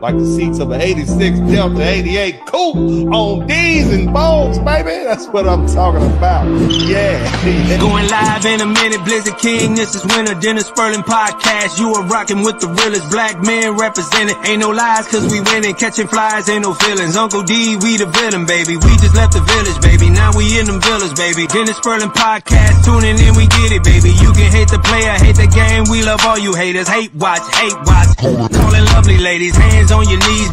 like the seats of an 86 Delta 88 coupe on D's and bones, baby. That's what I'm talking about. Yeah. Going live in a minute, Blizzard King. This is Winter Dennis Sperling Podcast. You are rocking with the realest black men represented. Ain't no lies, cause we winning. Catching flies, ain't no feelings. Uncle D, we the villain, baby. We just left the village, baby. Now we in them villas, baby. Dennis Sperling Podcast, tuning in, we get it, baby. You can hate the player, hate the game. We love all you haters. Hate watch, hate watch. Calling lovely ladies, hands on your knees.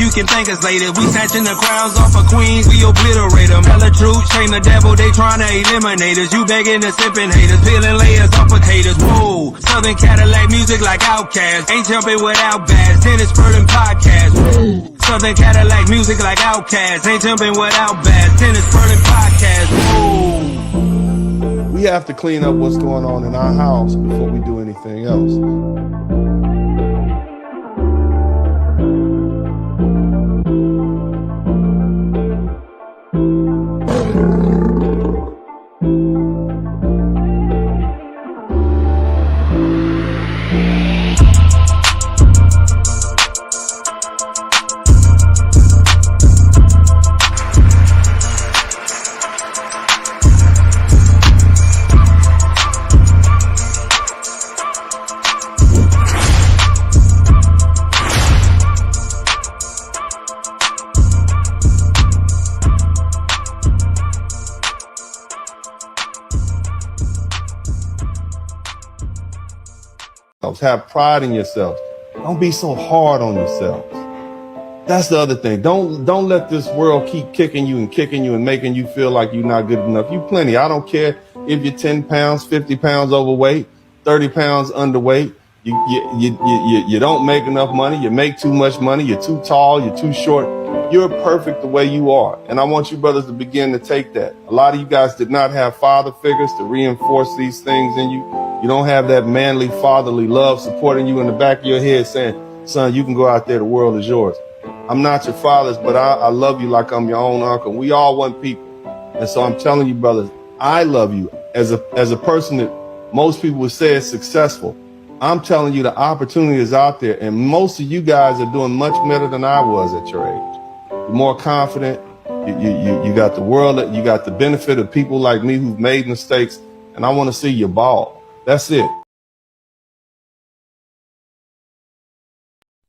You can thank us later. We snatching the crowns off of queens. We obliterate them. Tell the truth, shame the devil. They trying to eliminate us. You begging the sipping haters. Peeling layers off of haters. Whoa. Southern Cadillac music like Outkast. Ain't jumping without bass. Dennis Sperling Podcast. Whoa. Southern Cadillac music like Outkast. Ain't jumping without bass. Dennis Sperling Podcast. Whoa. We have to clean up what's going on in our house before we do anything else. Have pride in yourself. Don't be so hard on yourselves. That's the other thing. Don't let this world keep kicking you and making you feel like you're not good enough. You plenty. I don't care if you're 10 pounds, 50 pounds overweight, 30 pounds underweight. You don't make enough money. You make too much money. You're too tall. You're too short. You're perfect the way you are. And I want you brothers to begin to take that. A lot of you guys did not have father figures to reinforce these things in you. You don't have that manly, fatherly love supporting you in the back of your head saying, son, you can go out there. The world is yours. I'm not your father's, but I love you like I'm your own uncle. We all want people. And so I'm telling you, brothers, I love you as a person that most people would say is successful. I'm telling you, the opportunity is out there. And most of you guys are doing much better than I was at your age. You're more confident. You got the world, you got the benefit of people like me who've made mistakes. And I want to see you ball. That's it.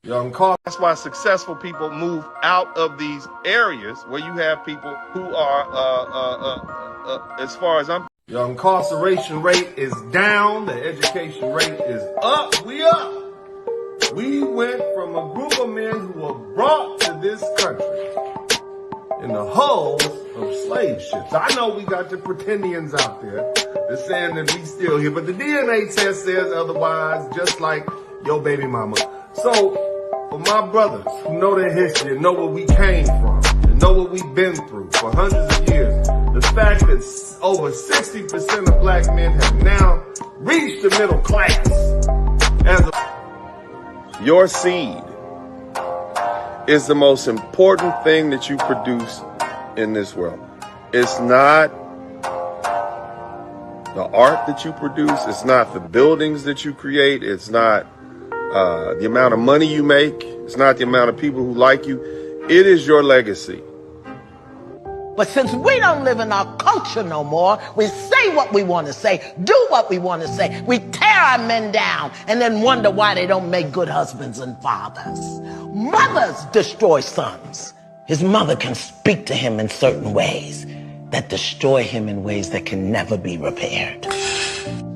That's why successful people move out of these areas where you have people who are, as far as your incarceration rate is down, the education rate is up. We up. We went from a group of men who were brought to this country in the hulls of slave ships. I know we got the pretendians out there. They're saying that we still here, but the DNA test says otherwise, just like your baby mama. So, for my brothers who know their history and know where we came from, and know what we've been through for hundreds of years, the fact that over 60% of black men have now reached the middle class. Your seed is the most important thing that you produce in this world. It's not the art that you produce. It's not the buildings that you create. It's not the amount of money you make. It's not the amount of people who like you. It is your legacy. But since we don't live in our culture no more, we say what we want to say, do what we want to say. We tear our men down and then wonder why they don't make good husbands and fathers. Mothers destroy sons. His mother can speak to him in certain ways that destroy him in ways that can never be repaired.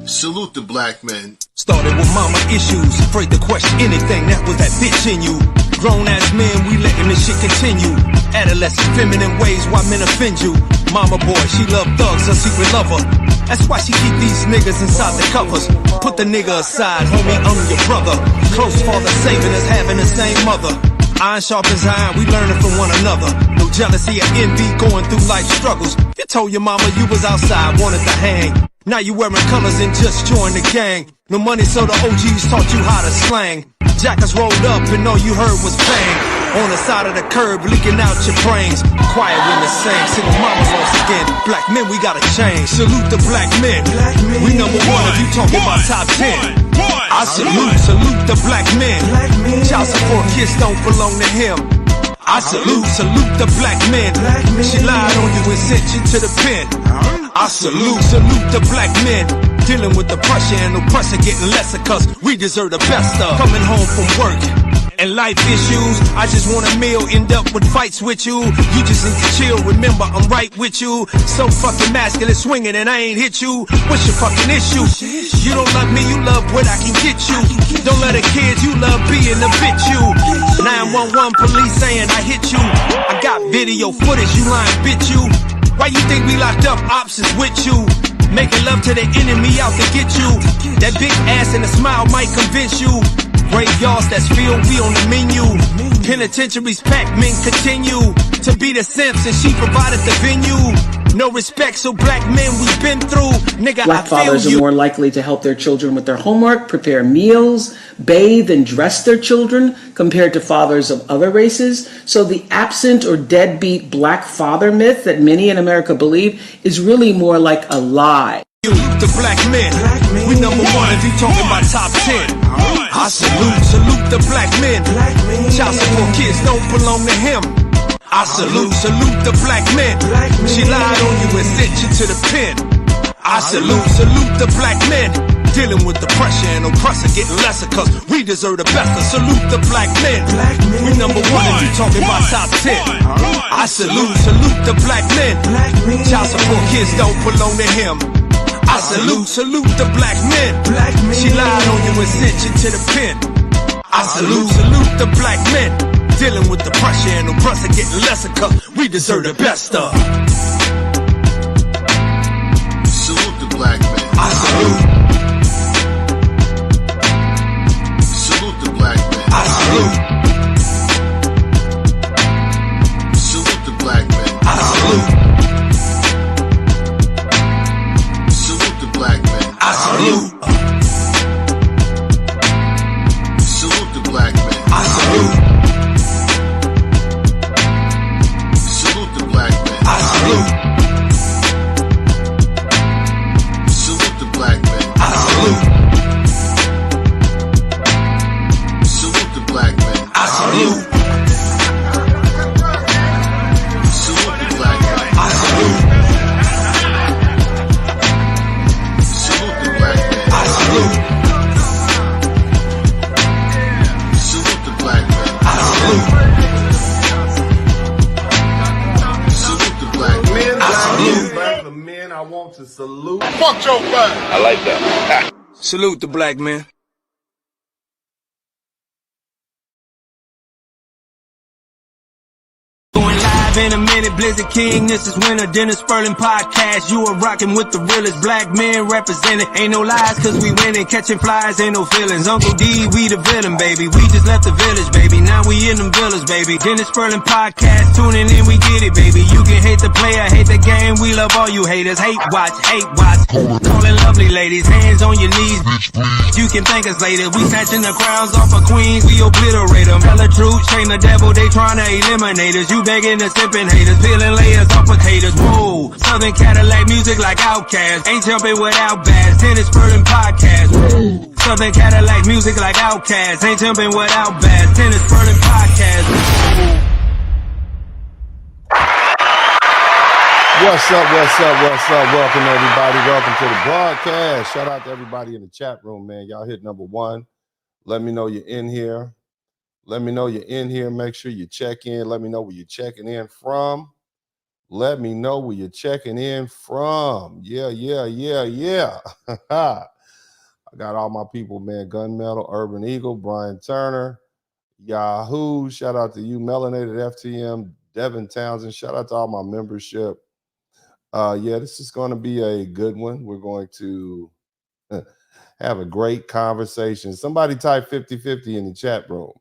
Salute the black men. Started with mama issues, afraid to question anything, that was that bitch in you. Grown ass men, we letting this shit continue. Adolescent feminine ways, why men offend you. Mama boy, she love thugs, her secret lover. That's why she keep these niggas inside the covers. Put the nigga aside, homie, I'm your brother. Close father saving us, having the same mother. Iron sharpens iron, we learning from one another. No jealousy or envy, going through life struggles. You told your mama you was outside, wanted to hang. Now you wearing colors and just joined the gang. No money, so the OGs taught you how to slang. Jackers rolled up and all you heard was bang. On the side of the curb, leaking out your brains. Quiet when the same, single mama lost again. Black men, we gotta change. Salute the black men. We number one if you talking about top 10. I I salute the black man. Child support kids don't belong to him. I salute the black man. She lied on you and sent you to the pen. I salute the black men. Dealing with the pressure and oppressor getting lesser cause we deserve the best of. Coming home from work and life issues, I just want a meal, end up with fights with you. You just need to chill, remember I'm right with you. So fucking masculine, swinging and I ain't hit you. What's your fucking issue? You don't love me, you love what I can get you. Don't let the kids you love being a bitch you. 911 police saying I hit you. I got video footage, you lying bitch you. Why you think we locked up options with you? Making love to the enemy out to get you. That big ass and a smile might convince you. Graveyards that's filled, we on the menu. Penitentiaries packed, men continue to be the simps and she provided the venue. No respect, so black men we've been through. Nigga, Black fathers are more likely to help their children with their homework, prepare meals, bathe and dress their children compared to fathers of other races. So the absent or deadbeat black father myth that many in America believe is really more like a lie. The black men, we number one if you talking about top 10. I salute the black men. Child support kids don't belong to him. I salute the black men. She lied on you and sent you to the pen. I salute the black men. Dealing with the pressure and oppressor getting lesser cause we deserve the best. I salute the black men. We number one if you talking about top 10. I salute the black men. Child support kids don't belong to him. I salute the black men. She lied on you and sent you to the pen. I salute the black men. Dealing with the pressure and oppressor getting lesser cause we deserve the best of. Salute the black man. I salute the black man. I salute the black man. I salute the black man. I salute the black man. I salute the black man. I salute the black man. I salute the black man. I salute the black man. I salute the black man. I salute The black man. I salute The black man. Men, I salute. the men I want to salute. Fuck your back. I like that. salute the black man. Going live in a minute, Blizzard King, this is Winter, Dennis Sperling Podcast. You are rocking with the realest black men represented. Ain't no lies cause we winning, catching flies, ain't no feelings. Uncle D, we the villain, baby. We just left the village, baby. Now we in them villas, baby. Dennis Sperling Podcast, tuning in, we get it, baby. You can hate the player, hate the game, we love all you haters. Hate watch, calling lovely ladies, hands on your knees, bitch. You can thank us later. We snatching the crowns off of queens, we obliterate them. Tell the truth, train the devil, they trying to eliminate us. You begging the sipping haters, peeling layers off potatoes. Whoa, Southern Cadillac music like Outkast. Ain't jumping without bass. Dennis Sperling Podcast. Whoa. Southern Cadillac music like Outkast. Ain't jumping without bass. Dennis Sperling Podcast. Whoa. What's up? Welcome, everybody. Welcome to the broadcast. Shout out to everybody in the chat room, man. Y'all hit number one. Let me know you're in here. Make sure you check in. Let me know where you're checking in from. Yeah. I got all my people, man. Gunmetal, Urban Eagle, Brian Turner, Yahoo. Shout out to you, Melanated FTM, Devin Townsend. Shout out to all my membership. This is going to be a good one. We're going to have a great conversation. Somebody type 50-50 in the chat room.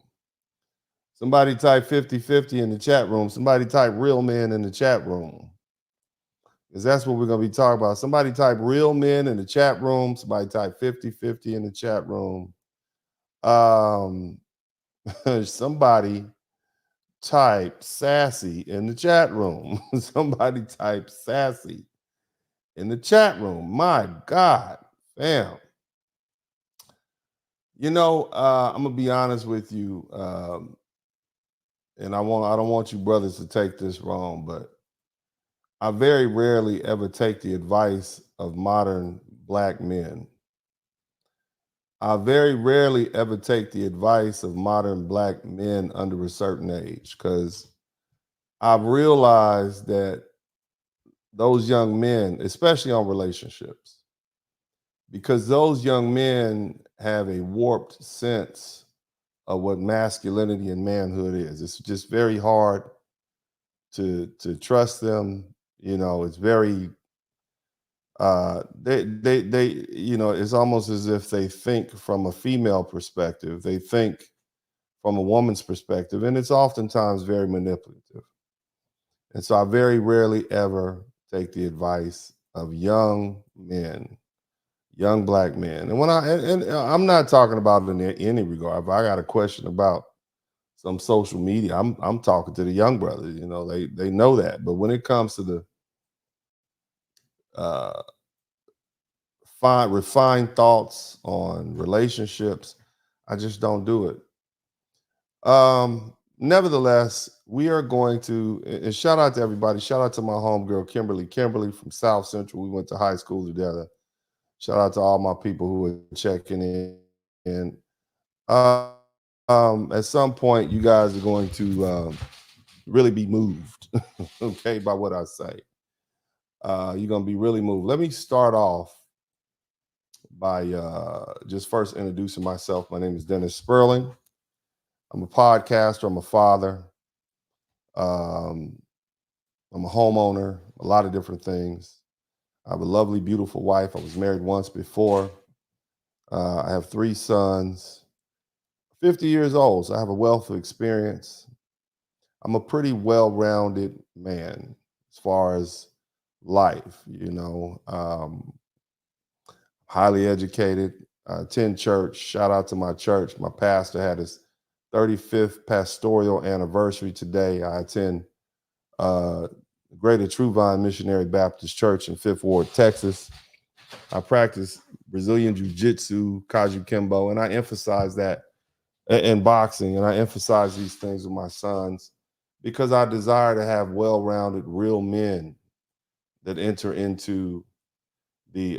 Somebody type 50-50 in the chat room. Somebody type real men in the chat room. Because that's what we're going to be talking about. Somebody type real men in the chat room. Somebody type 50-50 in the chat room. Somebody type Sassy in the chat room. Somebody type Sassy in the chat room. My God, fam. I'm gonna be honest with you, and I don't want you brothers to take this wrong, but I very rarely ever take the advice of modern black men. I very rarely ever take the advice of modern black men under a certain age because I've realized that those young men, especially on relationships, because those young men have a warped sense of what masculinity and manhood is. It's just very hard to trust them. It's very it's almost as if they think from a female perspective. They think from a woman's perspective, and it's oftentimes very manipulative. And so I very rarely ever take the advice of young men, young black men. And I'm not talking about it in any regard. If I got a question about some social media, I'm talking to the young brothers. They know that. But when it comes to the uh, refined thoughts on relationships, I just don't do it. Nevertheless, we are going to, and shout out to everybody. Shout out to my homegirl, Kimberly from South Central. We went to high school together. Shout out to all my people who are checking in. And at some point, you guys are going to really be moved, okay, by what I say. You're going to be really moved. Let me start off by just first introducing myself. My name is Dennis Sperling. I'm a podcaster. I'm a father. I'm a homeowner, a lot of different things. I have a lovely, beautiful wife. I was married once before. I have 3 sons, 50 years old. So I have a wealth of experience. I'm a pretty well-rounded man as far as life, highly educated. I attend church. Shout out to my church. My pastor had his 35th pastoral anniversary today. I attend Greater True Vine Missionary Baptist Church in Fifth Ward, Texas. I practice Brazilian Jiu-Jitsu, Kaju Kimbo, and I emphasize that in boxing, and I emphasize these things with my sons because I desire to have well-rounded, real men that enter into the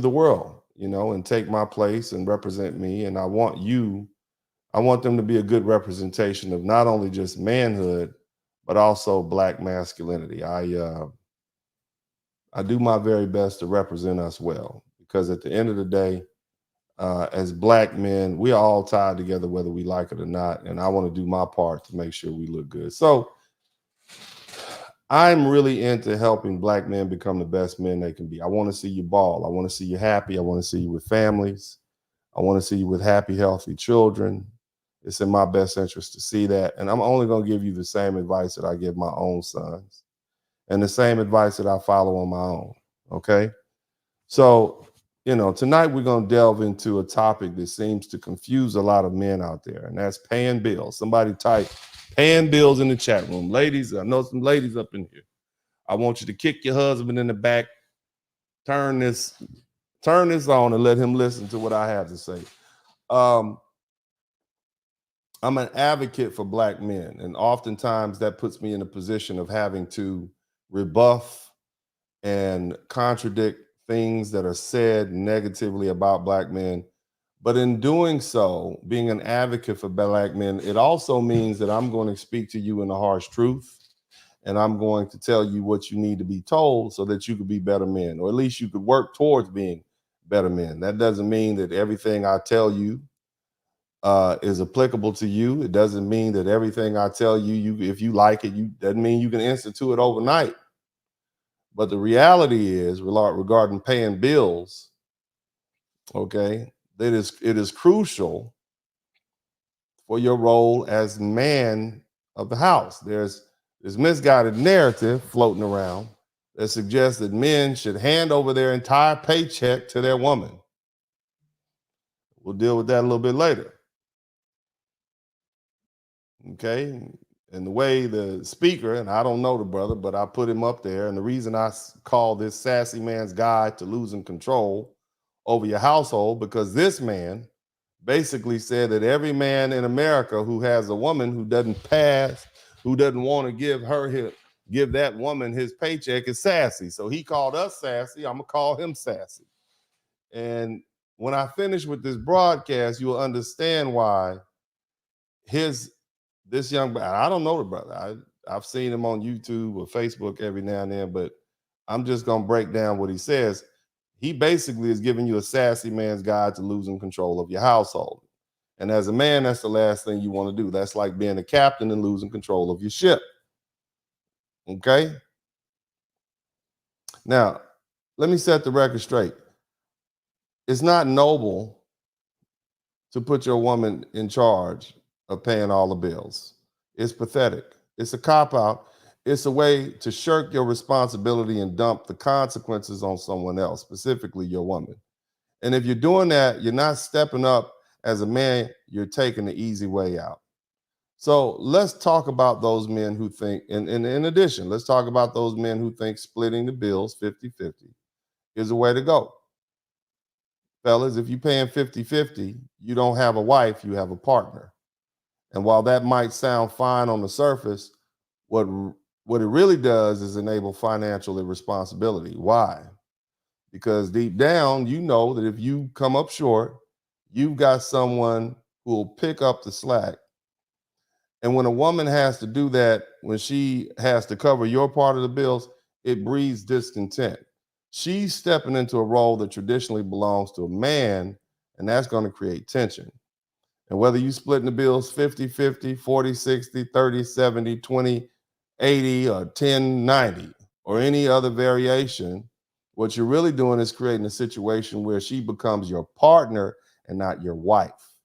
world, and take my place and represent me. And I want them to be a good representation of not only just manhood, but also black masculinity. I do my very best to represent us well, because at the end of the day, as black men, we are all tied together, whether we like it or not. And I want to do my part to make sure we look good. So I'm really into helping black men become the best men they can be. I want to see you ball. I want to see you happy. I want to see you with families. I want to see you with happy, healthy children. It's in my best interest to see that. And I'm only going to give you the same advice that I give my own sons and the same advice that I follow on my own. Okay. So, tonight we're going to delve into a topic that seems to confuse a lot of men out there, and that's paying bills. Somebody type paying bills in the chat room. Ladies, I know some ladies up in here. I want you to kick your husband in the back, turn this on and let him listen to what I have to say. I'm an advocate for black men, and oftentimes that puts me in a position of having to rebuff and contradict things that are said negatively about black men. But in doing so, being an advocate for black men, it also means that I'm going to speak to you in the harsh truth, and I'm going to tell you what you need to be told so that you could be better men, or at least you could work towards being better men. That doesn't mean that everything I tell you is applicable to you. It doesn't mean that everything I tell you, if you like it, doesn't mean you can institute it overnight. But the reality is, regarding paying bills, okay, it is crucial for your role as man of the house. There's this misguided narrative floating around that suggests that men should hand over their entire paycheck to their woman. We'll deal with that a little bit later. Okay. And the way the speaker, and I don't know the brother, but I put him up there. And the reason I call this Sassy Man's Guide to Losing Control over your household, because this man basically said that every man in America who has a woman who doesn't pass, who doesn't want to give that woman his paycheck is sassy. So he called us sassy. I'm gonna call him sassy. And when I finish with this broadcast, you'll understand why this young, I don't know the brother. I've seen him on YouTube or Facebook every now and then, but I'm just gonna break down what he says. He basically is giving you a sassy man's guide to losing control of your household. And as a man, that's the last thing you want to do. That's like being a captain and losing control of your ship. Okay? Now, let me set the record straight. It's not noble to put your woman in charge of paying all the bills. It's pathetic. It's a cop-out. It's a way to shirk your responsibility and dump the consequences on someone else, specifically your woman. And if you're doing that, you're not stepping up as a man, you're taking the easy way out. So let's talk about those men who think, and in addition, let's talk about those men who think splitting the bills 50-50 is the way to go. Fellas, if you're paying 50-50, you don't have a wife, you have a partner. And while that might sound fine on the surface, what it really does is enable financial irresponsibility. Why? Because deep down, you know that if you come up short, you've got someone who will pick up the slack. And when a woman has to do that, when she has to cover your part of the bills, it breeds discontent. She's stepping into a role that traditionally belongs to a man, and that's going to create tension. And whether you splitting the bills 50-50, 40-60, 30-70, 20-80, or 10-90, or any other variation, what you're really doing is creating a situation where she becomes your partner and not your wife.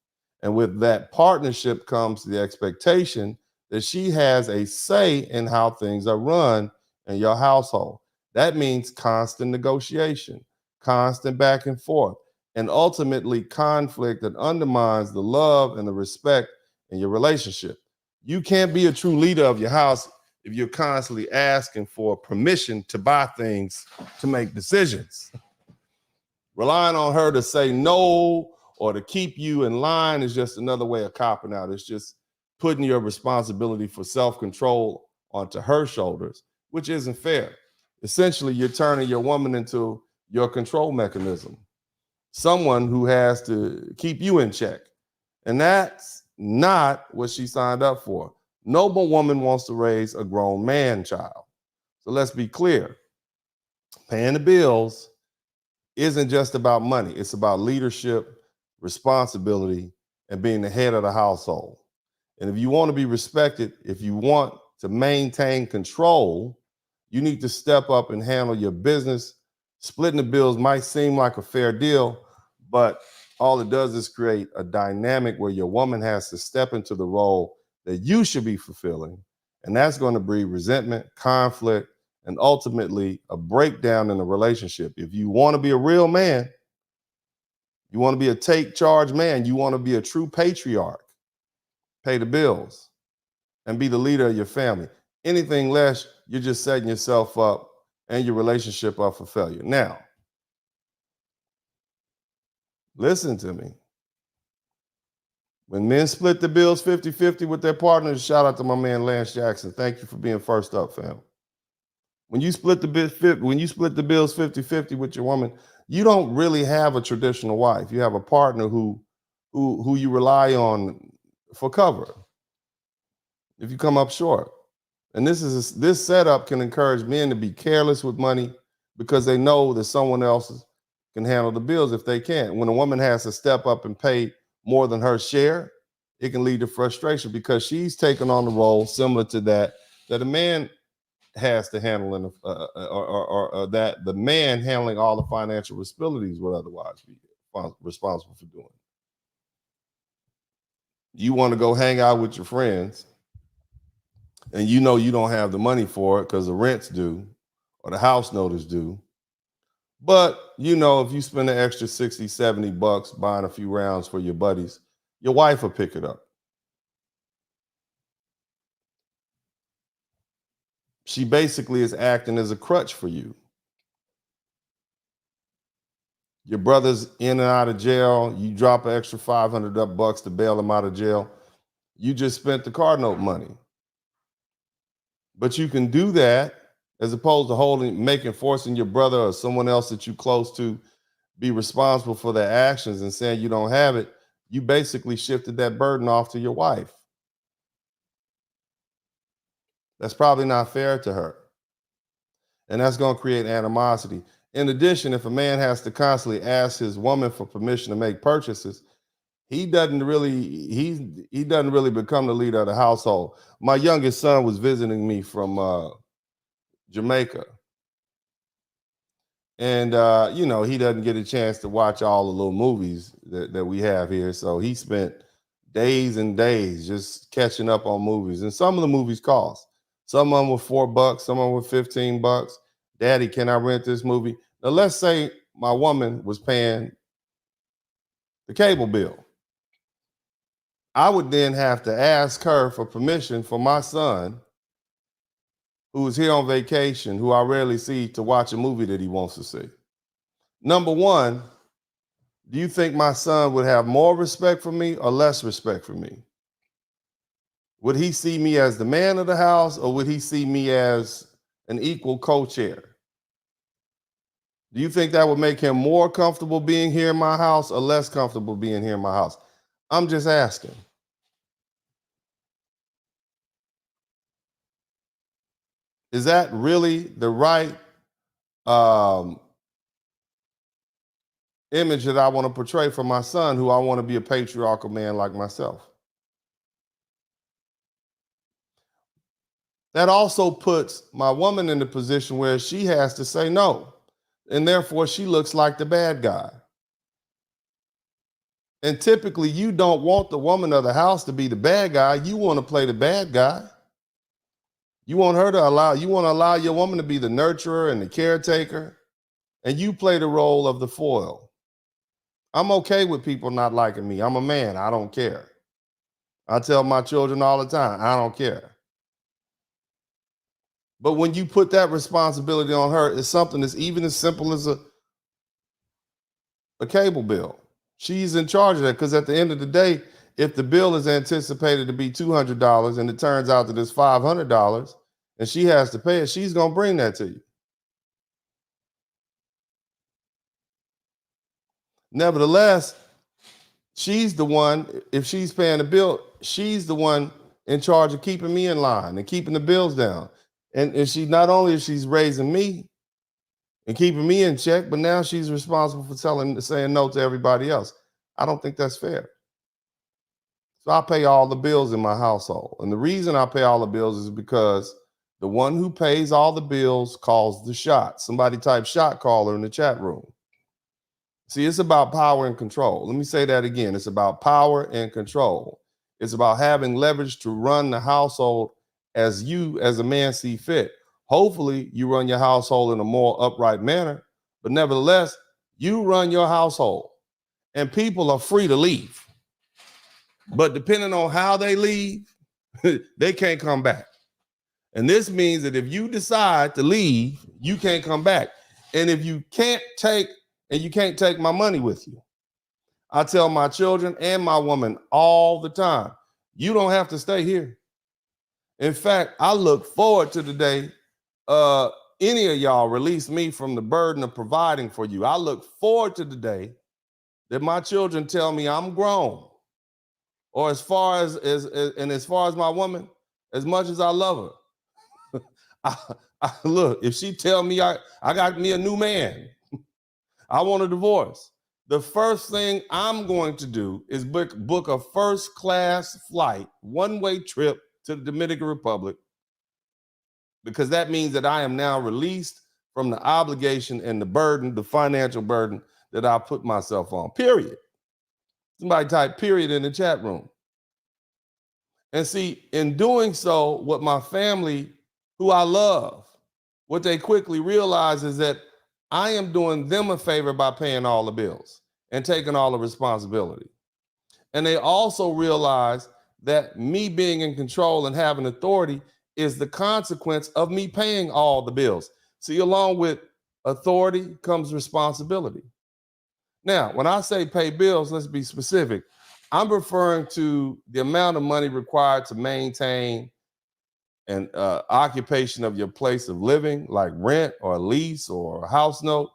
And with that partnership comes the expectation that she has a say in how things are run in your household. That means constant negotiation, constant back and forth, and ultimately conflict that undermines the love and the respect in your relationship. You can't be a true leader of your house if you're constantly asking for permission to buy things, to make decisions. Relying on her to say no or to keep you in line is just another way of copping out. It's just putting your responsibility for self-control onto her shoulders, which isn't fair. Essentially, you're turning your woman into your control mechanism, someone who has to keep you in check. And that's not what she signed up for. No woman wants to raise a grown man child. So let's be clear. Paying the bills isn't just about money. It's about leadership, responsibility, and being the head of the household. And if you want to be respected, if you want to maintain control, you need to step up and handle your business. Splitting the bills might seem like a fair deal, but all it does is create a dynamic where your woman has to step into the role that you should be fulfilling. And that's going to breed resentment, conflict, and ultimately a breakdown in the relationship. If you want to be a real man, you want to be a take charge man, you want to be a true patriarch, pay the bills and be the leader of your family. Anything less, you're just setting yourself up and your relationship up for failure. Now, listen to me. When men split the bills 50-50 with their partners, shout out to my man Lance Jackson. Thank you for being first up, fam. When you split the bills 50-50 with your woman, you don't really have a traditional wife. You have a partner who you rely on for cover if you come up short. And this setup can encourage men to be careless with money because they know that someone else can handle the bills if they can't. When a woman has to step up and pay more than her share, it can lead to frustration because she's taken on the role similar to that a man has to handle, or that the man handling all the financial responsibilities would otherwise be responsible for doing. You want to go hang out with your friends, and you know you don't have the money for it because the rent's due or the house note is due. But you know, if you spend an extra 60, 70 bucks buying a few rounds for your buddies, your wife will pick it up. She basically is acting as a crutch for you. Your brother's in and out of jail. You drop an extra $500 to bail him out of jail. You just spent the car note money. But you can do that as opposed to forcing your brother or someone else that you close to be responsible for their actions and saying you don't have it. You basically shifted that burden off to your wife. That's probably not fair to her. And that's going to create animosity. In addition, if a man has to constantly ask his woman for permission to make purchases, he doesn't really become the leader of the household. My youngest son was visiting me from Jamaica. And he doesn't get a chance to watch all the little movies that we have here. So he spent days and days just catching up on movies. And some of the movies cost. Some of them were $4, some of them were $15. Daddy, can I rent this movie? Now let's say my woman was paying the cable bill. I would then have to ask her for permission for my son, who is here on vacation, who I rarely see, to watch a movie that he wants to see. Number one, do you think my son would have more respect for me or less respect for me? Would he see me as the man of the house, or would he see me as an equal co-chair? Do you think that would make him more comfortable being here in my house or less comfortable being here in my house? I'm just asking. Is that really the right image that I want to portray for my son, who I want to be a patriarchal man like myself? That also puts my woman in the position where she has to say no, and therefore she looks like the bad guy. And typically you don't want the woman of the house to be the bad guy. You want to play the bad guy. You want to allow your woman to be the nurturer and the caretaker, and you play the role of the foil. I'm okay with people not liking me. I'm a man. I don't care. I tell my children all the time, I don't care. But when you put that responsibility on her, it's something that's even as simple as a cable bill. She's in charge of that, because at the end of the day, if the bill is anticipated to be $200 and it turns out that it's $500 and she has to pay it, she's going to bring that to you. Nevertheless, she's the one, if she's paying the bill, she's the one in charge of keeping me in line and keeping the bills down. And she, not only is she's raising me and keeping me in check, but now she's responsible for saying no to everybody else. I don't think that's fair. So I pay all the bills in my household. And the reason I pay all the bills is because the one who pays all the bills calls the shots. Somebody type shot caller in the chat room. See, it's about power and control. Let me say that again. It's about power and control. It's about having leverage to run the household as you, as a man, see fit. Hopefully, you run your household in a more upright manner, but nevertheless, you run your household, and people are free to leave. But depending on how they leave, they can't come back. And this means that if you decide to leave, you can't come back. And if you can't take my money with you. I tell my children and my woman all the time, you don't have to stay here. In fact, I look forward to the day any of y'all release me from the burden of providing for you. I look forward to the day that my children tell me I'm grown. Or as far as my woman, as much as I love her, look, if she tell me I got me a new man, I want a divorce, the first thing I'm going to do is book a first-class flight, one-way trip to the Dominican Republic, because that means that I am now released from the obligation and the burden, the financial burden that I put myself on, period. Somebody type period in the chat room. And see, in doing so, what my family, who I love, what they quickly realize is that I am doing them a favor by paying all the bills and taking all the responsibility. And they also realize that me being in control and having authority is the consequence of me paying all the bills. See, along with authority comes responsibility. Now, when I say pay bills, let's be specific. I'm referring to the amount of money required to maintain an occupation of your place of living, like rent or a lease or a house note.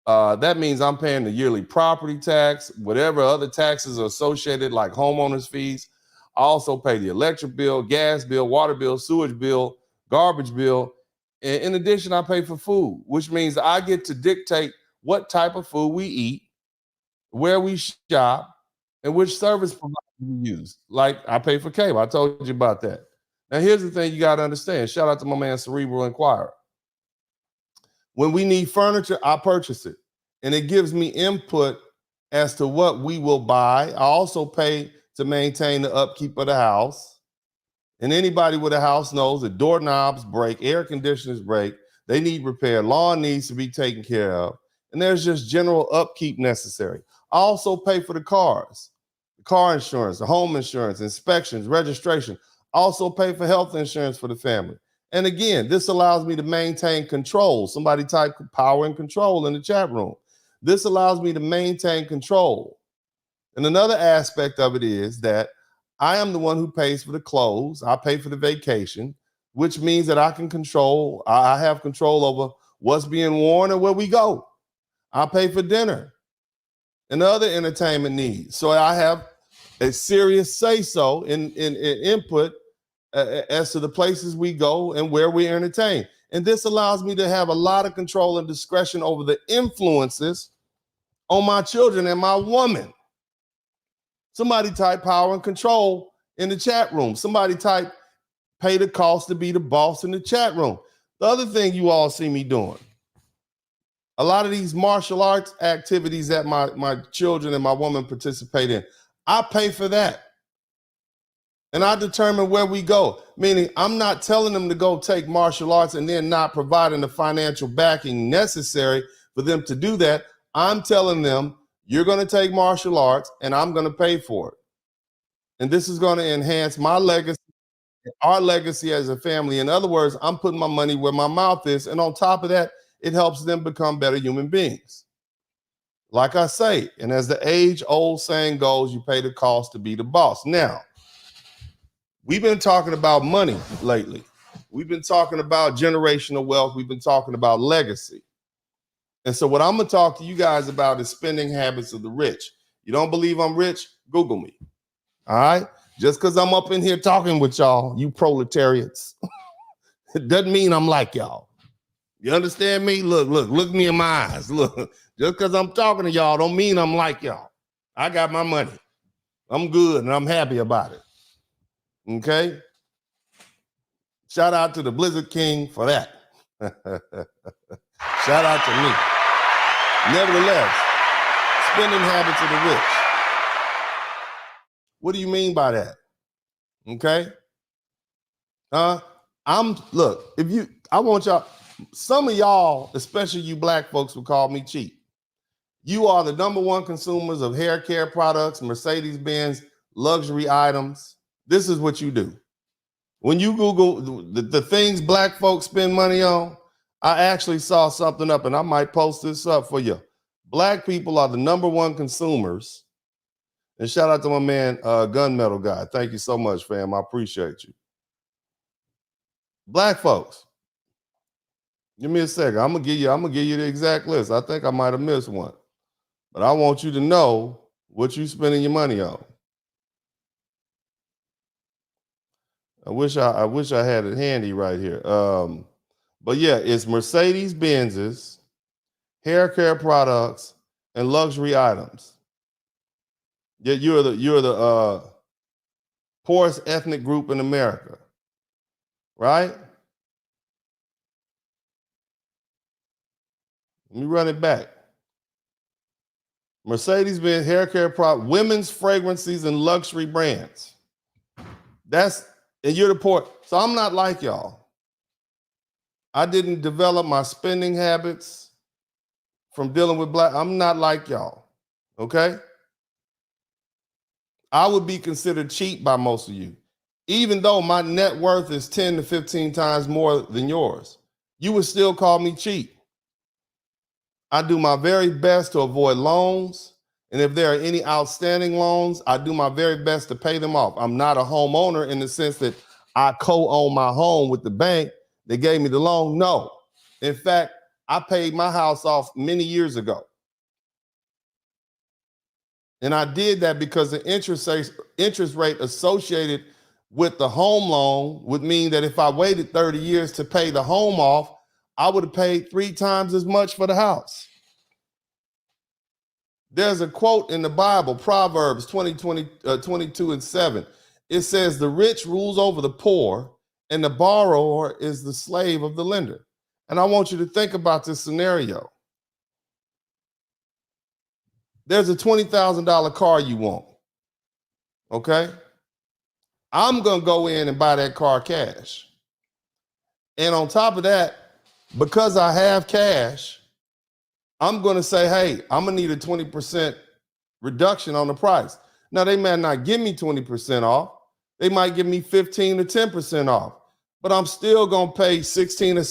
That means I'm paying the yearly property tax, whatever other taxes are associated, like homeowners fees. I also pay the electric bill, gas bill, water bill, sewage bill, garbage bill. And in addition, I pay for food, which means I get to dictate what type of food we eat, where we shop, and which service provider we use. Like I pay for cable. I told you about that. Now, here's the thing you got to understand. Shout out to my man, Cerebral Inquirer. When we need furniture, I purchase it. And it gives me input as to what we will buy. I also pay to maintain the upkeep of the house. And anybody with a house knows that doorknobs break, air conditioners break, they need repair, lawn needs to be taken care of. And there's just general upkeep necessary. I also pay for the cars, the car insurance, the home insurance, inspections, registration. I also pay for health insurance for the family. And again, this allows me to maintain control. Somebody type power and control in the chat room. This allows me to maintain control. And another aspect of it is that I am the one who pays for the clothes. I pay for the vacation, which means that I can control. I have control over what's being worn and where we go. I pay for dinner and other entertainment needs. So I have a serious say-so in input as to the places we go and where we entertain. And this allows me to have a lot of control and discretion over the influences on my children and my woman. Somebody type power and control in the chat room. Somebody type pay the cost to be the boss in the chat room. The other thing you all see me doing, a lot of these martial arts activities that my children and my woman participate in, I pay for that. And I determine where we go, meaning I'm not telling them to go take martial arts and then not providing the financial backing necessary for them to do that. I'm telling them, you're going to take martial arts and I'm going to pay for it. And this is going to enhance my legacy, our legacy as a family. In other words, I'm putting my money where my mouth is. And on top of that, it helps them become better human beings. Like I say, and as the age-old saying goes, you pay the cost to be the boss. Now, we've been talking about money lately. We've been talking about generational wealth. We've been talking about legacy. And so what I'm going to talk to you guys about is spending habits of the rich. You don't believe I'm rich? Google me. All right? Just because I'm up in here talking with y'all, you proletariats, it doesn't mean I'm like y'all. You understand me? Look me in my eyes. Look, just because I'm talking to y'all don't mean I'm like y'all. I got my money. I'm good and I'm happy about it. Okay? Shout out to the Blizzard King for that. Shout out to me. Nevertheless, spending habits of the rich. What do you mean by that? Okay? I want y'all, some of y'all, especially you black folks, would call me cheap. You are the number one consumers of hair care products, Mercedes-Benz, luxury items. This is what you do. When you Google the things black folks spend money on, I actually saw something up, and I might post this up for you. Black people are the number one consumers. And shout out to my man, Gunmetal Guy. Thank you so much, fam. I appreciate you. Black folks. Give me a second. I'm gonna give you the exact list. I think I might have missed one. But I want you to know what you're spending your money on. I wish I had it handy right here. But yeah, it's Mercedes-Benz's, hair care products, and luxury items. Yeah, you're the poorest ethnic group in America, right? Let me run it back. Mercedes-Benz hair care product, women's fragrances and luxury brands. And you're the poor. So I'm not like y'all. I didn't develop my spending habits from dealing with black. I'm not like y'all. Okay? I would be considered cheap by most of you. Even though my net worth is 10 to 15 times more than yours, you would still call me cheap. I do my very best to avoid loans. And if there are any outstanding loans, I do my very best to pay them off. I'm not a homeowner in the sense that I co-own my home with the bank that gave me the loan. No. In fact, I paid my house off many years ago. And I did that because the interest rate associated with the home loan would mean that if I waited 30 years to pay the home off, I would have paid 3 times as much for the house. There's a quote in the Bible, Proverbs 22 and 7. It says, the rich rules over the poor, and the borrower is the slave of the lender. And I want you to think about this scenario. There's a $20,000 car you want, okay? I'm going to go in and buy that car cash. And on top of that, because I have cash, I'm going to say, hey, I'm going to need a 20% reduction on the price. Now, they might not give me 20% off. They might give me 15 to 10% off. But I'm still going to pay $16,000 or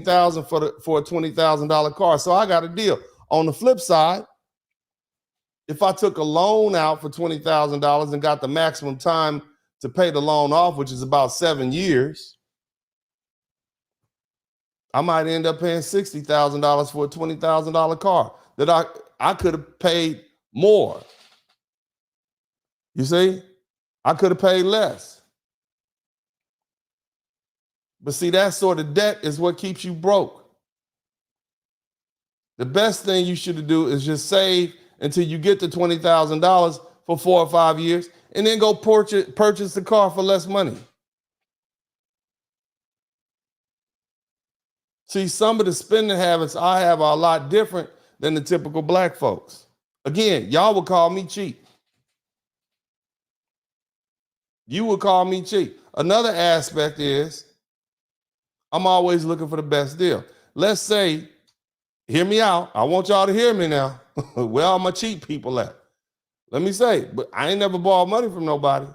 $17,000 for a $20,000 car. So I got a deal. On the flip side, if I took a loan out for $20,000 and got the maximum time to pay the loan off, which is about 7 years, I might end up paying $60,000 for a $20,000 car that I could have paid more. You see, I could have paid less. But see, that sort of debt is what keeps you broke. The best thing you should do is just save until you get to $20,000 for 4 or 5 years, and then go purchase the car for less money. See, some of the spending habits I have are a lot different than the typical black folks. Again, y'all would call me cheap. You would call me cheap. Another aspect is I'm always looking for the best deal. Let's say, hear me out. I want y'all to hear me now. Where all my cheap people at? Let me say, but I ain't never borrowed money from nobody.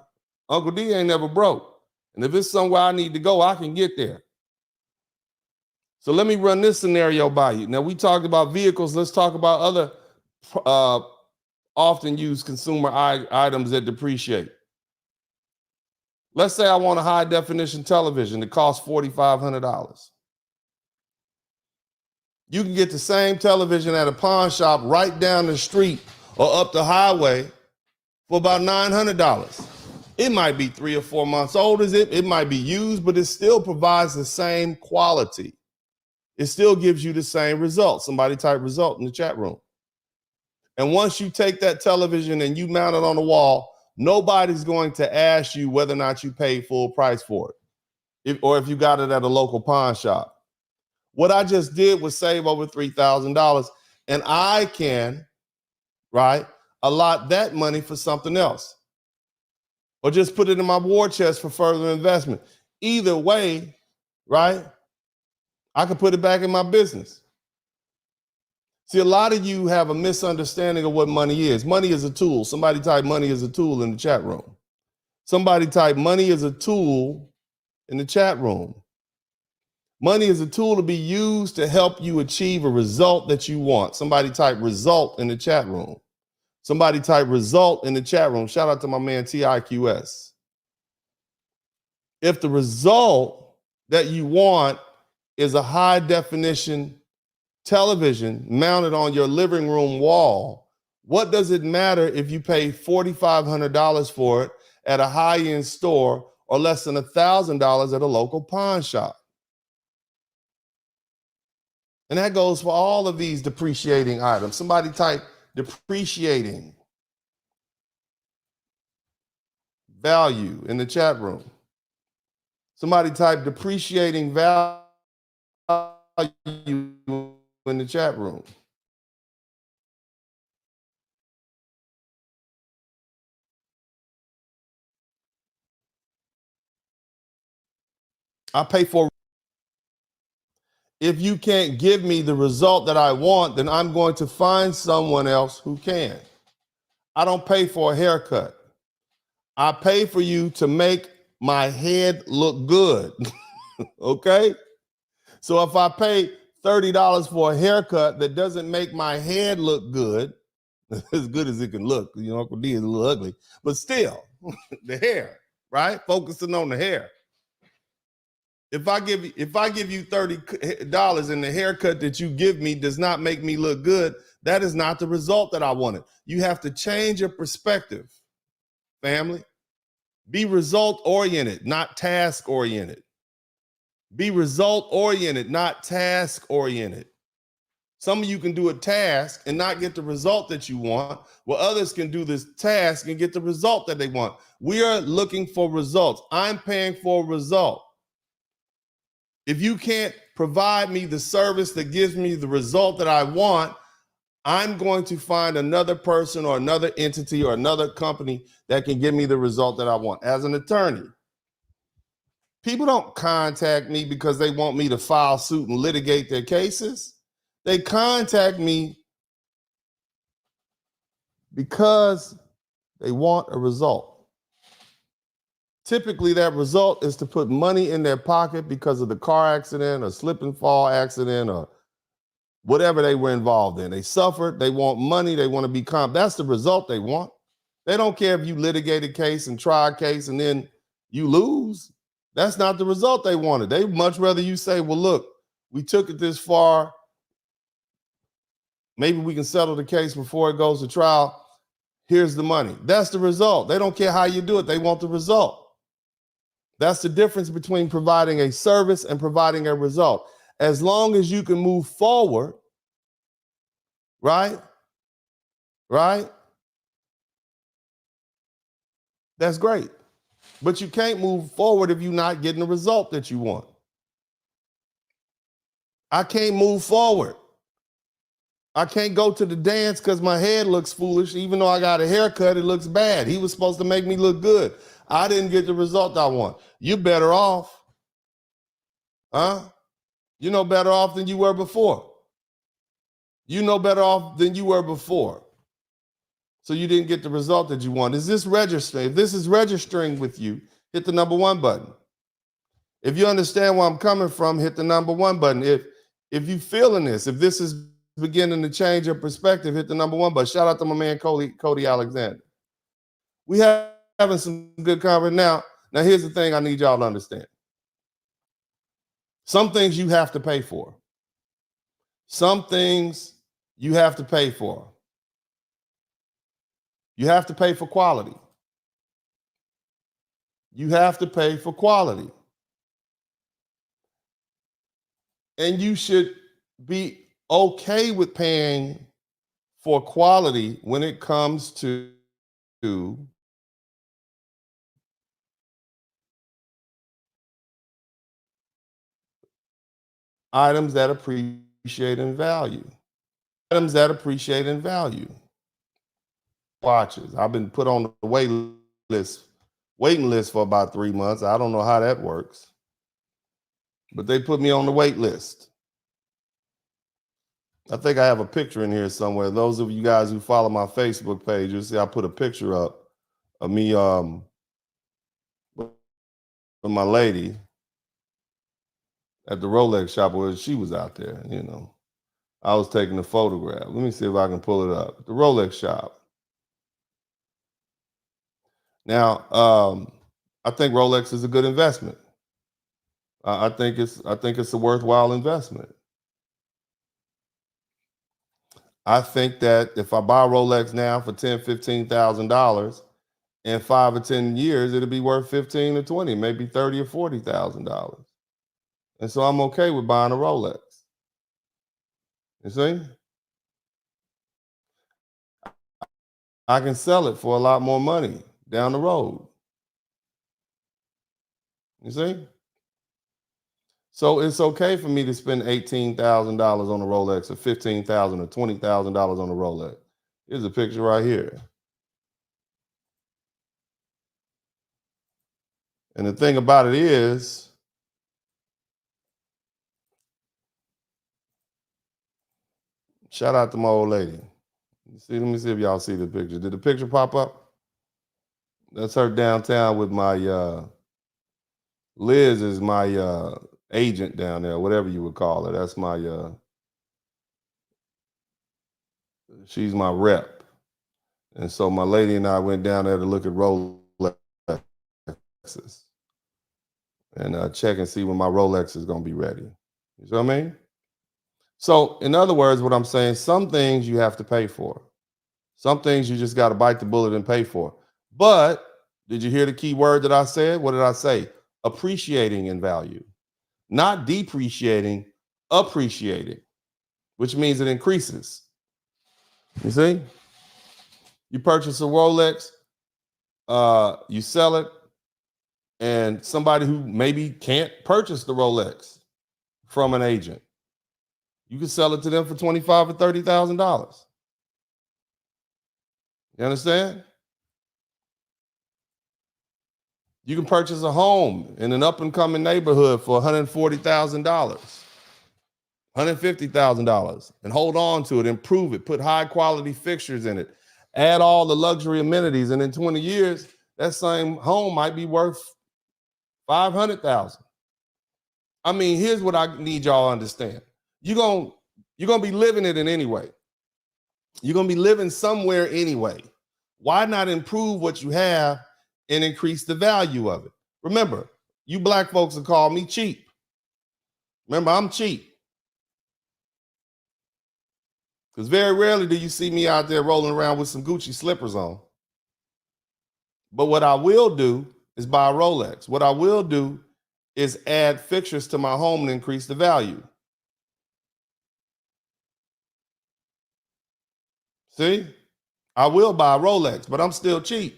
Uncle D ain't never broke. And if it's somewhere I need to go, I can get there. So let me run this scenario by you. Now, we talked about vehicles. Let's talk about other often used consumer items that depreciate. Let's say I want a high definition television that costs $4,500. You can get the same television at a pawn shop right down the street or up the highway for about $900. It might be 3 or 4 months old, it might be used, but it still provides the same quality. It still gives you the same result. Somebody type result in the chat room. And once you take that television and you mount it on the wall, nobody's going to ask you whether or not you paid full price for it, or if you got it at a local pawn shop. What I just did was save over $3,000, and I can, right, allot that money for something else, or just put it in my war chest for further investment. Either way, right, I can put it back in my business. See, a lot of you have a misunderstanding of what money is. Money is a tool. Somebody type money is a tool in the chat room. Somebody type money is a tool in the chat room. Money is a tool to be used to help you achieve a result that you want. Somebody type result in the chat room. Somebody type result in the chat room. Shout out to my man TIQS. If the result that you want is a high definition television mounted on your living room wall, what does it matter if you pay $4,500 for it at a high-end store or less than $1,000 at a local pawn shop? And that goes for all of these depreciating items. Somebody type depreciating value in the chat room. Somebody type depreciating value in the chat room. I pay for. If you can't give me the result that I want, then I'm going to find someone else who can. I don't pay for a haircut. I pay for you to make my head look good. Okay? So if I pay $30 for a haircut that doesn't make my head look good, as good as it can look. You know, Uncle D is a little ugly, but still, the hair, right? Focusing on the hair. If I give you $30 and the haircut that you give me does not make me look good, that is not the result that I wanted. You have to change your perspective, family. Be result oriented, not task oriented. Be result oriented, not task oriented. Some of you can do a task and not get the result that you want, while others can do this task and get the result that they want. We are looking for results. I'm paying for a result. If you can't provide me the service that gives me the result that I want, I'm going to find another person or another entity or another company that can give me the result that I want. As an attorney, people don't contact me because they want me to file suit and litigate their cases. They contact me because they want a result. Typically, that result is to put money in their pocket because of the car accident or slip and fall accident or whatever they were involved in. They suffered, they want money, they want to be calm. That's the result they want. They don't care if you litigate a case and try a case and then you lose. That's not the result they wanted. They much rather you say, well, look, we took it this far. Maybe we can settle the case before it goes to trial. Here's the money. That's the result. They don't care how you do it. They want the result. That's the difference between providing a service and providing a result. As long as you can move forward, right? That's great. But you can't move forward if you're not getting the result that you want. I can't move forward. I can't go to the dance because my head looks foolish. Even though I got a haircut, it looks bad. He was supposed to make me look good. I didn't get the result I want. You're better off. Huh? You're no better off than you were before. You know better off than you were before. So you didn't get the result that you want. Is this registering? If this is registering with you, hit the number 1 button. If you understand where I'm coming from, hit the number 1 button. If you feeling this, if this is beginning to change your perspective, hit the number 1 button. Shout out to my man Cody Alexander. We having some good conversation now. Now here's the thing I need y'all to understand. Some things you have to pay for. Some things you have to pay for. You have to pay for quality. You have to pay for quality. And you should be okay with paying for quality when it comes to items that appreciate in value. Items that appreciate in value. Watches. I've been put on the waiting list for about 3 months. I don't know how that works, but they put me on the wait list. I think I have a picture in here somewhere. Those of you guys who follow my Facebook page, you'll see I put a picture up of me with my lady at the Rolex shop where she was out there, you know. I was taking a photograph. Let me see if I can pull it up. The Rolex shop. Now, I think Rolex is a good investment. I think it's a worthwhile investment. I think that if I buy a Rolex now for $10,000, $15,000, in 5 or 10 years, it'll be worth 15 or 20, maybe 30 or $40,000. And so I'm okay with buying a Rolex. You see? I can sell it for a lot more money down the road. You see? So it's okay for me to spend $18,000 on a Rolex or $15,000 or $20,000 on a Rolex. Here's a picture right here. And the thing about it is, shout out to my old lady. See, let me see if y'all see the picture. Did the picture pop up? That's her downtown with my Liz is my agent down there, whatever you would call her. That's my she's my rep. And so my lady and I went down there to look at Rolexes and check and see when my Rolex is going to be ready. You see what I mean? So in other words, what I'm saying, some things you have to pay for. Some things you just got to bite the bullet and pay for. But did you hear the key word that I said? What did I say? Appreciating in value. Not depreciating, appreciating, which means it increases. You see? You purchase a Rolex, you sell it, and somebody who maybe can't purchase the Rolex from an agent, you can sell it to them for $25,000 or $30,000. You understand? You can purchase a home in an up-and-coming neighborhood for $140,000, $150,000, and hold on to it, improve it, put high-quality fixtures in it, add all the luxury amenities, and in 20 years, that same home might be worth $500,000. I mean, here's what I need y'all to understand. You're gonna be living it in any way. You're gonna be living somewhere anyway. Why not improve what you have and increase the value of it? Remember, you black folks will call me cheap. Remember, I'm cheap. Because very rarely do you see me out there rolling around with some Gucci slippers on. But what I will do is buy a Rolex. What I will do is add fixtures to my home and increase the value. See? I will buy a Rolex, but I'm still cheap.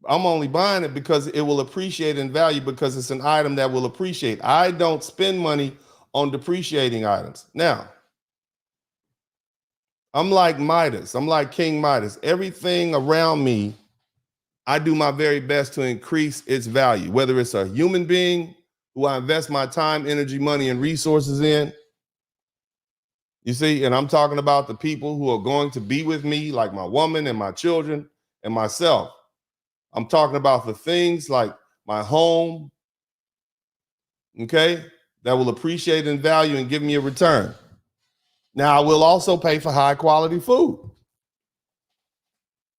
I'm only buying it because it will appreciate in value because it's an item that will appreciate. I don't spend money on depreciating items. Now, I'm like Midas. I'm like King Midas. Everything around me, I do my very best to increase its value, whether it's a human being who I invest my time, energy, money, and resources in. You see, and I'm talking about the people who are going to be with me, like my woman and my children and myself. I'm talking about the things like my home, okay, that will appreciate in value and give me a return. Now, I will also pay for high quality food.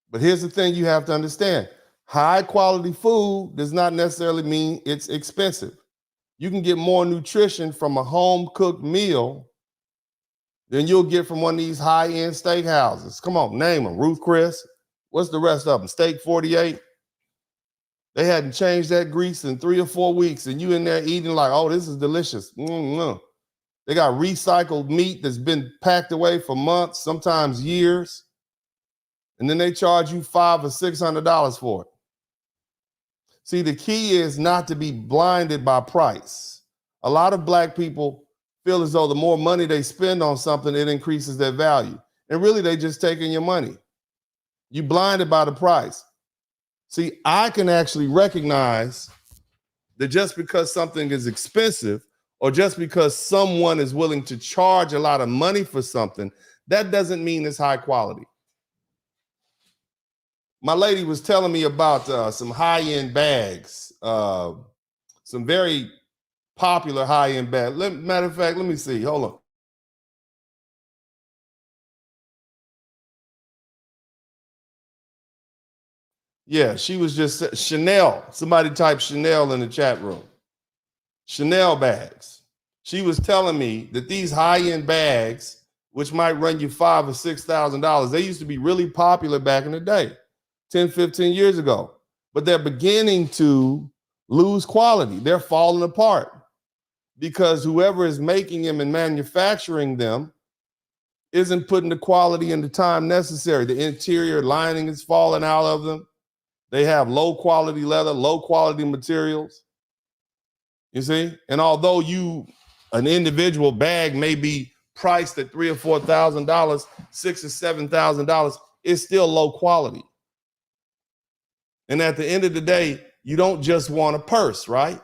But here's the thing you have to understand. High quality food does not necessarily mean it's expensive. You can get more nutrition from a home cooked meal than you'll get from one of these high-end steakhouses. Come on, name them. Ruth Chris. What's the rest of them? Steak 48. They hadn't changed that grease in 3 or 4 weeks, and you in there eating like, oh, this is delicious. They got recycled meat that's been packed away for months, sometimes years, and then they charge you $500 or $600 for it. See, the key is not to be blinded by price. A lot of black people feel as though the more money they spend on something, it increases their value. And really, they just taking your money. You blinded by the price. See, I can actually recognize that just because something is expensive or just because someone is willing to charge a lot of money for something, that doesn't mean it's high quality. My lady was telling me about some high-end bags, some very popular high-end bags. Matter of fact, let me see. Hold on. Yeah, she was just Chanel. Somebody typed Chanel in the chat room. Chanel bags. She was telling me that these high-end bags, which might run you $5,000 or $6,000, they used to be really popular back in the day, 10, 15 years ago. But they're beginning to lose quality. They're falling apart because whoever is making them and manufacturing them isn't putting the quality and the time necessary. The interior lining is falling out of them. They have low quality leather, low quality materials. You see? And although an individual bag may be priced at $3,000 or $4,000, $6,000 or $7,000, it's still low quality. And at the end of the day, you don't just want a purse, right?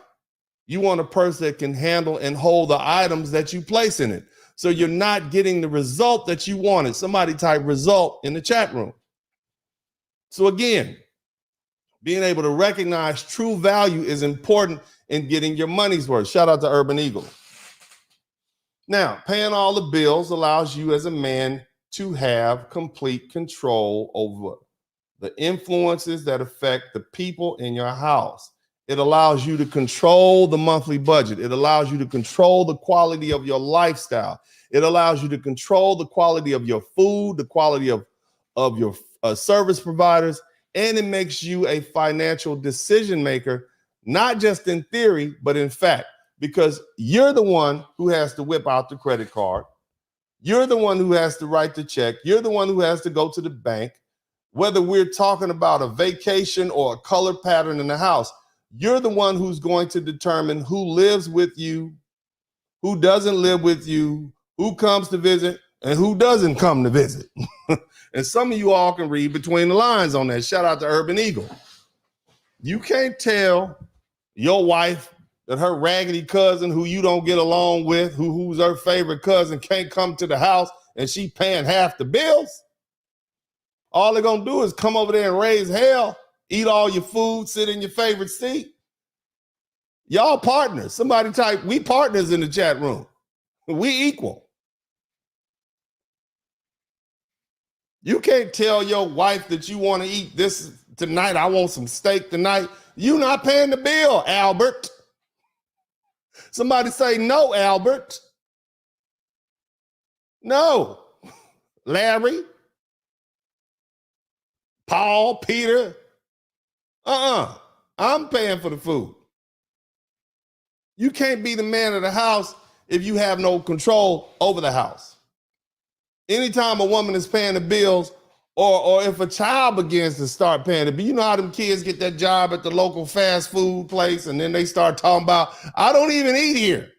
You want a purse that can handle and hold the items that you place in it. So you're not getting the result that you wanted. Somebody type result in the chat room. So again, Being able to recognize true value is important in getting your money's worth. Shout out to Urban Eagle. Now, paying all the bills allows you as a man to have complete control over the influences that affect the people in your house. It allows you to control the monthly budget. It allows you to control the quality of your lifestyle. It allows you to control the quality of your food, the quality of your service providers, and it makes you a financial decision maker, not just in theory, but in fact, because you're the one who has to whip out the credit card. You're the one who has to write the check. You're the one who has to go to the bank. Whether we're talking about a vacation or a color pattern in the house, you're the one who's going to determine who lives with you, who doesn't live with you, who comes to visit, and who doesn't come to visit. And some of you all can read between the lines on that. Shout out to Urban Eagle. You can't tell your wife that her raggedy cousin who you don't get along with, who's her favorite cousin, can't come to the house and she paying half the bills. All they're going to do is come over there and raise hell, eat all your food, sit in your favorite seat. Y'all partners. Somebody type, we partners in the chat room. We equal. You can't tell your wife that you want to eat this tonight. I want some steak tonight. You not paying the bill, Albert. Somebody say, no, Albert. No. Larry. Paul, Peter. I'm paying for the food. You can't be the man of the house if you have no control over the house. Anytime a woman is paying the bills, or if a child begins to start paying the bill, you know how them kids get that job at the local fast food place and then they start talking about, I don't even eat here.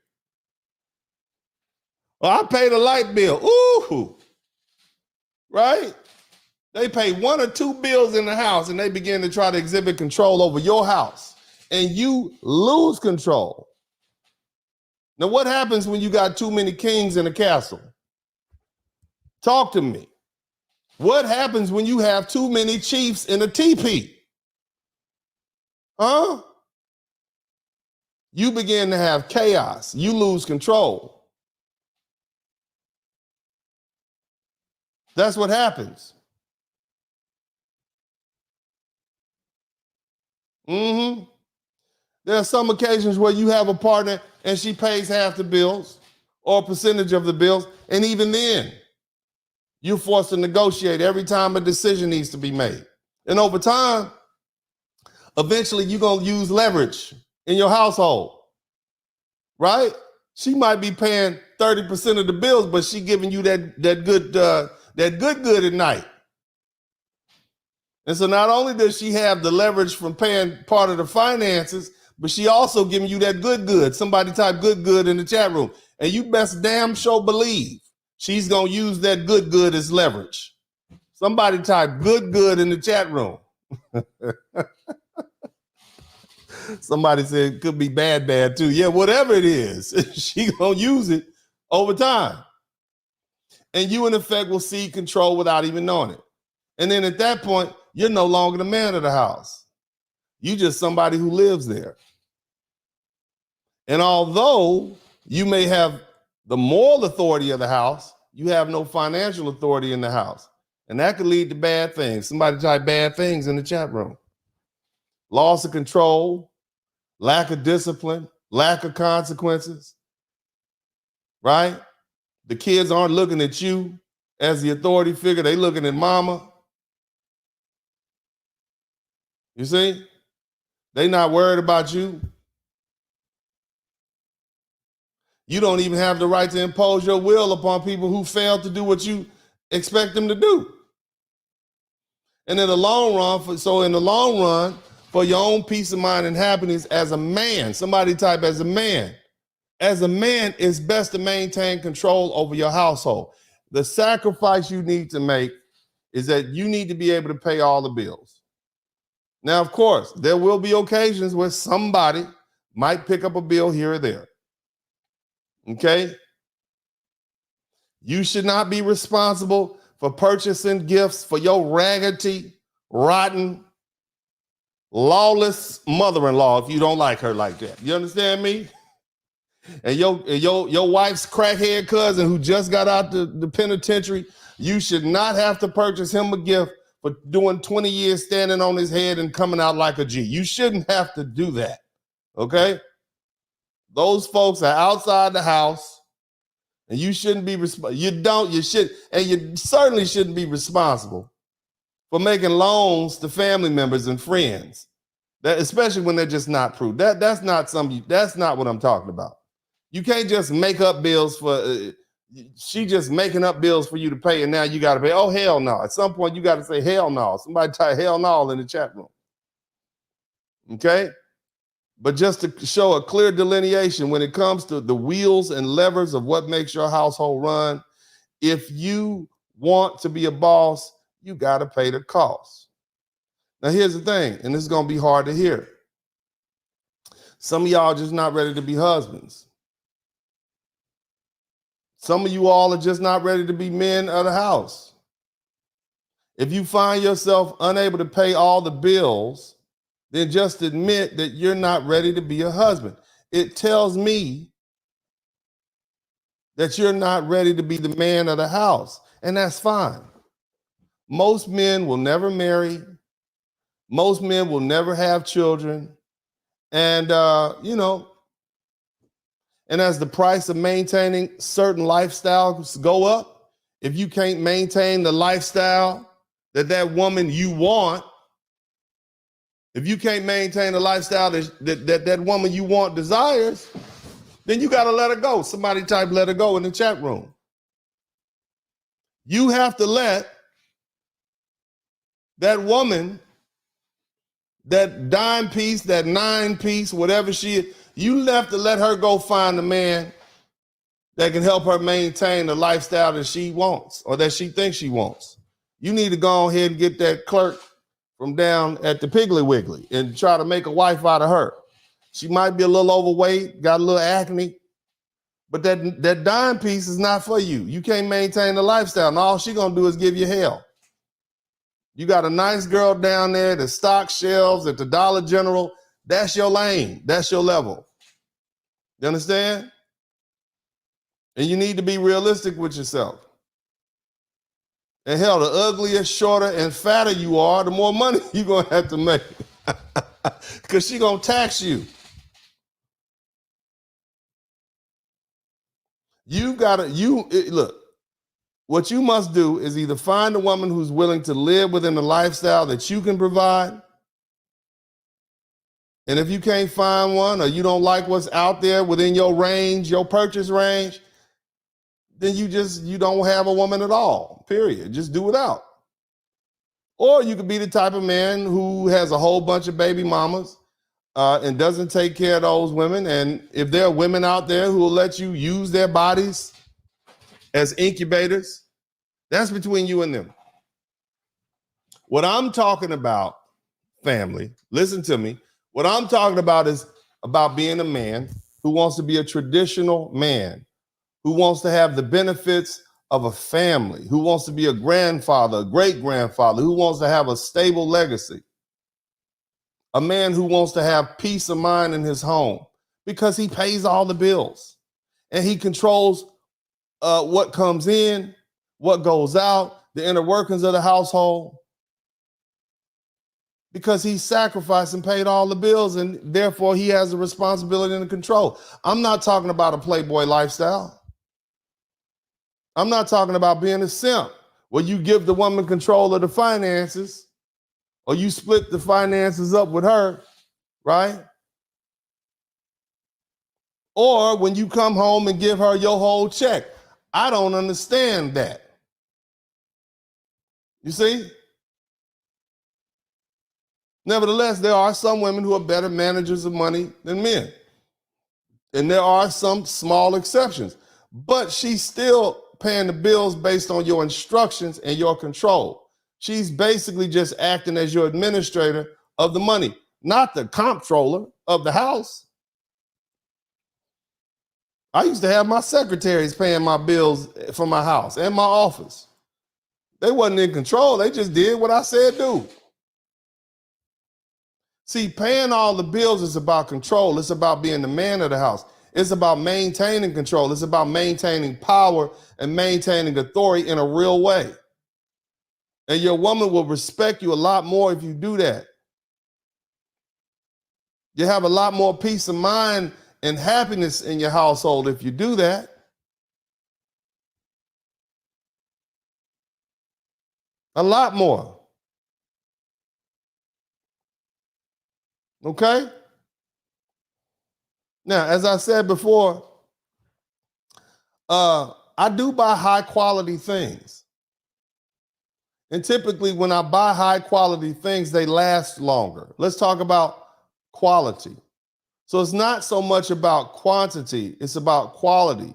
Well, I pay the light bill. Ooh, right? They pay one or two bills in the house and they begin to try to exhibit control over your house and you lose control. Now, what happens when you got too many kings in a castle? Talk to me. What happens when you have too many chiefs in a teepee? Huh? You begin to have chaos. You lose control. That's what happens. There are some occasions where you have a partner and she pays half the bills or a percentage of the bills, and even then, you're forced to negotiate every time a decision needs to be made. And over time, eventually you're going to use leverage in your household, right? She might be paying 30% of the bills, but she giving you that good at night. And so not only does she have the leverage from paying part of the finances, but she also giving you that good. Somebody type good in the chat room. And you best damn sure believe she's going to use that good as leverage. Somebody type good in the chat room. Somebody said it could be bad too. Yeah, whatever it is, she going to use it over time. And you, in effect, will see control without even knowing it. And then at that point, you're no longer the man of the house. You just somebody who lives there. And although you may have the moral authority of the house, you have no financial authority in the house. And that could lead to bad things. Somebody type bad things in the chat room. Loss of control, lack of discipline, lack of consequences, right? The kids aren't looking at you as the authority figure. They looking at mama. You see? They not worried about you. You don't even have the right to impose your will upon people who fail to do what you expect them to do. And in the long run, for your own peace of mind and happiness as a man, somebody type as a man, it's best to maintain control over your household. The sacrifice you need to make is that you need to be able to pay all the bills. Now, of course, there will be occasions where somebody might pick up a bill here or there. Okay? You should not be responsible for purchasing gifts for your raggedy, rotten, lawless mother-in-law if you don't like her like that. You understand me? And your wife's crackhead cousin who just got out the penitentiary, you should not have to purchase him a gift for doing 20 years standing on his head and coming out like a G. You shouldn't have to do that, okay? Those folks are outside the house, and you shouldn't be you certainly shouldn't be responsible for making loans to family members and friends. That, especially when they're just not proved. That's not what I'm talking about. You can't just make up bills for she just making up bills for you to pay, and now you got to pay. Oh, hell no. At some point, you got to say hell no. Somebody type hell no in the chat room. Okay? But just to show a clear delineation when it comes to the wheels and levers of what makes your household run, if you want to be a boss, you got to pay the cost. Now, here's the thing, and this is going to be hard to hear. Some of y'all just not ready to be husbands. Some of you all are just not ready to be men of the house. If you find yourself unable to pay all the bills, then just admit that you're not ready to be a husband. It tells me that you're not ready to be the man of the house, and that's fine. Most men will never marry. Most men will never have children. And, and as the price of maintaining certain lifestyles go up, if you can't maintain the lifestyle that woman you want, if you can't maintain the lifestyle that woman you want desires, then you got to let her go. Somebody type let her go in the chat room. You have to let that woman, that dime piece, that 9 piece, whatever she is, you have to let her go find a man that can help her maintain the lifestyle that she wants or that she thinks she wants. You need to go ahead and get that clerk from down at the Piggly Wiggly and try to make a wife out of her. She might be a little overweight, got a little acne, but that dime piece is not for you. You can't maintain the lifestyle, and all she's gonna do is give you hell. You got a nice girl down there, the stock shelves at the Dollar General. That's your lane. That's your level. You understand? And you need to be realistic with yourself. And hell, the uglier, shorter, and fatter you are, the more money you're going to have to make. Because she's going to tax you. Look, what you must do is either find a woman who's willing to live within the lifestyle that you can provide. And if you can't find one, or you don't like what's out there within your range, your purchase range, then you don't have a woman at all, period. Just do without. Or you could be the type of man who has a whole bunch of baby mamas and doesn't take care of those women. And if there are women out there who will let you use their bodies as incubators, that's between you and them. What I'm talking about, family, listen to me. What I'm talking about is about being a man who wants to be a traditional man, who wants to have the benefits of a family, who wants to be a grandfather, a great-grandfather, who wants to have a stable legacy. A man who wants to have peace of mind in his home because he pays all the bills and he controls what comes in, what goes out, the inner workings of the household, because he sacrificed and paid all the bills, and therefore he has the responsibility and the control. I'm not talking about a playboy lifestyle. I'm not talking about being a simp where you give the woman control of the finances or you split the finances up with her, right? Or when you come home and give her your whole check. I don't understand that. You see? Nevertheless, there are some women who are better managers of money than men. And there are some small exceptions. But she's still paying the bills based on your instructions and your control. She's basically just acting as your administrator of the money, not the comptroller of the house. I used to have my secretaries paying my bills for my house and my office. They wasn't in control. They just did what I said do. See, paying all the bills is about control. It's about being the man of the house. It's about maintaining control. It's about maintaining power and maintaining authority in a real way. And your woman will respect you a lot more if you do that. You have a lot more peace of mind and happiness in your household if you do that. A lot more. Okay? Now, as I said before, I do buy high quality things. And typically when I buy high quality things, they last longer. Let's talk about quality. So it's not so much about quantity, it's about quality.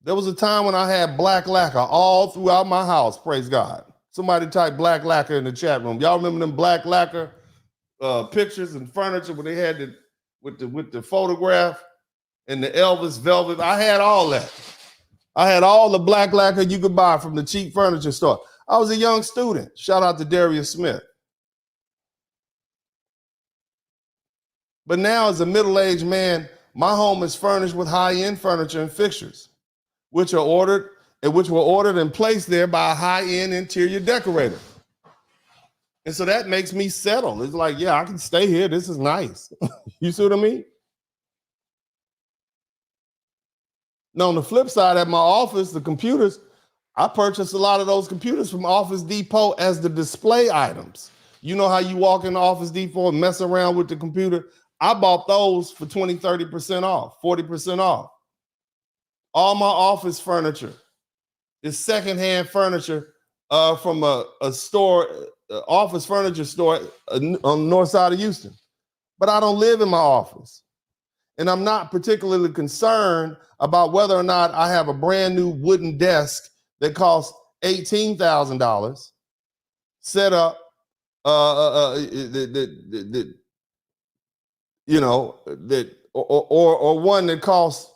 There was a time when I had black lacquer all throughout my house, praise God. Somebody type black lacquer in the chat room. Y'all remember them black lacquer pictures and furniture when they had with the photograph and the Elvis velvet? I had all that. I had all the black lacquer you could buy from the cheap furniture store. I was a young student. Shout out to Darius Smith. But now as a middle-aged man, my home is furnished with high-end furniture and fixtures, which were ordered and placed there by a high-end interior decorator. And so that makes me settle. It's like, yeah, I can stay here. This is nice. You see what I mean? Now, on the flip side, at my office, the computers, I purchased a lot of those computers from Office Depot as the display items. You know how you walk into Office Depot and mess around with the computer? I bought those for 20, 30% off, 40% off. All my office furniture is secondhand furniture from a store, office furniture store on the north side of Houston. But I don't live in my office. And I'm not particularly concerned about whether or not I have a brand new wooden desk that costs $18,000 set up, or one that costs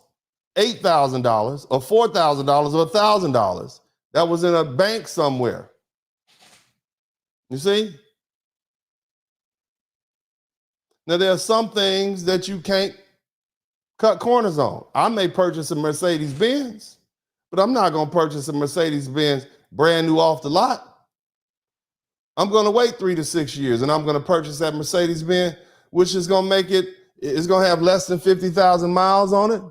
$8,000 or $4,000 or $1,000 that was in a bank somewhere. You see? Now, there are some things that you can't cut corners on. I may purchase a Mercedes-Benz, but I'm not going to purchase a Mercedes-Benz brand new off the lot. I'm going to wait 3 to 6 years and I'm going to purchase that Mercedes-Benz, which is going to it's going to have less than 50,000 miles on it.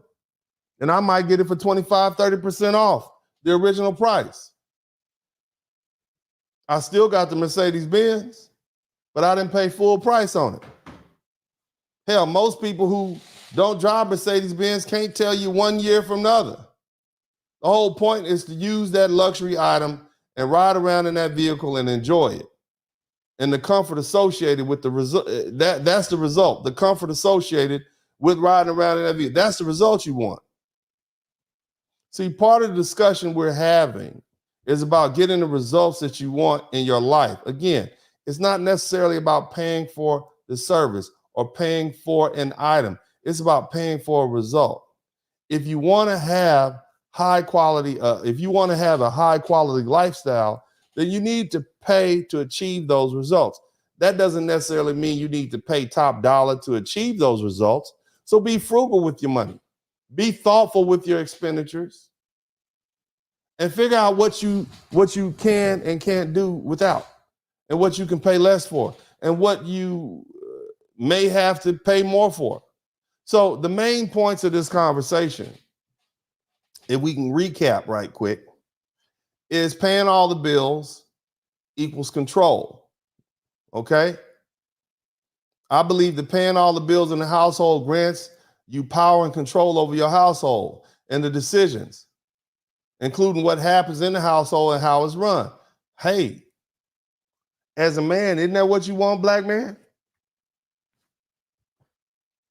And I might get it for 25, 30% off the original price. I still got the Mercedes-Benz, but I didn't pay full price on it. Hell, most people who don't drive Mercedes-Benz can't tell you 1 year from the other. The whole point is to use that luxury item and ride around in that vehicle and enjoy it. And the comfort associated with the result, that's the result. The comfort associated with riding around in that vehicle. That's the result you want. See, part of the discussion we're having is about getting the results that you want in your life. Again, it's not necessarily about paying for the service or paying for an item. It's about paying for a result. If you want to have high quality, if you want to have a high quality lifestyle, then you need to pay to achieve those results. That doesn't necessarily mean you need to pay top dollar to achieve those results. So be frugal with your money. Be thoughtful with your expenditures and figure out what you can and can't do without, and what you can pay less for, and what you may have to pay more for. So the main points of this conversation, if we can recap right quick, is paying all the bills equals control. Okay? I believe that paying all the bills in the household grants you power and control over your household and the decisions, including what happens in the household and how it's run. Hey, as a man, isn't that what you want, black man?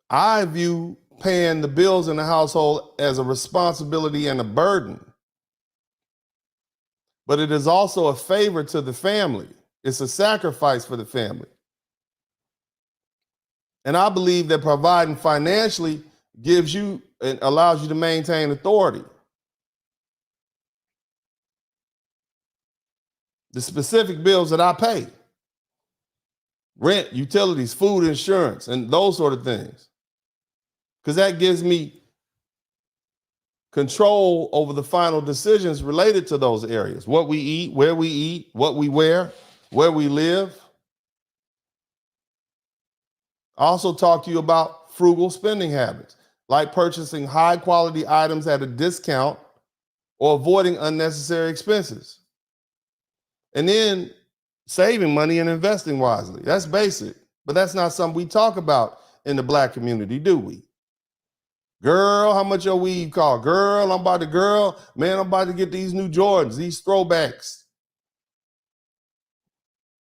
I view paying the bills in the household as a responsibility and a burden. But it is also a favor to the family. It's a sacrifice for the family. And I believe that providing financially gives you and allows you to maintain authority. the specific bills that I pay: rent, utilities, food, insurance, and those sort of things. Because that gives me control over the final decisions related to those areas: what we eat, what we wear, where we live. I also talk to you about frugal spending habits, like purchasing high quality items at a discount or avoiding unnecessary expenses. And then saving money and investing wisely. That's basic, but that's not something we talk about in the Black community, do we? Girl, how much your weed cost? Girl, I'm about to get these new Jordans, these throwbacks.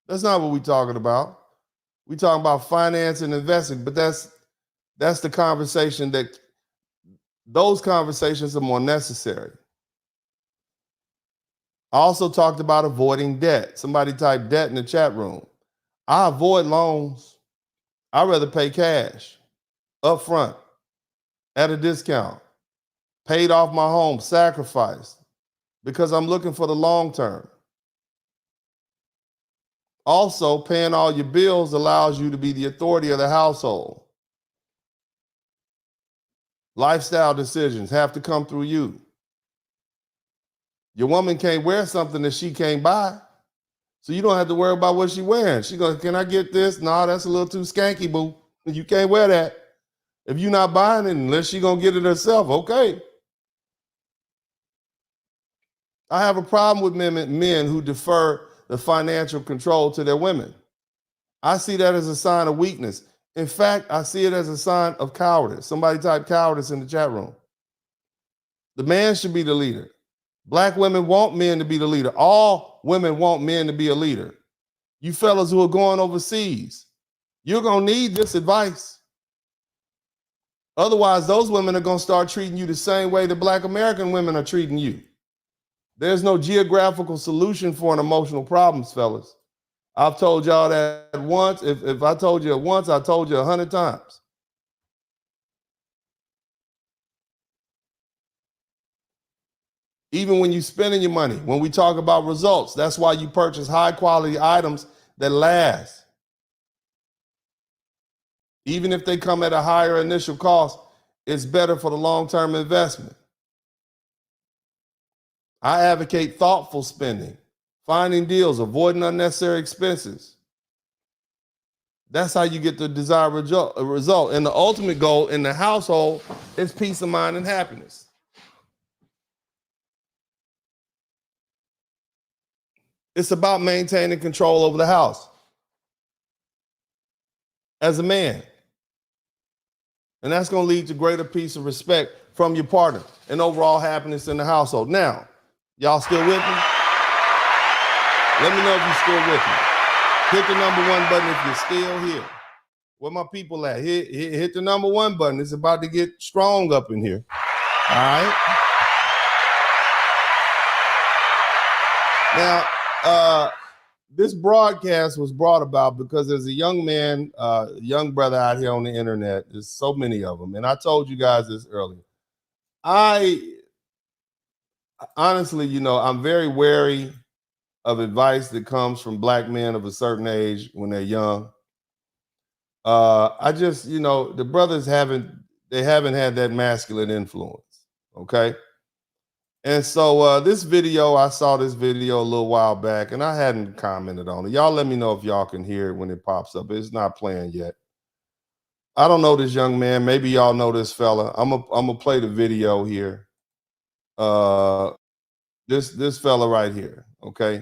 That's not what we're talking about. We're talking about finance and investing, but that's the conversation those conversations are more necessary. I also talked about avoiding debt. Somebody typed debt in the chat room. I avoid loans. I'd rather pay cash up front at a discount, paid off my home, sacrificed, because I'm looking for the long term. Also, paying all your bills allows you to be the authority of the household. Lifestyle decisions have to come through you. Your woman can't wear something that she can't buy, so you don't have to worry about what she's wearing. She goes, "Can I get this?" "No, that's a little too skanky, boo. You can't wear that." If you're not buying it, unless she's gonna get it herself, okay. I have a problem with men who defer the financial control to their women. I see that as a sign of weakness. In fact, I see it as a sign of cowardice. Somebody type cowardice in the chat room. The man should be the leader. Black women want men to be the leader. All women want men to be a leader. You fellas who are going overseas, you're going to need this advice. Otherwise, those women are going to start treating you the same way the Black American women are treating you. There's no geographical solution for an emotional problems, fellas. I've told y'all that once. If I told you it once, I told you 100 times. Even when you're spending your money, when we talk about results, that's why you purchase high quality items that last. Even if they come at a higher initial cost, it's better for the long-term investment. I advocate thoughtful spending, finding deals, avoiding unnecessary expenses. That's how you get the desired result. And the ultimate goal in the household is peace of mind and happiness. It's about maintaining control over the house as a man. And that's going to lead to greater peace and respect from your partner and overall happiness in the household. Now, y'all still with me? Let me know if you're still with me. Hit the number 1 button if you're still here. Where my people at? Hit the number 1 button. It's about to get strong up in here. All right? Now, this broadcast was brought about because there's a young man, young brother out here on the internet. There's so many of them. And I told you guys this earlier. I honestly, I'm very wary of advice that comes from Black men of a certain age when they're young. I just, the brothers haven't had that masculine influence. Okay. And so I saw this video a little while back and I hadn't commented on it. Y'all let me know if y'all can hear it when it pops up. It's not playing yet. I don't know this young man. Maybe y'all know this fella. I'm gonna play the video here. This fella right here, okay?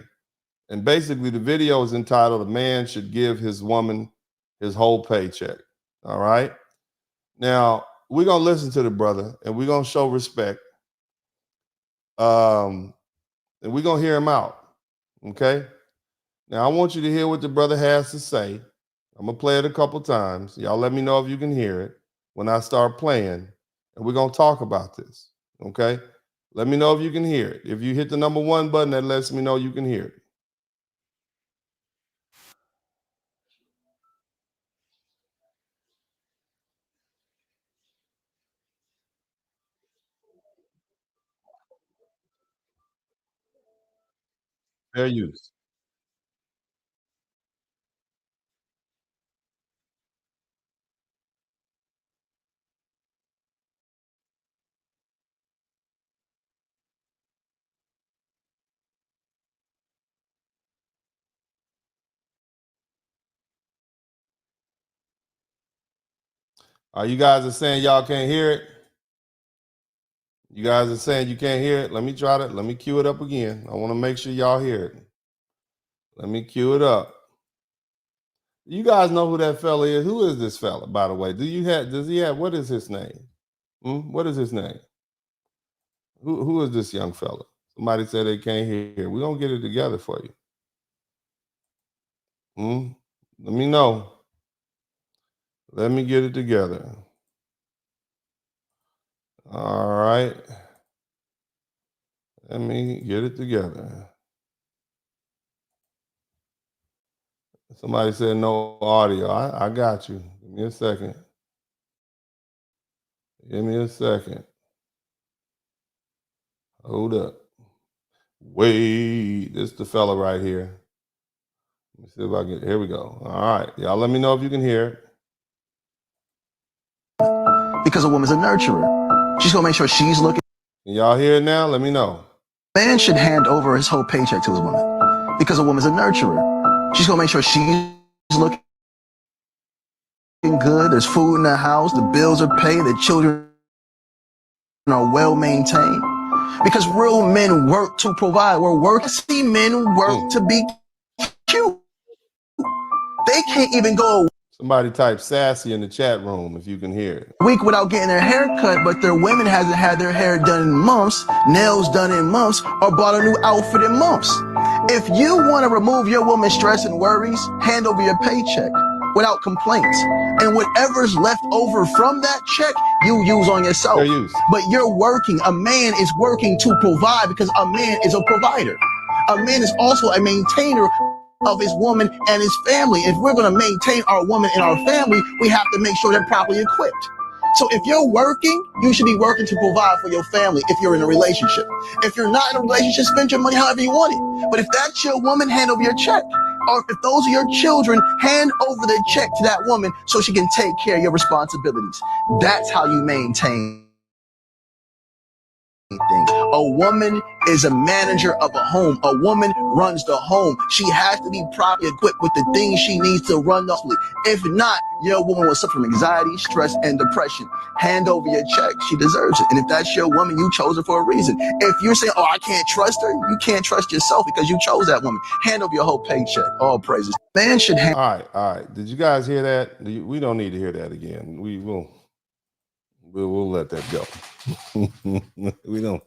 And basically the video is entitled "A Man Should Give His Woman His Whole Paycheck." All right. Now we're gonna listen to the brother and we're gonna show respect. And we're gonna hear him out. Okay. Now I want you to hear what the brother has to say. I'm gonna play it a couple times. Y'all let me know if you can hear it when I start playing, and we're gonna talk about this. Okay. Let me know if you can hear it. If you hit the number 1 button, that lets me know you can hear it. Fair use. You guys are saying y'all can't hear it? You guys are saying you can't hear it? Let me cue it up again. I want to make sure y'all hear it. Let me cue it up. You guys know who that fella is? Who is this fella, by the way? Does he have, what is his name? What is his name? Who is this young fella? Somebody said they can't hear. We're going to get it together for you. Let me know. Let me get it together. All right. Let me get it together. Somebody said no audio. I got you. Give me a second. Hold up. Wait. This is the fella right here. Let me see if I can. Here we go. All right. Y'all let me know if you can hear it. Because a woman's a nurturer. She's gonna make sure she's looking. Can y'all hear it now? Let me know. Man should hand over his whole paycheck to his woman. Because a woman's a nurturer. She's gonna make sure she's looking good. There's food in the house. The bills are paid. The children are well maintained. Because real men work to provide. We're working. See men work to be cute. They can't even go Somebody type Sassy in the chat room if you can hear it. a week without getting their hair cut, but their women hasn't had their hair done in months, nails done in months, or bought a new outfit in months. If you want to remove your woman's stress and worries, hand over your paycheck without complaints. And whatever's left over from that check, you use on yourself. Fair use. But you're working. A man is working to provide because a man is a provider. A man is also a maintainer of his woman and his family. If we're going to maintain our woman and our family, we have to make sure they're properly equipped. So if you're working, you should be working to provide for your family if you're in a relationship. If you're not in a relationship, spend your money however you want it. But if that's your woman, hand over your check. Or if those are your children, hand over the check to that woman so she can take care of your responsibilities. That's how you maintain things. A woman is a manager of a home. A woman runs the home. She has to be properly equipped with the things she needs to run the home. If not, your woman will suffer from anxiety, stress, and depression. Hand over your check. She deserves it. And if that's your woman, you chose her for a reason. If you're saying, oh, I can't trust her, you can't trust yourself because you chose that woman. Hand over your whole paycheck. All praises. Man should hand. All right. Did you guys hear that? We don't need to hear that again. We'll let that go. We don't.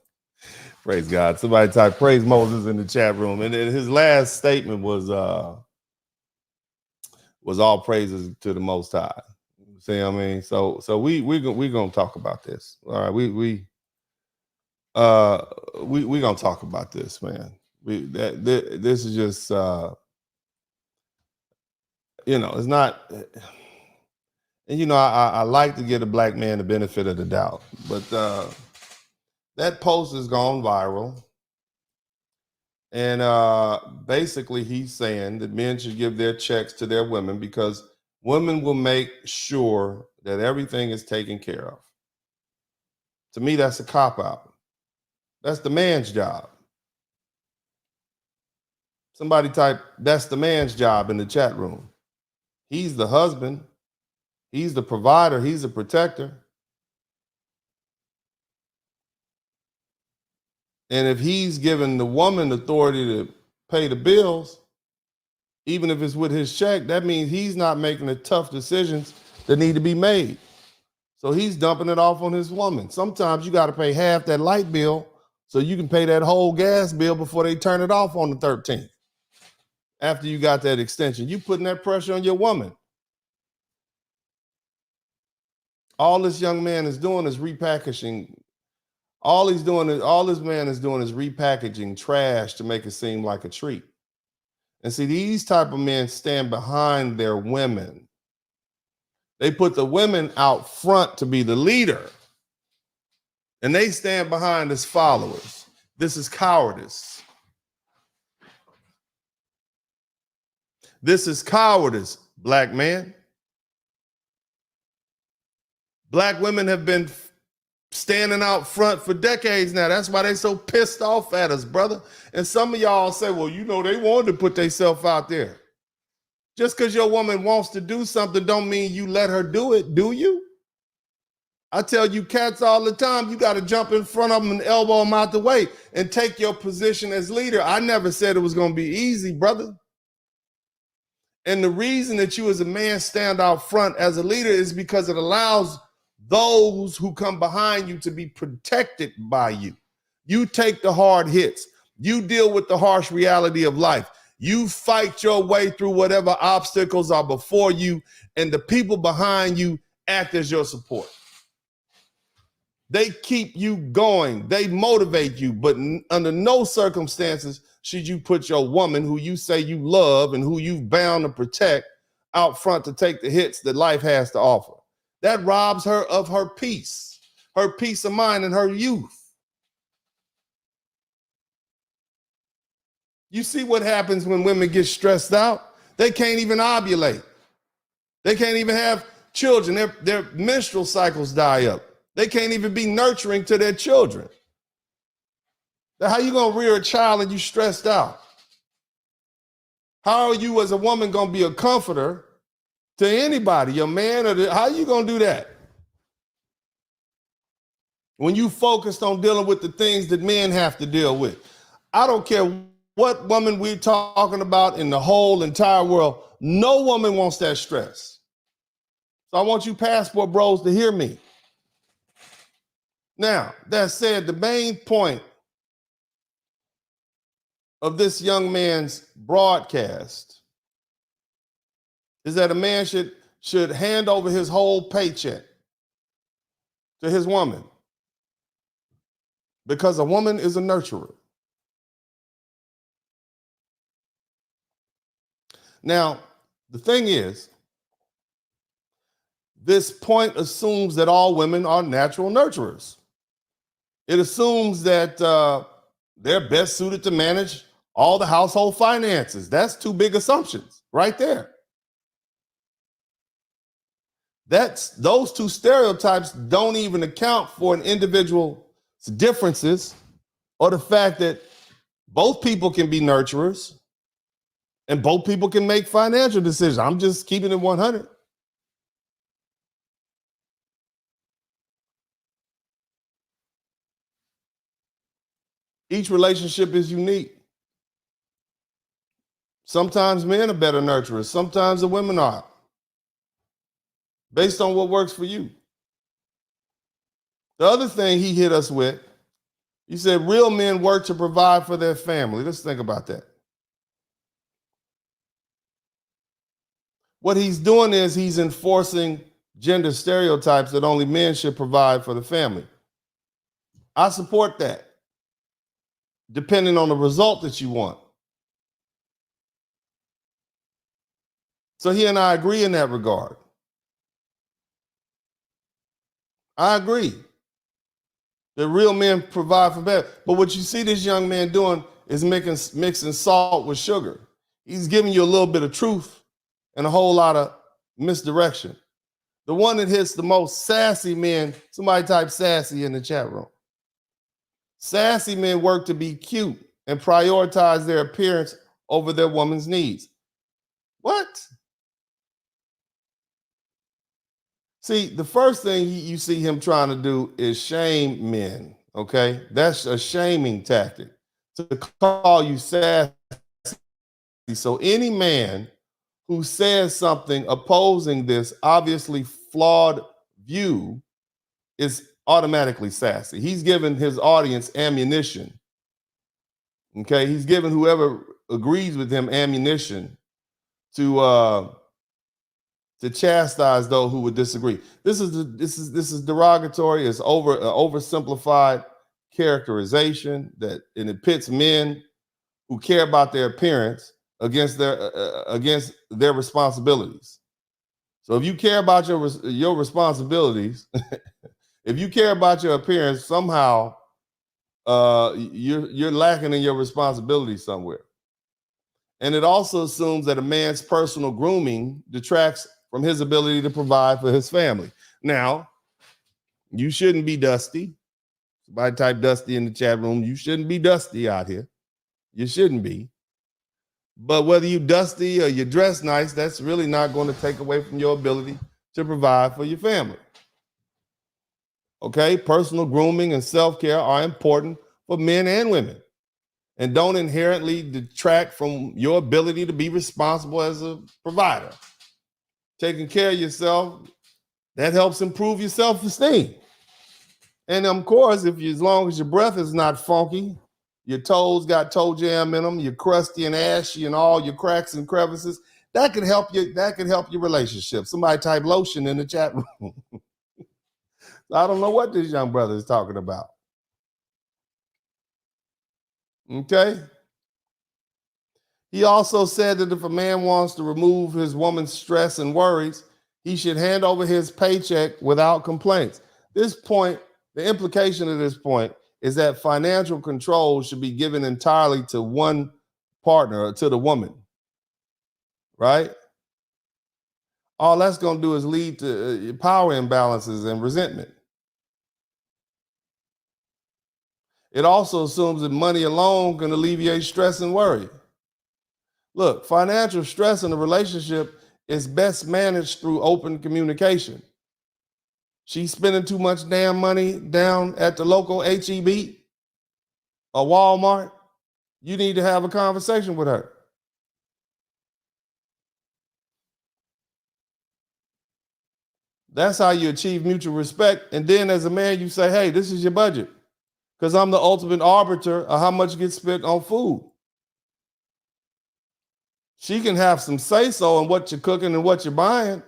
Praise God. Somebody type praise Moses in the chat room. And his last statement was all praises to the Most High. See what I mean? So we're gonna talk about this. All right. We're gonna talk about this, man. This is just it's not. And I like to give a black man the benefit of the doubt, but that post has gone viral, and basically he's saying that men should give their checks to their women because women will make sure that everything is taken care of. To me, that's a cop-out. That's the man's job. Somebody type, that's the man's job in the chat room. He's the husband. He's the provider. He's the protector. And if he's given the woman authority to pay the bills, even if it's with his check, that means he's not making the tough decisions that need to be made. So he's dumping it off on his woman. Sometimes you got to pay half that light bill so you can pay that whole gas bill before they turn it off on the 13th. After you got that extension, you putting that pressure on your woman. All this young man is doing is repackaging. All this man is doing is repackaging trash to make it seem like a treat. And see, these type of men stand behind their women. They put the women out front to be the leader. And they stand behind as followers. This is cowardice. This is cowardice, black man. Black women have been standing out front for decades now. That's why they so pissed off at us, brother. And some of y'all say, well, they wanted to put themselves out there. Just because your woman wants to do something don't mean you let her do it, do you? I tell you cats all the time, you got to jump in front of them and elbow them out the way and take your position as leader. I never said it was going to be easy, brother. And the reason that you as a man stand out front as a leader is because it allows those who come behind you to be protected by you. You take the hard hits. You deal with the harsh reality of life. You fight your way through whatever obstacles are before you, and the people behind you act as your support. They keep you going. They motivate you, but under no circumstances should you put your woman who you say you love and who you've bound to protect out front to take the hits that life has to offer. That robs her of her peace of mind, and her youth. You see what happens when women get stressed out? They can't even ovulate. They can't even have children. Their menstrual cycles die up. They can't even be nurturing to their children. Now, how you going to rear a child and you stressed out? How are you as a woman going to be a comforter to anybody, your man, how are you going to do that? When you focused on dealing with the things that men have to deal with. I don't care what woman we're talking about in the whole entire world. No woman wants that stress. So I want you passport bros to hear me. Now, that said, the main point of this young man's broadcast is that a man should hand over his whole paycheck to his woman, because a woman is a nurturer. Now, the thing is, this point assumes that all women are natural nurturers. It assumes that they're best suited to manage all the household finances. That's two big assumptions right there. Those two stereotypes don't even account for an individual's differences or the fact that both people can be nurturers and both people can make financial decisions. I'm just keeping it 100. Each relationship is unique. Sometimes men are better nurturers. Sometimes the women are. Based on what works for you. The other thing he hit us with, he said real men work to provide for their family. Let's think about that. What he's doing is he's enforcing gender stereotypes that only men should provide for the family. I support that, depending on the result that you want. So he and I agree in that regard. I agree that real men provide for better. But what you see this young man doing is mixing salt with sugar. He's giving you a little bit of truth and a whole lot of misdirection. The one that hits the most sassy men, somebody type sassy in the chat room. Sassy men work to be cute and prioritize their appearance over their woman's needs. What? See, the first thing you see him trying to do is shame men, okay? That's a shaming tactic, to call you sassy. So any man who says something opposing this obviously flawed view is automatically sassy. He's given his audience ammunition, okay? He's given whoever agrees with him ammunition to chastise those who would disagree. This is derogatory. It's oversimplified characterization and it pits men who care about their appearance against their responsibilities. So if you care about your responsibilities, if you care about your appearance, somehow you're lacking in your responsibilities somewhere. And it also assumes that a man's personal grooming detracts from his ability to provide for his family. Now, you shouldn't be dusty. Somebody type dusty in the chat room. You shouldn't be dusty out here. You shouldn't be. But whether you dusty or you dress nice, that's really not going to take away from your ability to provide for your family. Okay, personal grooming and self-care are important for men and women and don't inherently detract from your ability to be responsible as a provider. Taking care of yourself, that helps improve your self-esteem. And of course, as long as your breath is not funky, your toes got toe jam in them, you're crusty and ashy and all your cracks and crevices, that could help you. That could help your relationship. Somebody type lotion in the chat room. I don't know what this young brother is talking about. Okay. He also said that if a man wants to remove his woman's stress and worries, he should hand over his paycheck without complaints. This point, the implication of this point is that financial control should be given entirely to one partner or to the woman, right? All that's going to do is lead to power imbalances and resentment. It also assumes that money alone can alleviate stress and worry. Look, financial stress in a relationship is best managed through open communication. She's spending too much damn money down at the local HEB or Walmart. You need to have a conversation with her. That's how you achieve mutual respect. And then as a man, you say, hey, this is your budget. Because I'm the ultimate arbiter of how much gets spent on food. She can have some say-so in what you're cooking and what you're buying,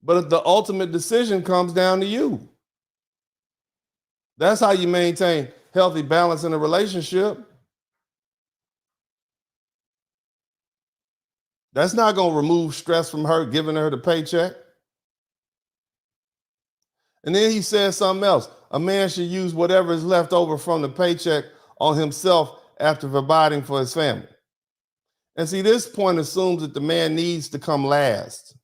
but the ultimate decision comes down to you. That's how you maintain healthy balance in a relationship. That's not going to remove stress from her, giving her the paycheck. And then he says something else. A man should use whatever is left over from the paycheck on himself after providing for his family. And see, this point assumes that the man needs to come last.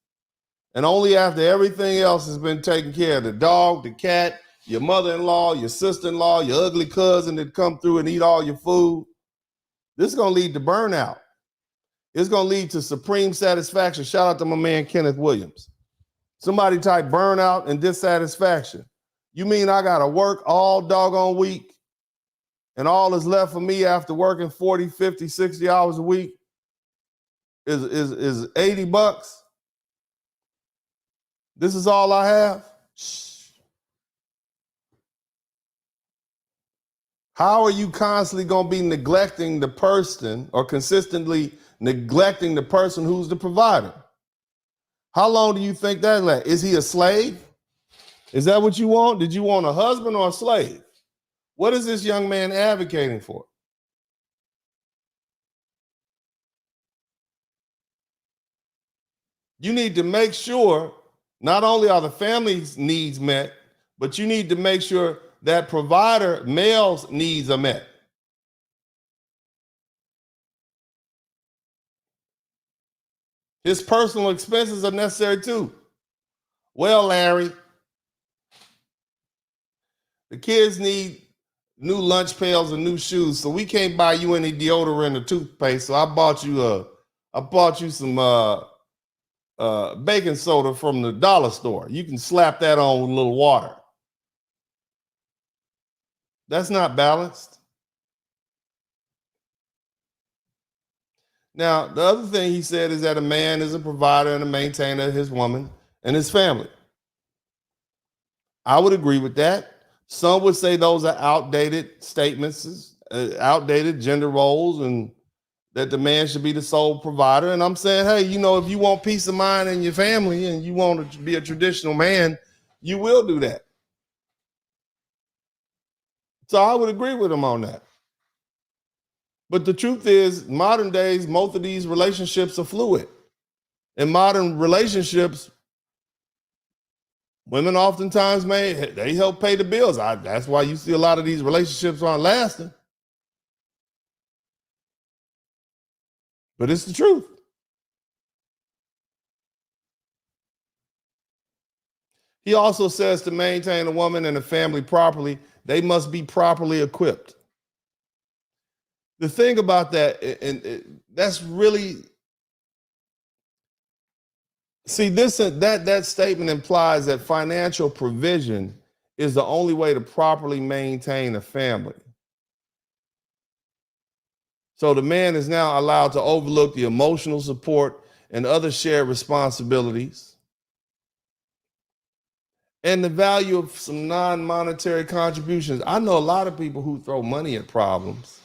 And only after everything else has been taken care of, the dog, the cat, your mother-in-law, your sister-in-law, your ugly cousin that come through and eat all your food, this is going to lead to burnout. It's going to lead to supreme satisfaction. Shout out to my man, Kenneth Williams. Somebody type burnout and dissatisfaction. You mean I got to work all doggone week and all that's left for me after working 40, 50, 60 hours a week is $80? This is all I have? Shh. How are you constantly going to be neglecting the person or consistently neglecting the person who's the provider? How long do you think that lasts? Is he a slave? Is that what you want? Did you want a husband or a slave? What is this young man advocating for? You need to make sure not only are the family's needs met, but you need to make sure that provider male's needs are met. His personal expenses are necessary too. Well, Larry, the kids need new lunch pails and new shoes, so we can't buy you any deodorant or toothpaste. So I bought you some baking soda from the dollar store. You can slap that on with a little water. That's not balanced. Now, the other thing he said is that a man is a provider and a maintainer of his woman and his family. I would agree with that. Some would say those are outdated statements, outdated gender roles, and that the man should be the sole provider. And I'm saying, hey, if you want peace of mind in your family and you want to be a traditional man, you will do that. So I would agree with him on that. But the truth is, modern days, most of these relationships are fluid. In modern relationships, women oftentimes they help pay the bills. That's why you see a lot of these relationships aren't lasting. But it's the truth. He also says to maintain a woman and a family properly, they must be properly equipped. The thing about that, and that's really, see, that statement implies that financial provision is the only way to properly maintain a family. So the man is now allowed to overlook the emotional support and other shared responsibilities and the value of some non-monetary contributions. I know a lot of people who throw money at problems.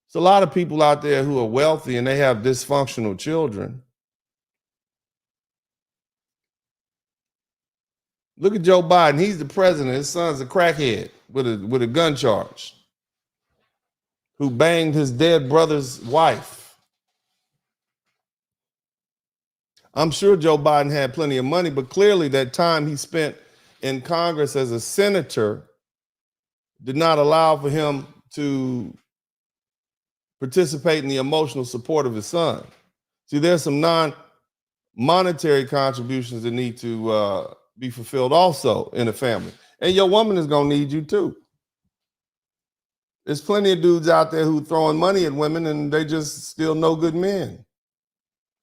There's a lot of people out there who are wealthy and they have dysfunctional children. Look at Joe Biden. He's the president. His son's a crackhead with a gun charge who banged his dead brother's wife. I'm sure Joe Biden had plenty of money, but clearly that time he spent in Congress as a senator did not allow for him to participate in the emotional support of his son. See, there's some non-monetary contributions that need to be fulfilled also in a family. And your woman is going to need you too. There's plenty of dudes out there who throwing money at women and they just still no good men.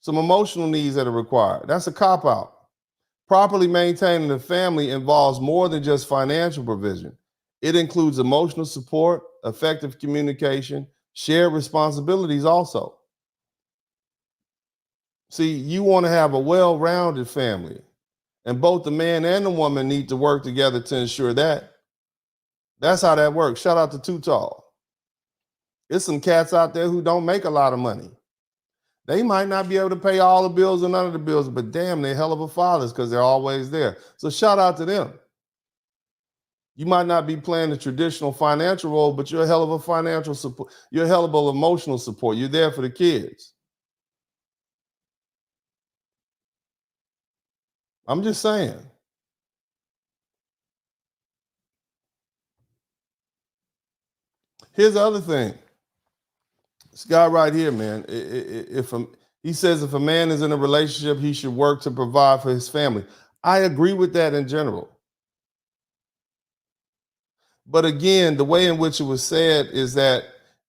Some emotional needs that are required. That's a cop-out. Properly maintaining a family involves more than just financial provision. It includes emotional support, effective communication, shared responsibilities also. See, you want to have a well-rounded family, and both the man and the woman need to work together to ensure that. That's how that works. Shout out to Too Tall. There's some cats out there who don't make a lot of money. They might not be able to pay all the bills or none of the bills, but damn, they're hell of a fathers because they're always there. So shout out to them. You might not be playing the traditional financial role, but you're a hell of a financial support. You're a hell of a emotional support. You're there for the kids. I'm just saying. Here's the other thing. This guy right here, man, he says if a man is in a relationship, he should work to provide for his family. I agree with that in general. But again, the way in which it was said is that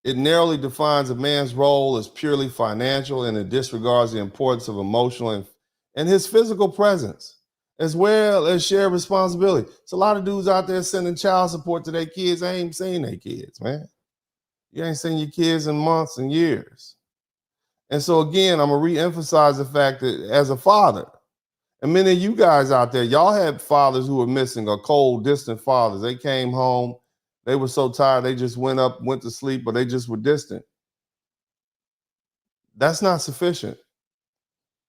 it narrowly defines a man's role as purely financial, and it disregards the importance of emotional and his physical presence, as well as shared responsibility. It's a lot of dudes out there sending child support to their kids. I ain't seen their kids, man. You ain't seen your kids in months and years. And so again, I'm gonna re-emphasize the fact that as a father, and many of you guys out there, y'all had fathers who were missing, or cold, distant fathers. They came home, they were so tired, they just went to sleep, or they just were distant. That's not sufficient.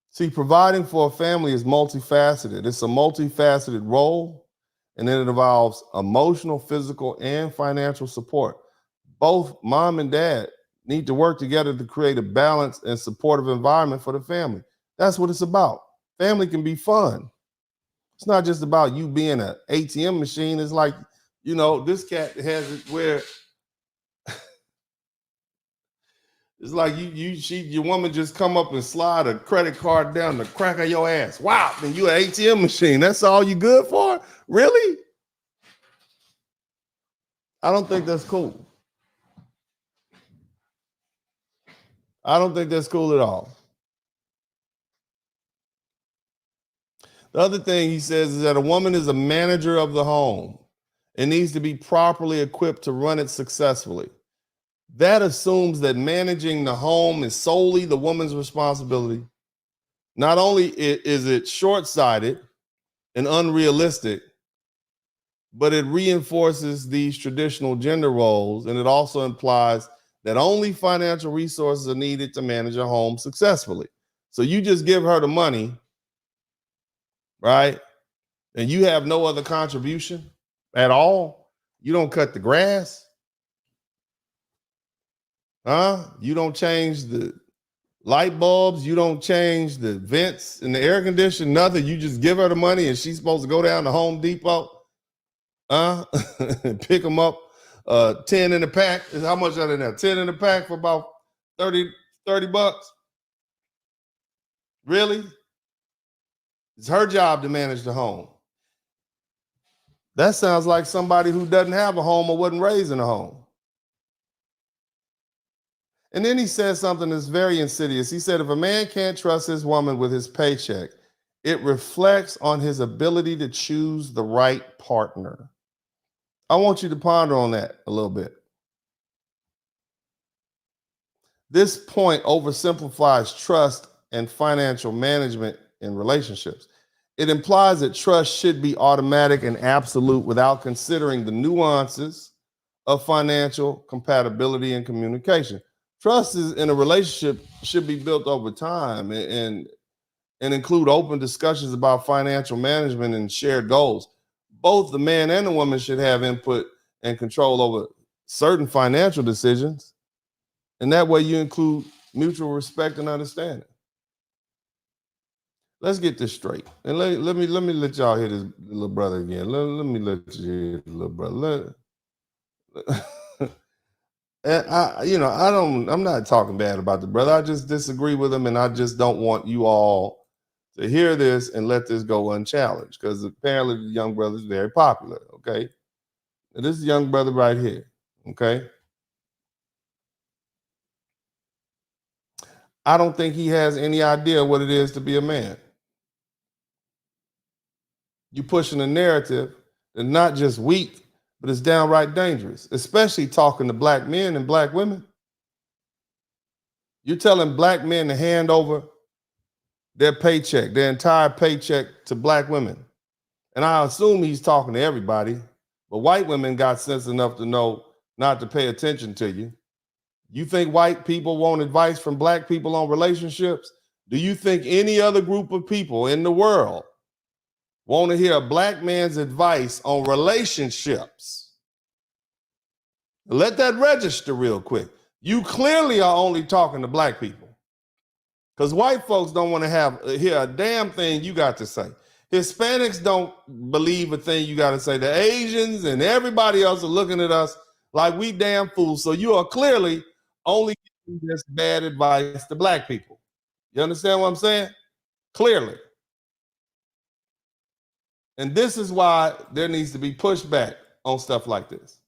See, providing for a family is multifaceted. It's a multifaceted role, and then it involves emotional, physical, and financial support. Both mom and dad need to work together to create a balanced and supportive environment for the family. That's what it's about. Family can be fun. It's not just about you being an ATM machine. It's like, this cat has it where it's like your woman just come up and slide a credit card down the crack of your ass. Wow, and you an ATM machine. That's all you good for? Really? I don't think that's cool. I don't think that's cool at all. The other thing he says is that a woman is a manager of the home and needs to be properly equipped to run it successfully. That assumes that managing the home is solely the woman's responsibility. Not only is it short-sighted and unrealistic, but it reinforces these traditional gender roles, and it also implies that only financial resources are needed to manage a home successfully. So you just give her the money, right? And you have no other contribution at all. You don't cut the grass. You don't change the light bulbs. You don't change the vents and the air conditioner, nothing. You just give her the money and she's supposed to go down to Home Depot, pick them up, 10 in the pack. How much are they now? 10 in the pack for about 30 bucks. Really? It's her job to manage the home. That sounds like somebody who doesn't have a home or wasn't raised in a home. And then he says something that's very insidious. He said, if a man can't trust his woman with his paycheck, It reflects on his ability to choose the right partner. I want you to ponder on that a little bit. This point oversimplifies trust and financial management in relationships. It implies that trust should be automatic and absolute without considering the nuances of financial compatibility and communication. Trust is in a relationship should be built over time and include open discussions about financial management and shared goals. Both the man and the woman should have input and control over certain financial decisions. And that way you include mutual respect and understanding. Let's get this straight. And let me let y'all hear this little brother again. Let me let you hear the little brother. And I'm not talking bad about the brother. I just disagree with him, and I just don't want you all to hear this and let this go unchallenged, because apparently the young brother is very popular. Okay. And this is young brother right here. Okay. I don't think he has any idea what it is to be a man. You pushing a narrative that's not just weak, but it's downright dangerous, especially talking to black men and black women. You're telling black men to hand over their paycheck, their entire paycheck, to black women. And I assume he's talking to everybody, but white women got sense enough to know not to pay attention to you. You think white people want advice from black people on relationships? Do you think any other group of people in the world want to hear a black man's advice on relationships? Let that register real quick. You clearly are only talking to black people, because white folks don't want to hear a damn thing you got to say. Hispanics don't believe a thing you got to say. The Asians and everybody else are looking at us like we damn fools. So you are clearly only giving this bad advice to black people. You understand what I'm saying? Clearly. And this is why there needs to be pushback on stuff like this.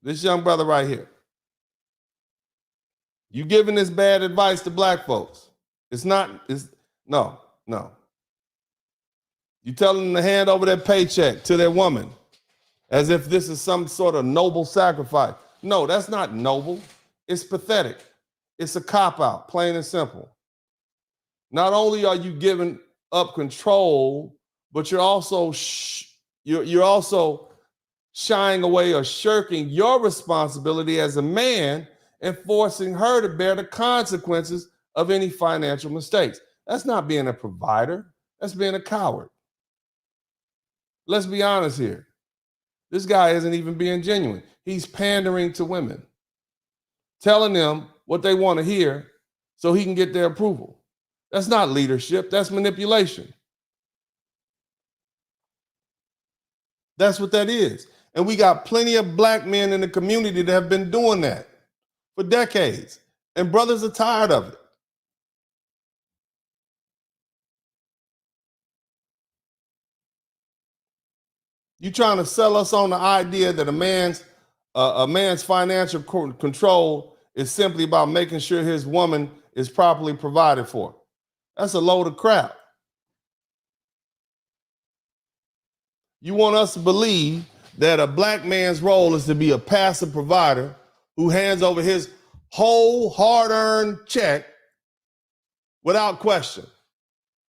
This young brother right here. You giving this bad advice to black folks. No. You telling them to hand over their paycheck to their woman as if this is some sort of noble sacrifice. No, that's not noble. It's pathetic. It's a cop-out, plain and simple. Not only are you giving up control, but you're also shying away or shirking your responsibility as a man and forcing her to bear the consequences of any financial mistakes. That's not being a provider. That's being a coward. Let's be honest here. This guy isn't even being genuine. He's pandering to women, telling them what they want to hear so he can get their approval. That's not leadership. That's manipulation. That's what that is. And we got plenty of black men in the community that have been doing that for decades. And brothers are tired of it. You trying to sell us on the idea that a man's financial control is simply about making sure his woman is properly provided for. That's a load of crap. You want us to believe that a black man's role is to be a passive provider who hands over his whole hard-earned check without question,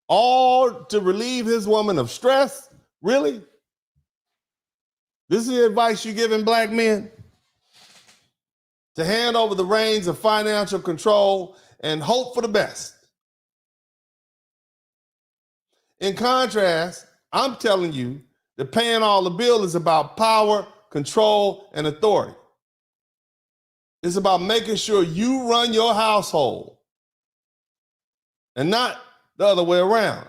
all to relieve his woman of stress? Really? This is the advice you're giving black men? To hand over the reins of financial control and hope for the best. In contrast, I'm telling you that paying all the bill is about power, control, and authority. It's about making sure you run your household and not the other way around.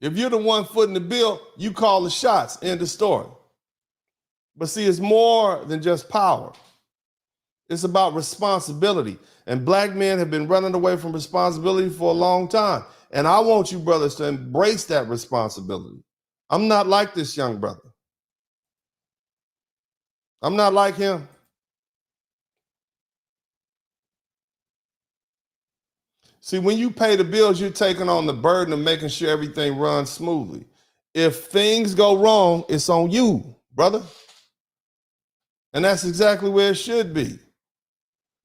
If you're the one footing the bill, you call the shots, end of story. But see, it's more than just power. It's about responsibility. And black men have been running away from responsibility for a long time. And I want you brothers to embrace that responsibility. I'm not like this young brother. I'm not like him. See, when you pay the bills, you're taking on the burden of making sure everything runs smoothly. If things go wrong, it's on you, brother. And that's exactly where it should be.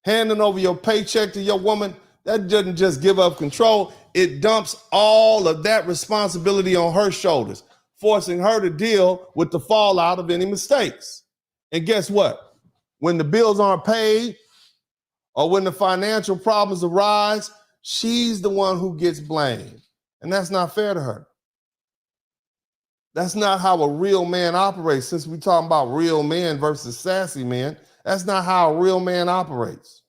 Handing over your paycheck to your woman, that doesn't just give up control. It dumps all of that responsibility on her shoulders, forcing her to deal with the fallout of any mistakes. And guess what? When the bills aren't paid or when the financial problems arise, she's the one who gets blamed. And that's not fair to her. That's not how a real man operates. Since we're talking about real men versus sassy men, that's not how a real man operates.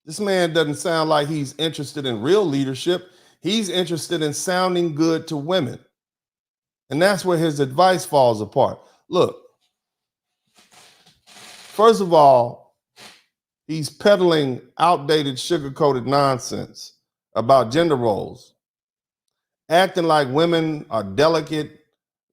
This man doesn't sound like he's interested in real leadership. He's interested in sounding good to women. And that's where his advice falls apart. Look, first of all, he's peddling outdated, sugar-coated nonsense about gender roles, acting like women are delicate,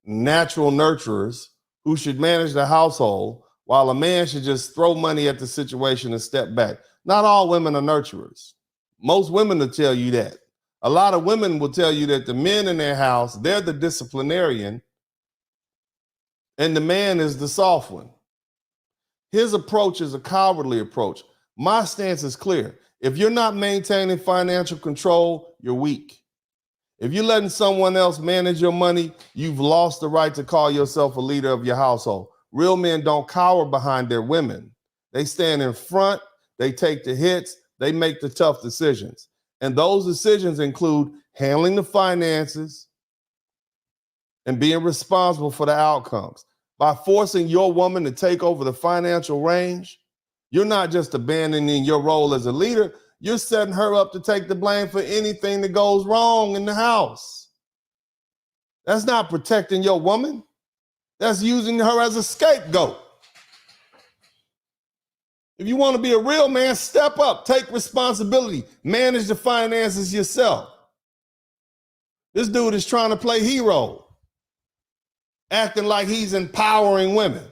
natural nurturers who should manage the household, while a man should just throw money at the situation and step back. Not all women are nurturers. Most women will tell you that. A lot of women will tell you that the men in their house, they're the disciplinarian, and the man is the soft one. His approach is a cowardly approach. My stance is clear. If you're not maintaining financial control, you're weak. If you're letting someone else manage your money, you've lost the right to call yourself a leader of your household. Real men don't cower behind their women. They stand in front, they take the hits, they make the tough decisions. And those decisions include handling the finances and being responsible for the outcomes. By forcing your woman to take over the financial range, you're not just abandoning your role as a leader, you're setting her up to take the blame for anything that goes wrong in the house. That's not protecting your woman. That's using her as a scapegoat. If you want to be a real man, step up, take responsibility, manage the finances yourself. This dude is trying to play hero, acting like he's empowering women.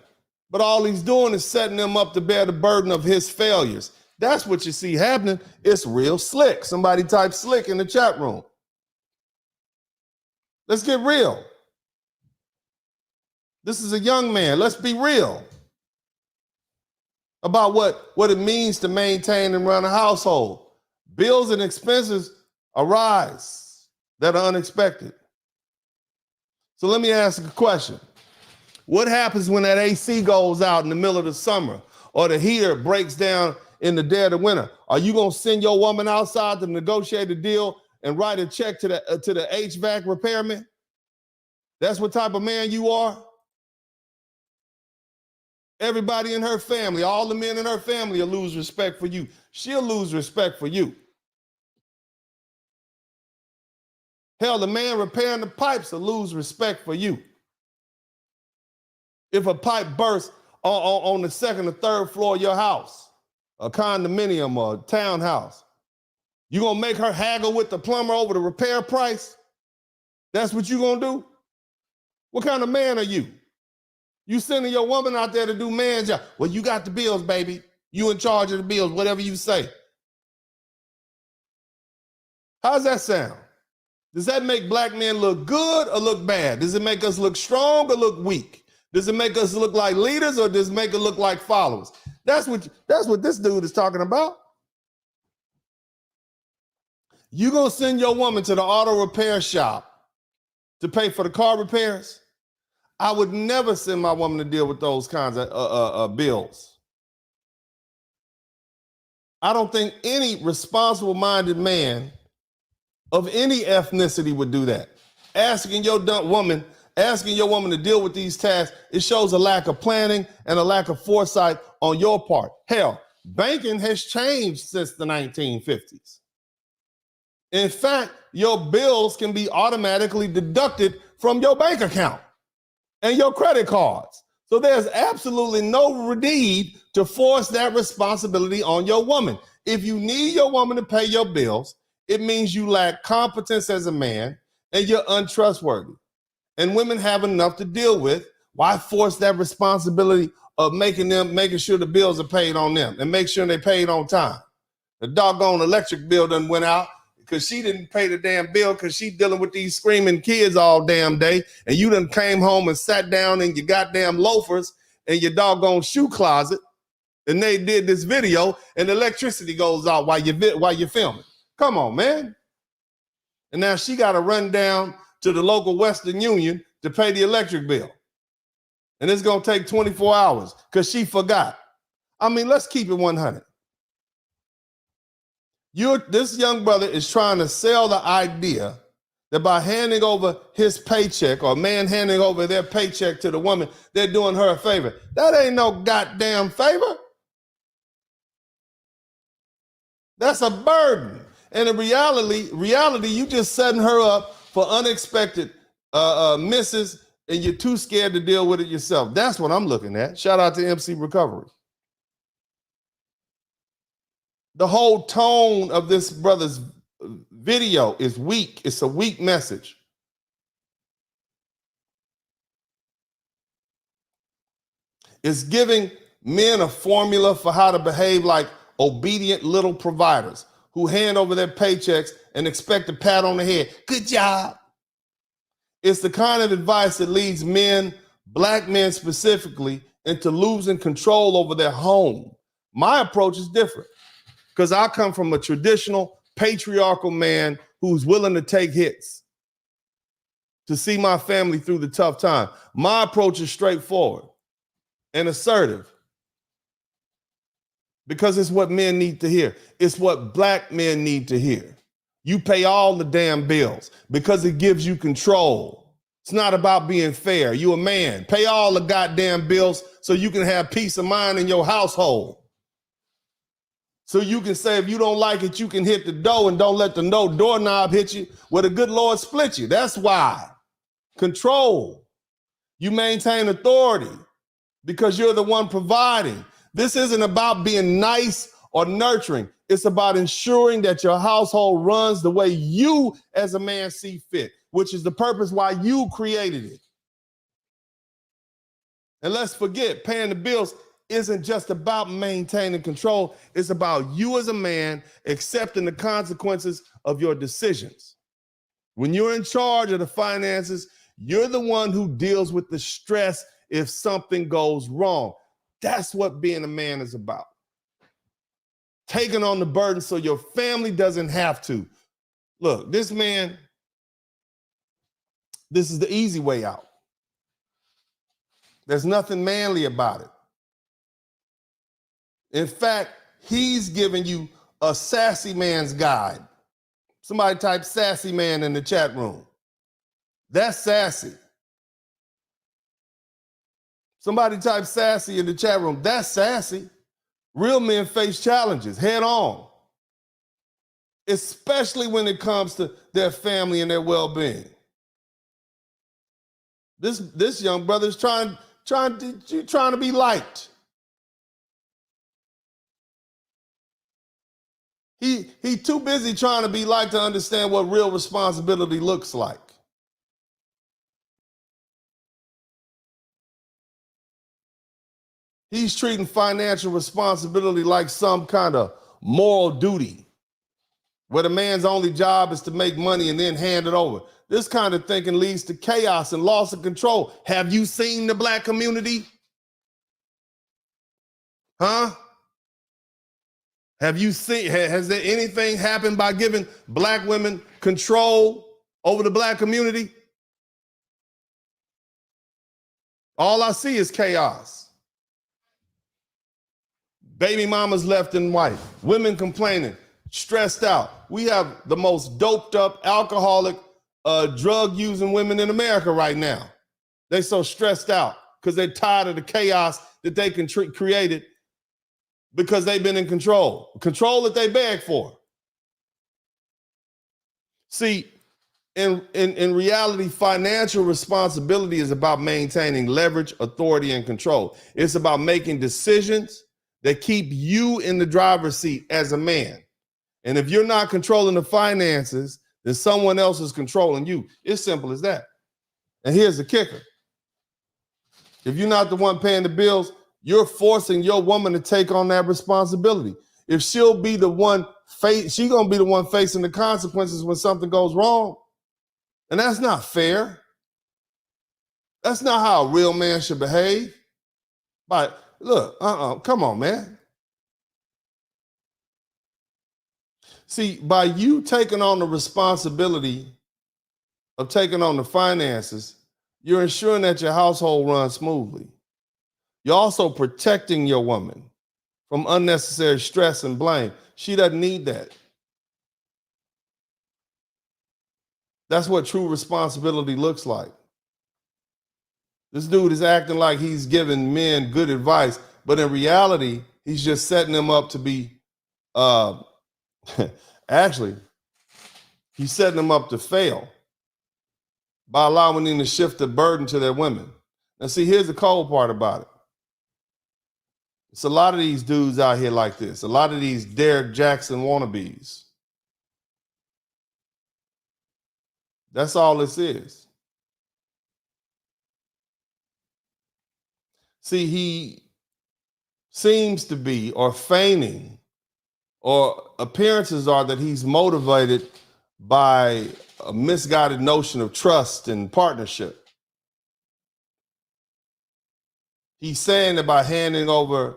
But all he's doing is setting them up to bear the burden of his failures. That's what you see happening. It's real slick. Somebody type slick in the chat room. Let's get real. This is a young man. Let's be real about what it means to maintain and run a household. Bills and expenses arise that are unexpected. So let me ask a question. What happens when that AC goes out in the middle of the summer or the heater breaks down in the dead of winter? Are you going to send your woman outside to negotiate a deal and write a check to the HVAC repairman? That's what type of man you are? Everybody in her family, all the men in her family will lose respect for you. She'll lose respect for you. Hell, the man repairing the pipes will lose respect for you. If a pipe bursts on the second or third floor of your house, a condominium or a townhouse, you gonna make her haggle with the plumber over the repair price? That's what you gonna do? What kind of man are you? You sending your woman out there to do man's job. Well, you got the bills, baby. You in charge of the bills, whatever you say. How's that sound? Does that make black men look good or look bad? Does it make us look strong or look weak? Does it make us look like leaders or does it make it look like followers? That's what this dude is talking about. You gonna send your woman to the auto repair shop to pay for the car repairs? I would never send my woman to deal with those kinds of bills. I don't think any responsible-minded man of any ethnicity would do that. Asking your woman to deal with these tasks, it shows a lack of planning and a lack of foresight on your part. Hell, banking has changed since the 1950s. In fact, your bills can be automatically deducted from your bank account and your credit cards. So there's absolutely no need to force that responsibility on your woman. If you need your woman to pay your bills, it means you lack competence as a man and you're untrustworthy. And women have enough to deal with. Why force that responsibility of making sure the bills are paid on them and make sure they're paid on time? The doggone electric bill done went out because she didn't pay the damn bill because she dealing with these screaming kids all damn day. And you done came home and sat down in your goddamn loafers in your doggone shoe closet. And they did this video and the electricity goes out while you're filming. Come on, man. And now she got to run down to the local Western Union to pay the electric bill. And it's going to take 24 hours because she forgot. I mean, let's keep it 100. This young brother is trying to sell the idea that by handing over his paycheck or a man handing over their paycheck to the woman, they're doing her a favor. That ain't no goddamn favor. That's a burden. And in reality, you just setting her up for unexpected misses and you're too scared to deal with it yourself. That's what I'm looking at. Shout out to MC Recovery. The whole tone of this brother's video is weak. It's a weak message. It's giving men a formula for how to behave like obedient little providers who hand over their paychecks and expect a pat on the head. Good job. It's the kind of advice that leads men, black men specifically, into losing control over their home. My approach is different because I come from a traditional patriarchal man who's willing to take hits to see my family through the tough time. My approach is straightforward and assertive because it's what men need to hear. It's what black men need to hear. You pay all the damn bills because it gives you control. It's not about being fair. You a man. Pay all the goddamn bills so you can have peace of mind in your household. So you can say if you don't like it, you can hit the door and don't let the doorknob hit you where the good Lord split you. That's why. Control. You maintain authority because you're the one providing. This isn't about being nice or nurturing. It's about ensuring that your household runs the way you as a man see fit, which is the purpose why you created it. And let's forget, paying the bills isn't just about maintaining control. It's about you as a man accepting the consequences of your decisions. When you're in charge of the finances, you're the one who deals with the stress if something goes wrong. That's what being a man is about. Taking on the burden so your family doesn't have to. Look, this man, this is the easy way out. There's nothing manly about it. In fact, he's giving you a sassy man's guide. Somebody type sassy man in the chat room. That's sassy. Somebody type sassy in the chat room. That's sassy. Real men face challenges head on, especially when it comes to their family and their well-being. This young brother is trying to be liked. He too busy trying to be liked to understand what real responsibility looks like. He's treating financial responsibility like some kind of moral duty, where the man's only job is to make money and then hand it over. This kind of thinking leads to chaos and loss of control. Have you seen the black community? Huh? Have you seen, has there anything happened by giving black women control over the black community? All I see is chaos. Baby mamas left and right, women complaining, stressed out. We have the most doped up, alcoholic, drug using women in America right now. They're so stressed out because they're tired of the chaos that they created because they've been in control that they beg for. See, in reality, financial responsibility is about maintaining leverage, authority, and control. It's about making decisions that keep you in the driver's seat as a man. And if you're not controlling the finances, then someone else is controlling you. It's simple as that. And here's the kicker. If you're not the one paying the bills, you're forcing your woman to take on that responsibility. if she'll be the one she's gonna be the one facing the consequences when something goes wrong. And that's not fair. That's not how a real man should behave. But look, come on, man. See, by you taking on the responsibility of taking on the finances, you're ensuring that your household runs smoothly. You're also protecting your woman from unnecessary stress and blame. She doesn't need that. That's what true responsibility looks like. This dude is acting like he's giving men good advice, but in reality, he's just setting them up to be, actually, he's setting them up to fail by allowing them to shift the burden to their women. Now, see, here's the cold part about it. It's a lot of these dudes out here like this, a lot of these Derek Jackson wannabes. That's all this is. See, he seems to be, or feigning, or appearances are that he's motivated by a misguided notion of trust and partnership. He's saying that by handing over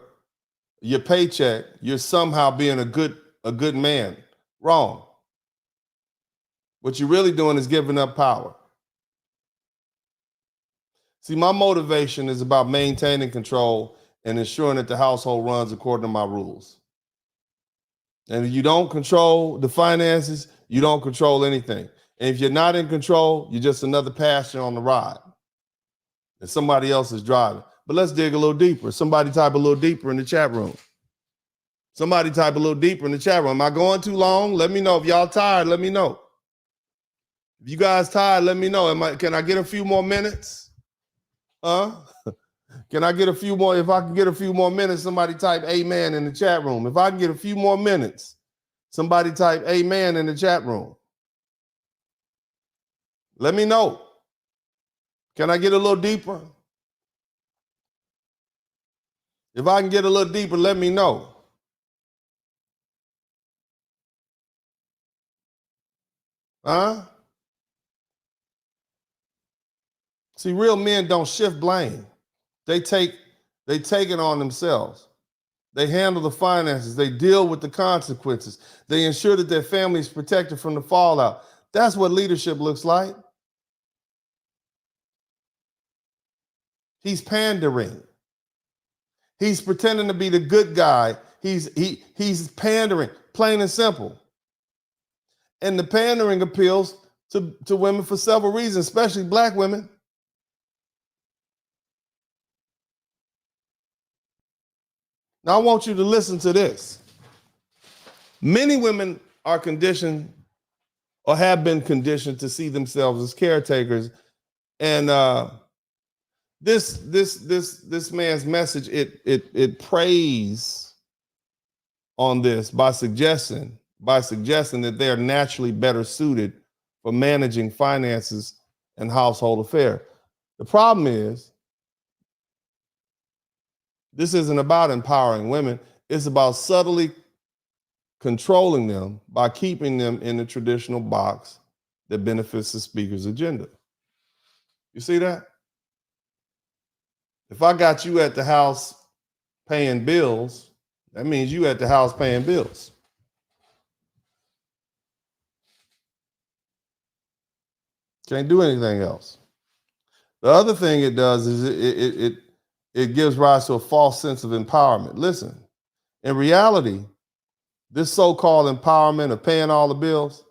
your paycheck, you're somehow being a good man. Wrong. What you're really doing is giving up power. See, my motivation is about maintaining control and ensuring that the household runs according to my rules. And if you don't control the finances, you don't control anything. And if you're not in control, you're just another passenger on the ride and somebody else is driving. But let's dig a little deeper. Somebody type a little deeper in the chat room. Somebody type a little deeper in the chat room. Am I going too long? Let me know. If y'all tired, let me know. If you guys tired, let me know. Can I get a few more minutes? Can I get a few more? If I can get a few more minutes, somebody type amen in the chat room. If I can get a few more minutes, somebody type amen in the chat room. Let me know. Can I get a little deeper? If I can get a little deeper, let me know. See, real men don't shift blame. They take it on themselves. They handle the finances. They deal with the consequences. They ensure that their family is protected from the fallout. That's what leadership looks like. He's pandering. He's pretending to be the good guy. He's pandering, plain and simple. And the pandering appeals to women for several reasons, especially black women. Now, I want you to listen to this. Many women are conditioned or have been conditioned to see themselves as caretakers. And this man's message, it preys on this by suggesting that they are naturally better suited for managing finances and household affairs. The problem is, this isn't about empowering women. It's about subtly controlling them by keeping them in the traditional box that benefits the speaker's agenda. You see that? If I got you at the house paying bills, that means you at the house paying bills. Can't do anything else. The other thing it does is it gives rise to a false sense of empowerment. Listen, in reality, this so-called empowerment of paying all the bills,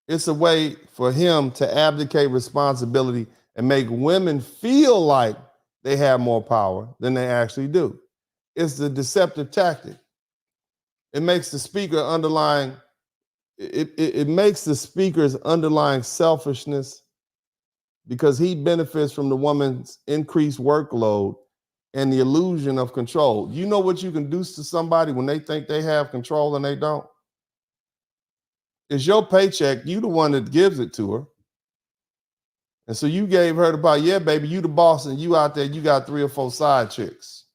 it's a way for him to abdicate responsibility and make women feel like they have more power than they actually do. It's the deceptive tactic. It makes the speaker it makes the speaker's underlying selfishness because he benefits from the woman's increased workload and the illusion of control. You know what you can do to somebody when they think they have control and they don't? It's your paycheck. You the one that gives it to her. And so you gave her the power. Yeah, baby, you the boss and you out there, you got 3 or 4 side chicks.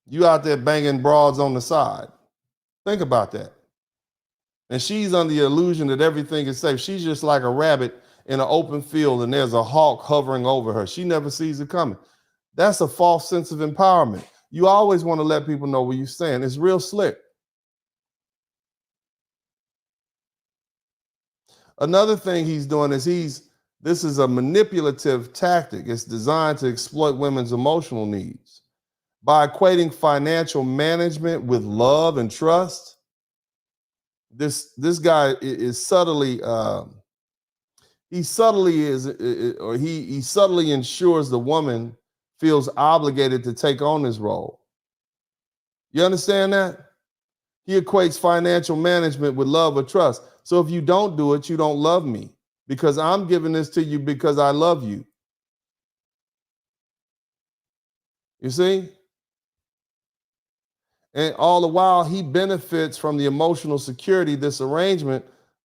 You out there banging broads on the side. Think about that. And she's under the illusion that everything is safe. She's just like a rabbit in an open field and there's a hawk hovering over her. She never sees it coming. That's a false sense of empowerment. You always want to let people know what you're saying. It's real slick. Another thing he's doing is this is a manipulative tactic. It's designed to exploit women's emotional needs by equating financial management with love and trust. This guy is subtly he subtly ensures the woman feels obligated to take on this role. You understand that? He equates financial management with love or trust. So if you don't do it, you don't love me because I'm giving this to you because I love you. You see? And all the while, he benefits from the emotional security this arrangement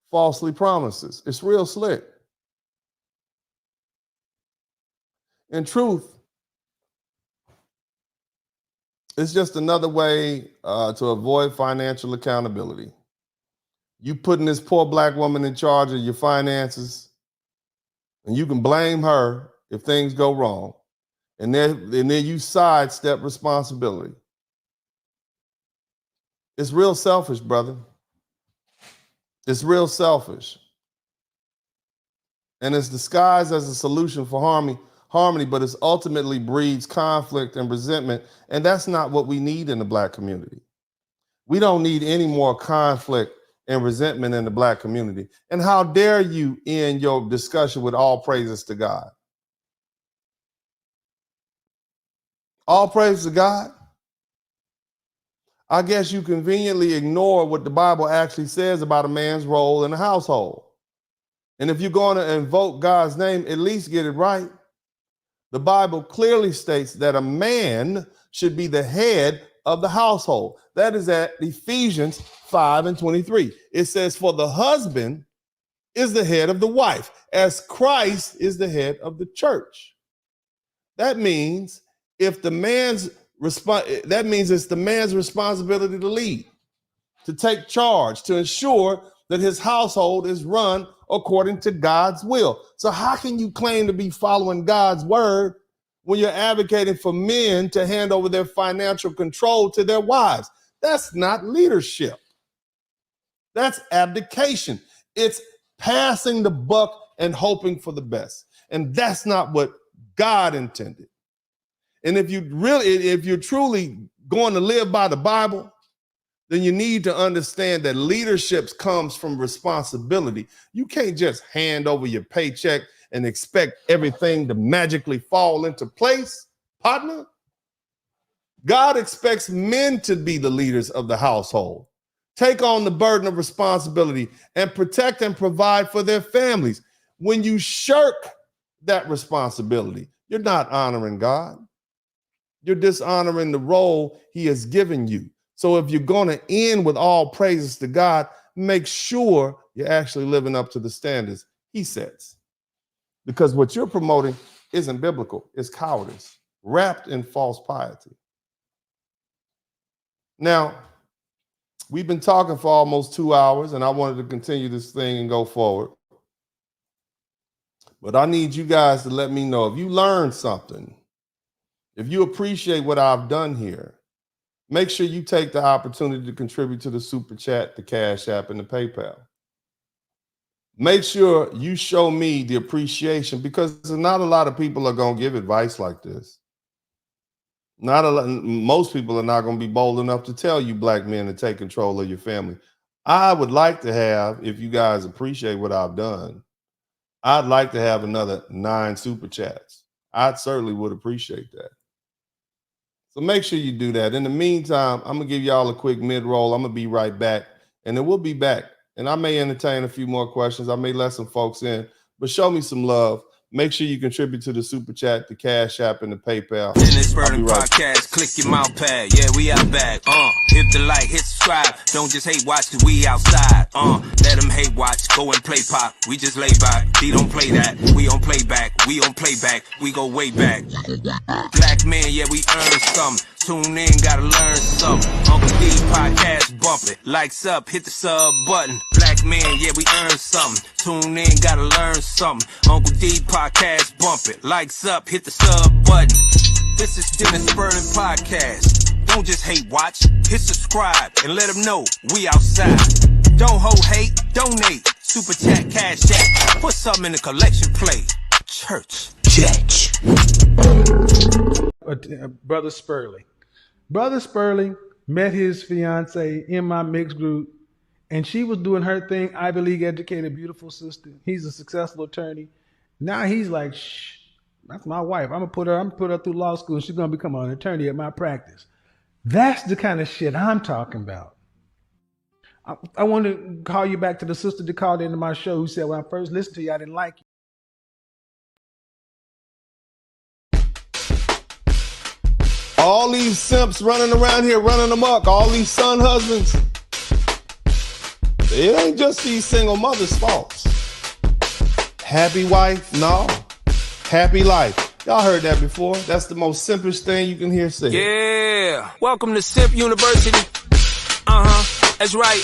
falsely promises. It's real slick. In truth, it's just another way to avoid financial accountability. You putting this poor black woman in charge of your finances, and you can blame her if things go wrong. And then you sidestep responsibility. It's real selfish, brother. It's real selfish. And it's disguised as a solution for harmony, but it ultimately breeds conflict and resentment. And that's not what we need in the black community. We don't need any more conflict and resentment in the black community. And how dare you end your discussion with all praises to God? All praise to God? I guess you conveniently ignore what the Bible actually says about a man's role in the household. And if you're going to invoke God's name, at least get it right. The Bible clearly states that a man should be the head of the household. That is at Ephesians 5:23. It says, for the husband is the head of the wife, as Christ is the head of the church. That means it's the man's responsibility to lead, to take charge, to ensure that his household is run according to God's will. So how can you claim to be following God's word when you're advocating for men to hand over their financial control to their wives? That's not leadership. That's abdication. It's passing the buck and hoping for the best. And that's not what God intended. And if you're truly going to live by the Bible, then you need to understand that leadership comes from responsibility. You can't just hand over your paycheck and expect everything to magically fall into place, partner. God expects men to be the leaders of the household, take on the burden of responsibility, and protect and provide for their families. When you shirk that responsibility, you're not honoring God. You're dishonoring the role he has given you. So if you're going to end with all praises to God, make sure you're actually living up to the standards he sets. Because what you're promoting isn't biblical. It's cowardice, wrapped in false piety. Now, we've been talking for almost 2 hours, and I wanted to continue this thing and go forward. But I need you guys to let me know if you learned something, if you appreciate what I've done here. Make sure you take the opportunity to contribute to the Super Chat, the Cash App, and the PayPal. Make sure you show me the appreciation, because not a lot of people are going to give advice like this. Most people are not going to be bold enough to tell you black men to take control of your family. I would like to have, if you guys appreciate what I've done, I'd like to have another 9 Super Chats. I certainly would appreciate that. So make sure you do that. In the meantime, I'm going to give y'all a quick mid-roll. I'm going to be right back, and then we'll be back. And I may entertain a few more questions. I may let some folks in, but show me some love. Make sure you contribute to the Super Chat, the Cash App, and the PayPal. Dennis I'll be Burden right Podcast, click your mouse pad. Yeah, we out back. Hit the like, hit subscribe. Don't just hate watch, cause we outside. Let them hate watch, go and play pop. We just lay back. He don't play that. We don't play back. We don't play back. We go way back. Black men, yeah, we earn something. Tune in, gotta learn something. Uncle D Podcast, bump it. Likes up, hit the sub button. Black men, yeah, we earn something. Tune in, gotta learn something. Uncle D Podcast, bump it. Likes up, hit the sub button. This is Dennis Burden Podcast. Don't just hate watch, hit subscribe and let them know we outside. Don't hold hate, donate. Super Chat, Cash App. Put something in the collection plate. Church. Brother Spurley. Brother Spurley met his fiance in my mixed group, and she was doing her thing, Ivy League educated, beautiful sister. He's a successful attorney. Now he's like, shh, that's my wife. I'm gonna put her through law school. She's gonna become an attorney at my practice. That's the kind of shit I'm talking about. I want to call you back to the sister that called into my show who said, when I first listened to you, I didn't like you. All these simps running around here, running amok, all these son husbands. It ain't just these single mothers' faults. Happy wife? No. Happy life. Y'all heard that before. That's the most simplest thing you can hear said. Yeah. Welcome to Simp University. That's right.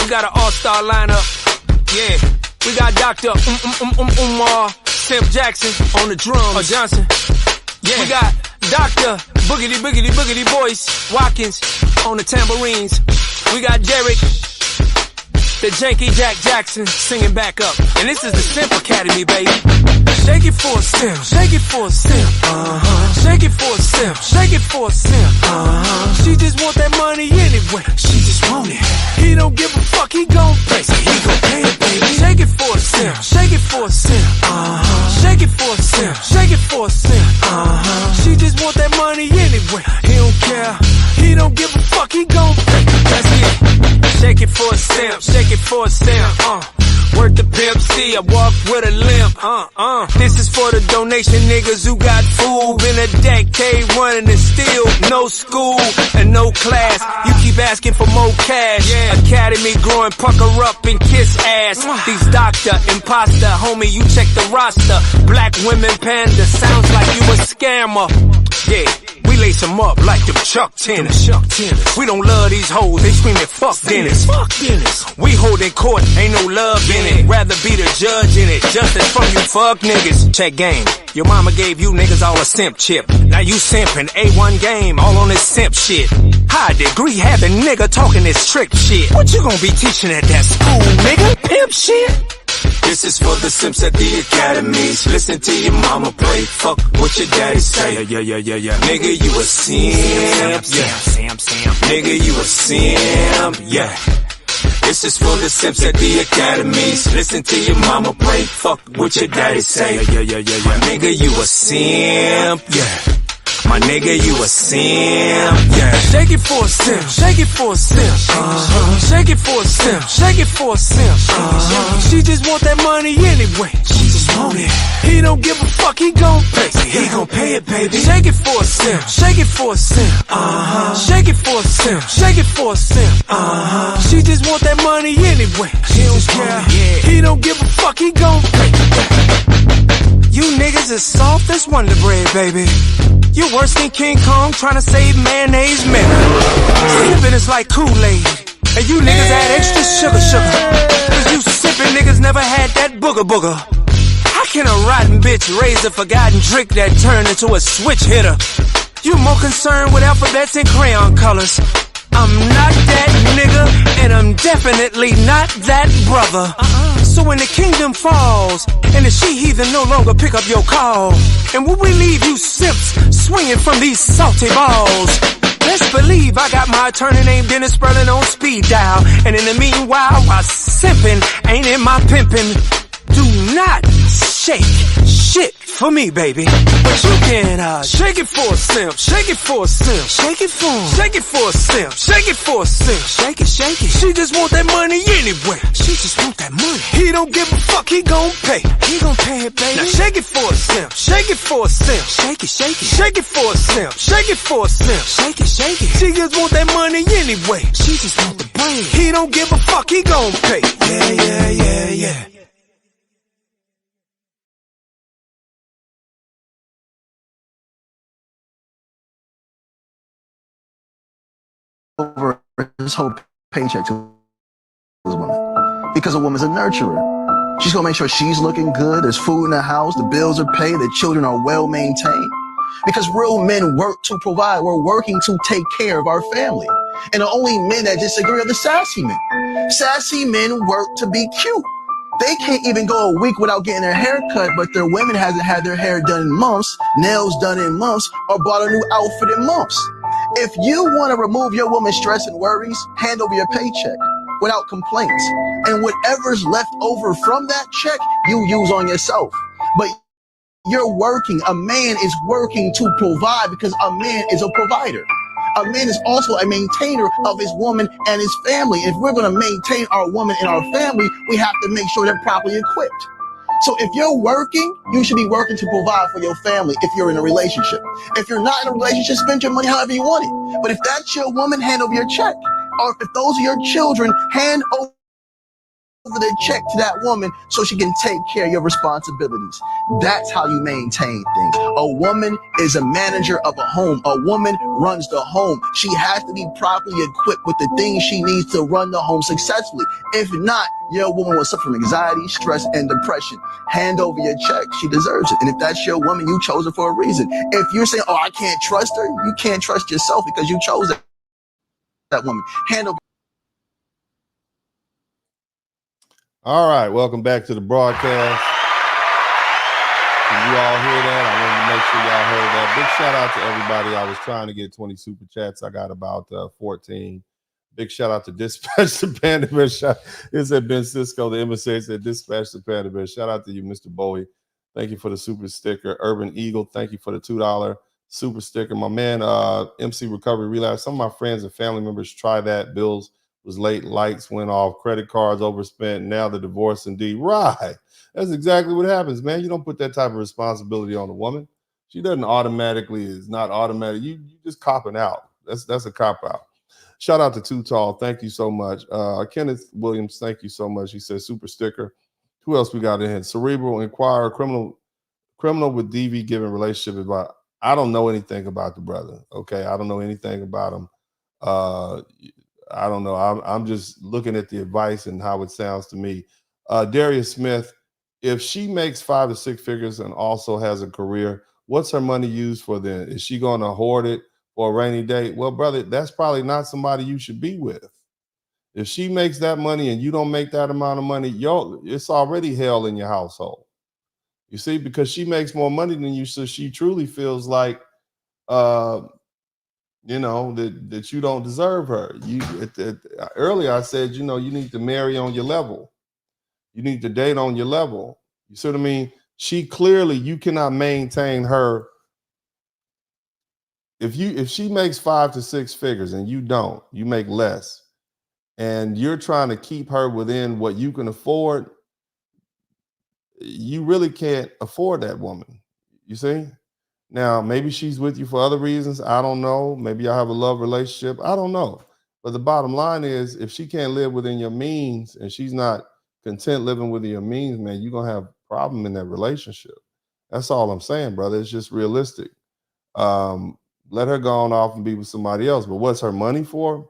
We got an all-star lineup. Yeah. We got Dr. Simp Jackson on the drums. Johnson. Yeah. We got Dr. Boogity Boogity Boogity Boyce Watkins on the tambourines. We got Derek, the Janky Jack Jackson singing back up. And this is the Simp Academy, baby. Shake it for a simp, shake it for a simp. Shake it for a simp, shake it for a simp. She just want that money anyway. She just want it. He don't give a fuck, he gon' pay. So he gon' pay it, baby. Shake it for a simp, shake it for a simp. Shake it for a simp, shake it for a simp. She just want that money anyway. He don't care, he don't give a fuck, he gon' pay. That's it. Shake it for a simp, shake it for a simp. Work the pimp C, I walk with a limp. This is for the donation niggas who got food. Been a decade running and still no school and no class. You keep asking for more cash. Academy growing, pucker up and kiss ass. These doctor, imposter, homie, you check the roster. Black women panda, sounds like you a scammer. Yeah. We lace them up like them Chuck tennis. We don't love these hoes, they screaming fuck Dennis. We holding court, ain't no love in it. Rather be the judge in it. Justice from you fuck niggas. Check game. Your mama gave you niggas all a simp chip. Now you simping A1 game, all on this simp shit. High degree having nigga talking this trick shit. What you gonna be teaching at that school, nigga? Pimp shit? This is for the simps at the academies. Listen to your mama pray, fuck what your daddy say. Yeah. Nigga, you a simp, Nigga, you a simp, yeah. This is for the simps at the academies. Listen to your mama pray, fuck what your daddy say. Yeah. Nigga, you a simp, yeah. My nigga, you a simp, yeah. Shake it for a simp, shake it for a simp. Shake it for a simp, shake it for a simp. She just want that money anyway. She just want it. He don't give a fuck, he gon' pay. He gon' pay it, baby. Shake it for a simp, shake it for a simp. Shake it for a simp, shake it for a simp. She just want that money anyway. He don't care, he don't give a fuck, he gon' pay. You niggas is soft as Wonder Bread, baby. You worse than King Kong trying to save mayonnaise man. Sippin' is like Kool-Aid, and you niggas add extra sugar. Cause you sippin' niggas never had that booger. How can a rotten bitch raise a forgotten trick that turned into a switch hitter? You more concerned with alphabets and crayon colors. I'm not that nigga, and I'm definitely not that brother. So when the kingdom falls, and the she-heathen no longer pick up your call, and will we leave you simps swinging from these salty balls? Best believe I got my attorney named Dennis Burden on speed dial, and in the meanwhile, while simping ain't in my pimping, do not shake shit for me, baby. But you can shake it for a simp, shake it for a simp, shake it for him, shake it for a simp, shake it for a simp, shake it, shake it. She just want that money anyway. She just want that money. He don't give a fuck, he gon' pay. He gon' pay it, baby. Now shake it for a simp, shake it for a simp, shake it, shake it, shake it for a simp, shake it for a simp, shake it, shake it. She just want that money anyway. She just want the brain. He don't give a fuck, he gon' pay. Yeah, yeah, yeah, yeah. Over his whole paycheck to his woman because a woman's a nurturer. She's gonna make sure she's looking good, there's food in the house, the bills are paid, the children are well maintained. Because real men work to provide. We're working to take care of our family. And the only men that disagree are the sassy men. Sassy men work to be cute. They can't even go a week without getting their hair cut, but their women hasn't had their hair done in months, nails done in months, or bought a new outfit in months. If you want to remove your woman's stress and worries, hand over your paycheck without complaints. And whatever's left over from that check, you use on yourself. But you're working. A man is working to provide because a man is a provider. A man is also a maintainer of his woman and his family. If we're going to maintain our woman and our family, we have to make sure they're properly equipped. So if you're working, you should be working to provide for your family if you're in a relationship. If you're not in a relationship, spend your money however you want it. But if that's your woman, hand over your check. Or if those are your children, hand over the check to that woman so she can take care of your responsibilities. That's how you maintain things. A woman is a manager of a home. A woman runs the home. She has to be properly equipped with the things she needs to run the home successfully. If not, your woman will suffer from anxiety, stress, and depression. Hand over your check. She deserves it. And if that's your woman, you chose her for a reason. If you're saying, oh, I can't trust her, you can't trust yourself because you chose that woman. Hand over. All right, welcome back to the broadcast. Can you all hear that? I wanted to make sure y'all heard that. Big shout out to everybody. I was trying to get 20 super chats. I got about 14. Big shout out to Dispatch the Panda Bear. It said Ben Cisco, the emissary, said Dispatch the Panda Bear. Shout out to you, Mr. Bowie. Thank you for the super sticker. Urban Eagle, thank you for the $2 super sticker. My man, MC Recovery Relapse. Some of my friends and family members try that. Bills was late, lights went off, credit cards overspent, now the divorce indeed. Right. That's exactly what happens, man. You don't put that type of responsibility on a woman. She doesn't automatically, is not automatic. You just copping out. That's a cop out. Shout out to Too Tall. Thank you so much. Kenneth Williams, thank you so much. He says super sticker. Who else we got in here? Cerebral Inquirer, criminal with DV given relationship advice. I don't know anything about the brother. Okay. I don't know anything about him. I don't know. I'm just looking at the advice and how it sounds to me. Darius Smith, if she makes 5 to 6 figures and also has a career, what's her money used for then? Is she going to hoard it for a rainy day? Well, brother, that's probably not somebody you should be with. If she makes that money and you don't make that amount of money, it's already hell in your household. You see, because she makes more money than you, so she truly feels like that you don't deserve her. Earlier I said, you need to marry on your level. You need to date on your level. You see what I mean? She clearly, you cannot maintain her. If she makes 5 to 6 figures and you don't, you make less, and you're trying to keep her within what you can afford, you really can't afford that woman. You see? Now, maybe she's with you for other reasons. I don't know. Maybe y'all have a love relationship. I don't know. But the bottom line is, if she can't live within your means and she's not content living within your means, man, you're going to have a problem in that relationship. That's all I'm saying, brother. It's just realistic. Let her go on off and be with somebody else. But what's her money for?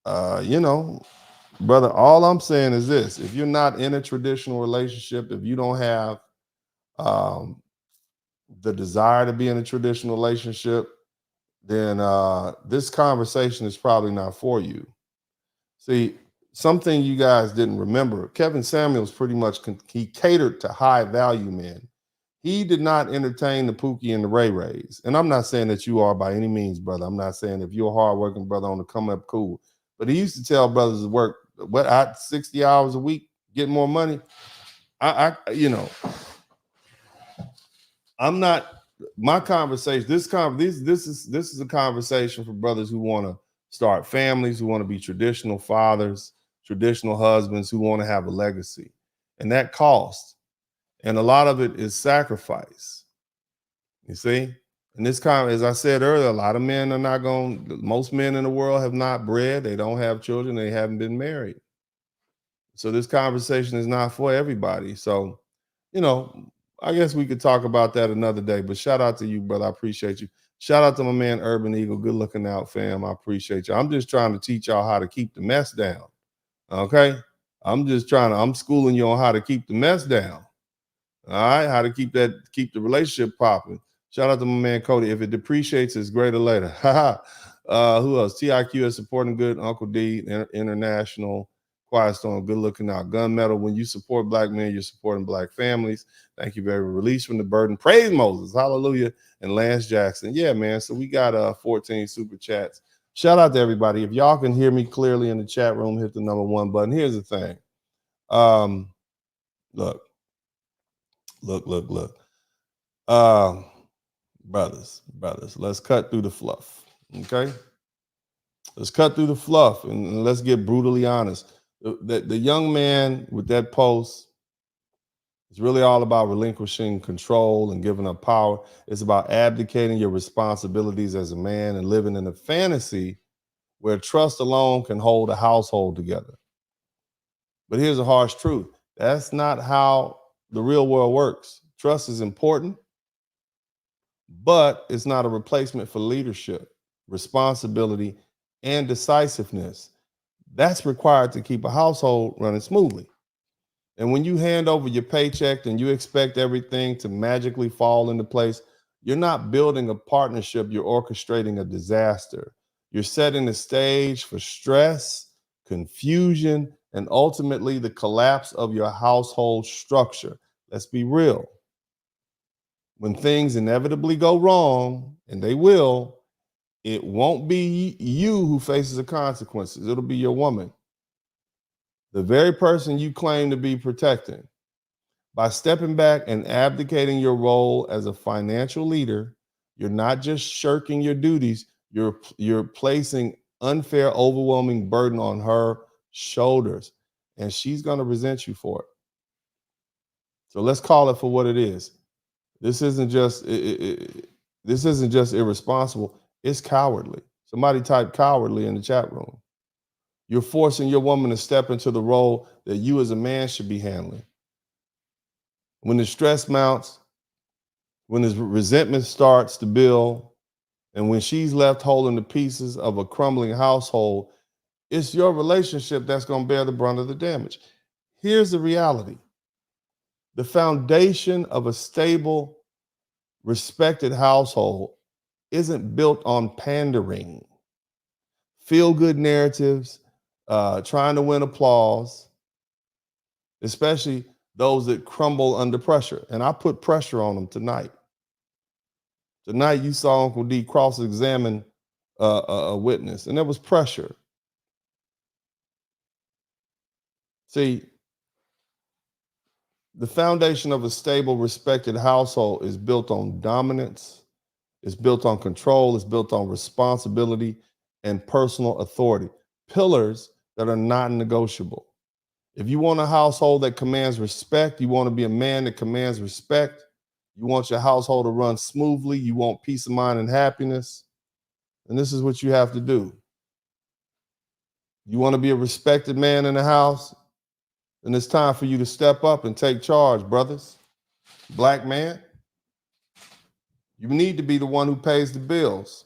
Brother, all I'm saying is this. If you're not in a traditional relationship, if you don't have the desire to be in a traditional relationship, then this conversation is probably not for you. See, something you guys didn't remember, Kevin Samuels pretty much, he catered to high value men. He did not entertain the Pookie and the Ray Rays. And I'm not saying that you are by any means, brother. I'm not saying if you're a hardworking brother on the come up, cool. But he used to tell brothers to work 60 hours a week, get more money. I'm not. My conversation. This is a conversation for brothers who want to start families, who want to be traditional fathers, traditional husbands, who want to have a legacy, and that costs. And a lot of it is sacrifice. You see, and this as I said earlier, a lot of men are not going. Most men in the world have not bred. They don't have children. They haven't been married. So this conversation is not for everybody. So, you know, I guess we could talk about that another day. But shout out to you, brother. I appreciate you. Shout out to my man Urban Eagle. Good looking out, fam. I appreciate you. I'm just trying to teach y'all how to keep the mess down. Okay. I'm schooling you on how to keep the mess down. All right, how to keep the relationship popping. Shout out to my man Cody. If it depreciates, it's greater later. Who else? TIQ is supporting good. Uncle D International. Quiet Storm. Good looking out. Gunmetal. When you support black men, you're supporting black families. Thank you very much. Release from the burden. Praise Moses. Hallelujah. And Lance Jackson. Yeah, man. So we got 14 super chats. Shout out to everybody. If y'all can hear me clearly in the chat room, hit the number 1 button. Here's the thing. Look. Brothers, let's cut through the fluff. Okay? Let's cut through the fluff and let's get brutally honest. The young man with that post is really all about relinquishing control and giving up power. It's about abdicating your responsibilities as a man and living in a fantasy where trust alone can hold a household together. But here's a harsh truth. That's not how the real world works. Trust is important, but it's not a replacement for leadership, responsibility, and decisiveness. That's required to keep a household running smoothly. And when you hand over your paycheck and you expect everything to magically fall into place, you're not building a partnership, you're orchestrating a disaster. You're setting the stage for stress, confusion, and ultimately the collapse of your household structure. Let's be real. When things inevitably go wrong, and they will, it won't be you who faces the consequences. It'll be your woman, the very person you claim to be protecting. By stepping back and abdicating your role as a financial leader, you're not just shirking your duties, you're placing unfair, overwhelming burden on her shoulders, and she's going to resent you for it. So let's call it for what it is. This isn't just irresponsible. It's cowardly. Somebody type cowardly in the chat room. You're forcing your woman to step into the role that you as a man should be handling. When the stress mounts, when the resentment starts to build, and when she's left holding the pieces of a crumbling household, it's your relationship that's going to bear the brunt of the damage. Here's the reality. The foundation of a stable, respected household isn't built on pandering, feel-good narratives, trying to win applause, especially those that crumble under pressure. And I put pressure on them tonight. Tonight you saw Uncle D cross-examine a witness, and there was pressure. See, the foundation of a stable, respected household is built on dominance, it's built on control, it's built on responsibility and personal authority. Pillars that are non-negotiable. If you want a household that commands respect, you want to be a man that commands respect, you want your household to run smoothly, you want peace of mind and happiness, and this is what you have to do. You want to be a respected man in the house, then it's time for you to step up and take charge, brothers. Black man, you need to be the one who pays the bills,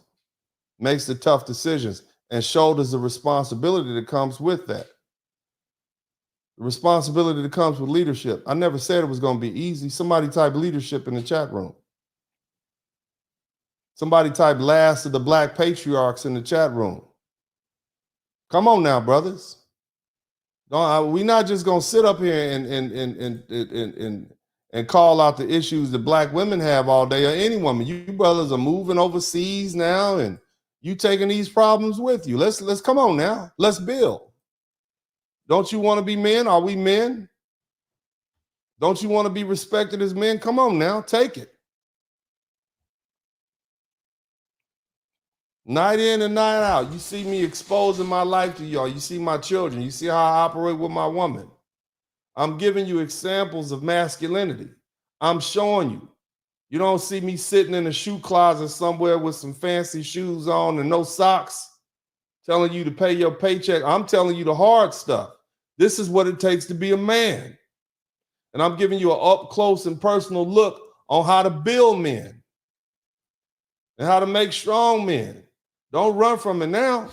makes the tough decisions, and shoulders the responsibility that comes with that. The responsibility that comes with leadership. I never said it was going to be easy. Somebody type leadership in the chat room. Somebody type last of the black patriarchs in the chat room. Come on now, brothers. We're not just going to sit up here and call out the issues that black women have all day, or any woman. You brothers are moving overseas now, and you taking these problems with you. Let's come on now. Let's build. Don't you want to be men? Are we men? Don't you want to be respected as men? Come on now, take it. Night in and night out. You see me exposing my life to y'all. You see my children. You see how I operate with my woman. I'm giving you examples of masculinity. I'm showing you. You don't see me sitting in a shoe closet somewhere with some fancy shoes on and no socks, telling you to pay your paycheck. I'm telling you the hard stuff. This is what it takes to be a man. And I'm giving you an up close and personal look on how to build men and how to make strong men. Don't run from it now.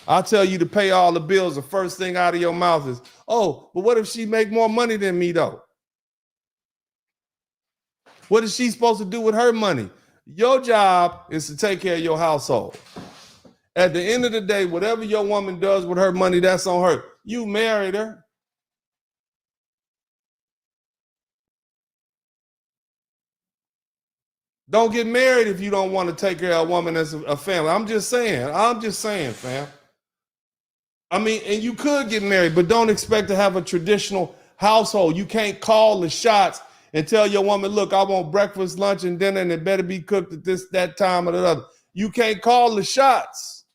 I'll tell you to pay all the bills. The first thing out of your mouth is, oh, but what if she make more money than me though? What is she supposed to do with her money? Your job is to take care of your household. At the end of the day, whatever your woman does with her money, that's on her. You married her. Don't get married if you don't want to take care of a woman as a family. I'm just saying, fam. I mean, and you could get married, but don't expect to have a traditional household. You can't call the shots and tell your woman, look, I want breakfast, lunch, and dinner, and it better be cooked at that time or the other. You can't call the shots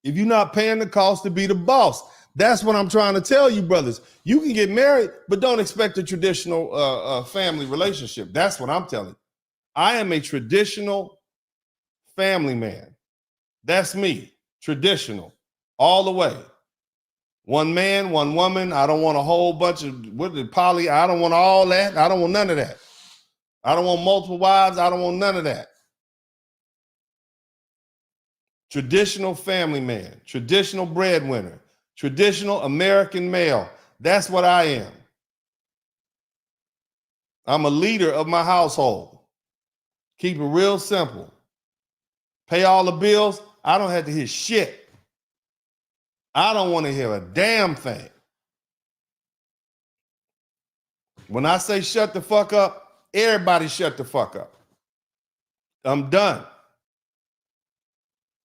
if you're not paying the cost to be the boss. That's what I'm trying to tell you, brothers. You can get married, but don't expect a traditional family relationship. That's what I'm telling you. I am a traditional family man. That's me, traditional, all the way. One man, one woman. I don't want a whole bunch of poly. I don't want all that. I don't want none of that. I don't want multiple wives. I don't want none of that. Traditional family man, traditional breadwinner, traditional American male. That's what I am. I'm a leader of my household. Keep it real simple. Pay all the bills. I don't have to hear shit. I don't want to hear a damn thing. When I say shut the fuck up, everybody shut the fuck up. I'm done.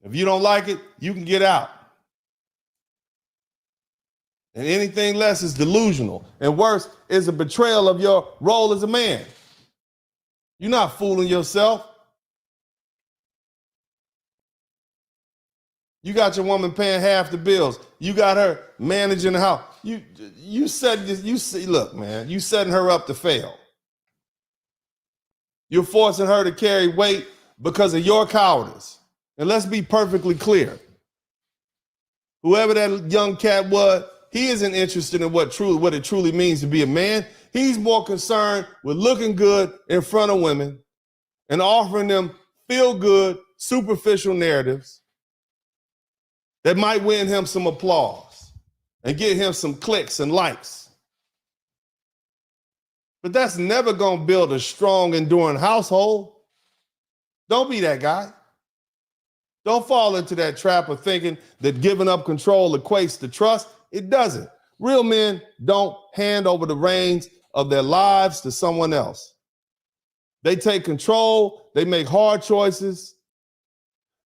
If you don't like it, you can get out. And anything less is delusional. And worse is a betrayal of your role as a man. You're not fooling yourself. You got your woman paying half the bills. You got her managing the house. You see, look, man, you setting her up to fail. You're forcing her to carry weight because of your cowardice. And let's be perfectly clear. Whoever that young cat was, he isn't interested in what it truly means to be a man. He's more concerned with looking good in front of women and offering them feel-good, superficial narratives that might win him some applause and get him some clicks and likes. But that's never going to build a strong, enduring household. Don't be that guy. Don't fall into that trap of thinking that giving up control equates to trust. It doesn't. Real men don't hand over the reins of their lives to someone else. They take control. They make hard choices.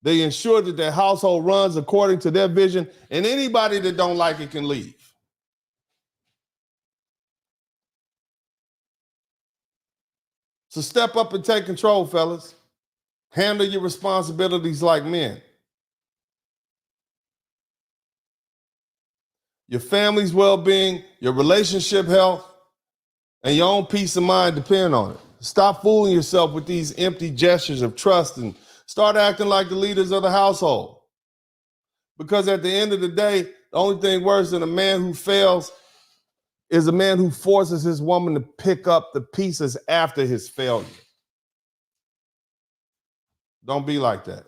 They ensure that their household runs according to their vision, and anybody that don't like it can leave. So step up and take control, fellas. Handle your responsibilities like men. Your family's well-being, your relationship health, and your own peace of mind depend on it. Stop fooling yourself with these empty gestures of trust and start acting like the leaders of the household. Because at the end of the day, the only thing worse than a man who fails is a man who forces his woman to pick up the pieces after his failure. Don't be like that.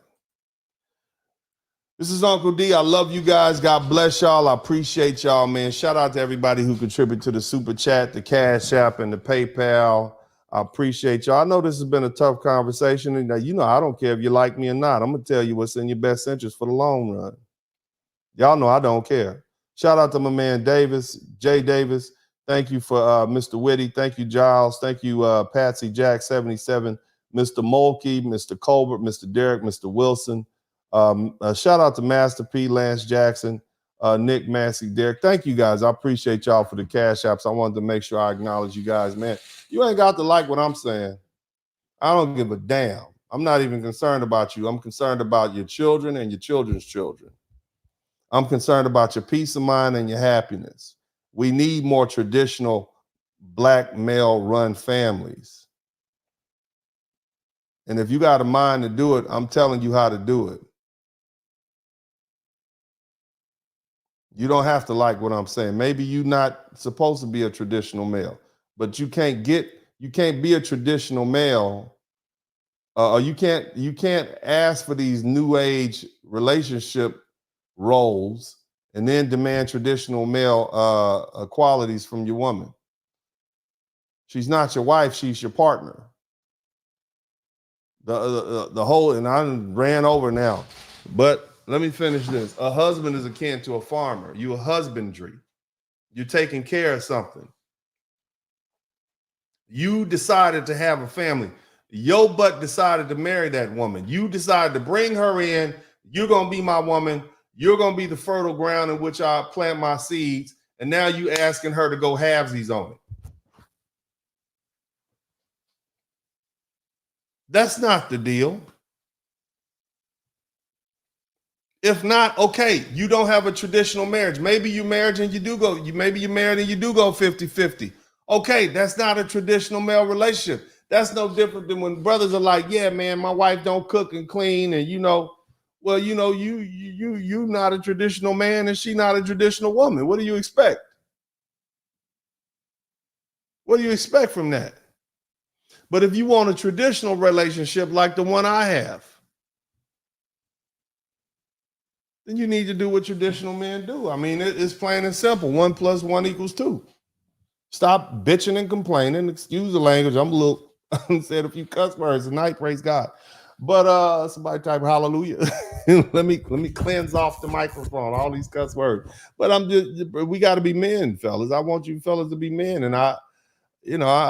This is Uncle D. I love you guys. God bless y'all. I appreciate y'all, man. Shout out to everybody who contributed to the Super Chat, the Cash App, and the PayPal. I appreciate y'all. I know this has been a tough conversation. And I don't care if you like me or not. I'm going to tell you what's in your best interest for the long run. Y'all know I don't care. Shout out to my man Davis, Jay Davis. Thank you for Mr. Whitty. Thank you, Giles. Thank you, Patsy Jack 77, Mr. Mulkey, Mr. Colbert, Mr. Derek, Mr. Wilson. Shout out to Master P, Lance Jackson, Nick, Massey, Derek. Thank you guys. I appreciate y'all for the Cash Apps. I wanted to make sure I acknowledge you guys, man. You ain't got to like what I'm saying. I don't give a damn. I'm not even concerned about you. I'm concerned about your children and your children's children. I'm concerned about your peace of mind and your happiness. We need more traditional black male-run families. And if you got a mind to do it, I'm telling you how to do it. You don't have to like what I'm saying. Maybe you're not supposed to be a traditional male, but you can't be a traditional male, or you can't ask for these new age relationship roles and then demand traditional male qualities from your woman. She's not your wife, she's your partner. The whole, and I ran over now, but let me finish this. A husband is akin to a farmer. You're a husbandry. You're taking care of something. You decided to have a family. Your butt decided to marry that woman. You decided to bring her in. You're going to be my woman. You're going to be the fertile ground in which I plant my seeds. And now you asking her to go halvesies on it. That's not the deal. If not, okay, you don't have a traditional marriage. Maybe you're married and you do go, maybe you're married and you do go 50-50. Okay, that's not a traditional male relationship. That's no different than when brothers are like, yeah, man, my wife don't cook and clean, and well, you not a traditional man and she not a traditional woman. What do you expect? What do you expect from that? But if you want a traditional relationship like the one I have, then you need to do what traditional men do. I mean, it's plain and simple. 1 + 1 = 2. Stop bitching and complaining. Excuse the language. I'm a little, I said a few cuss words tonight, praise God. But somebody type hallelujah. let me cleanse off the microphone, all these cuss words. But we got to be men, fellas. I want you fellas to be men. And I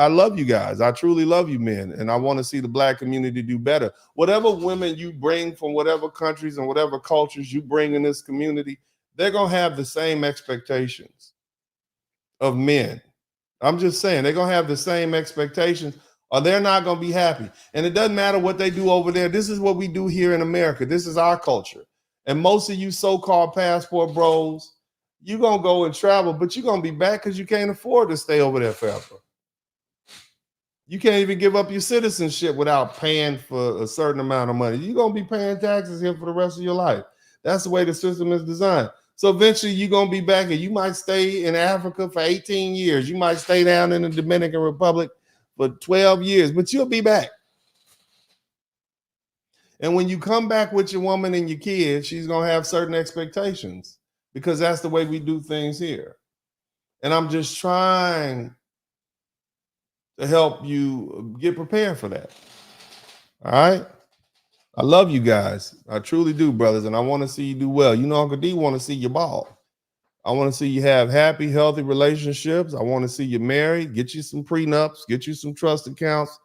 love you guys. I truly love you men. And I want to see the black community do better. Whatever women you bring from whatever countries and whatever cultures you bring in this community, they're going to have the same expectations of men. I'm just saying, they're going to have the same expectations or they're not going to be happy. And it doesn't matter what they do over there. This is what we do here in America. This is our culture. And most of you so-called passport bros, you're going to go and travel, but you're going to be back because you can't afford to stay over there forever. You can't even give up your citizenship without paying for a certain amount of money. You're going to be paying taxes here for the rest of your life. That's the way the system is designed. So eventually you're going to be back and you might stay in Africa for 18 years. You might stay down in the Dominican Republic for 12 years, but you'll be back. And when you come back with your woman and your kids, she's going to have certain expectations because that's the way we do things here. And I'm just trying to help you get prepared for that. All right? I love you guys. I truly do, brothers, and I want to see you do well. Uncle D want to see you ball. I want to see you have happy, healthy relationships. I want to see you married. Get you some prenups. Get you some trust accounts.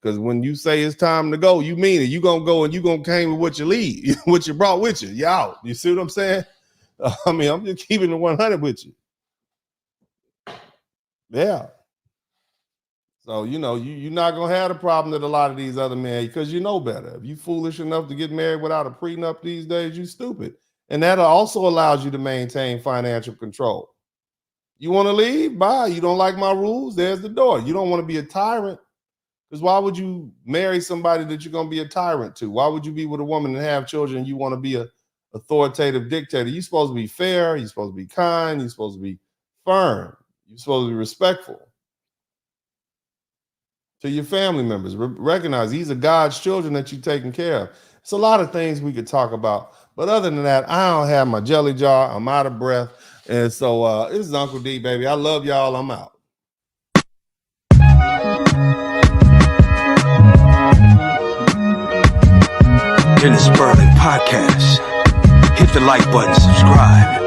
Because when you say it's time to go, you mean it. You're going to go and you're going to came with what you leave, what you brought with you. You out. You see what I'm saying? I mean, I'm just keeping it 100 with you. Yeah. So, you're not going to have the problem that a lot of these other men, because you know better. If you foolish enough to get married without a prenup these days, you stupid. And that also allows you to maintain financial control. You want to leave? Bye. You don't like my rules? There's the door. You don't want to be a tyrant. Because why would you marry somebody that you're going to be a tyrant to? Why would you be with a woman and have children and you want to be an authoritative dictator? You're supposed to be fair. You're supposed to be kind. You're supposed to be firm. You're supposed to be respectful to your family members. Recognize these are God's children that you're taking care of. It's a lot of things we could talk about. But other than that, I don't have my jelly jar. I'm out of breath. And so this is Uncle D, baby. I love y'all. I'm out. Dennis Burley Podcast. Hit the like button, subscribe.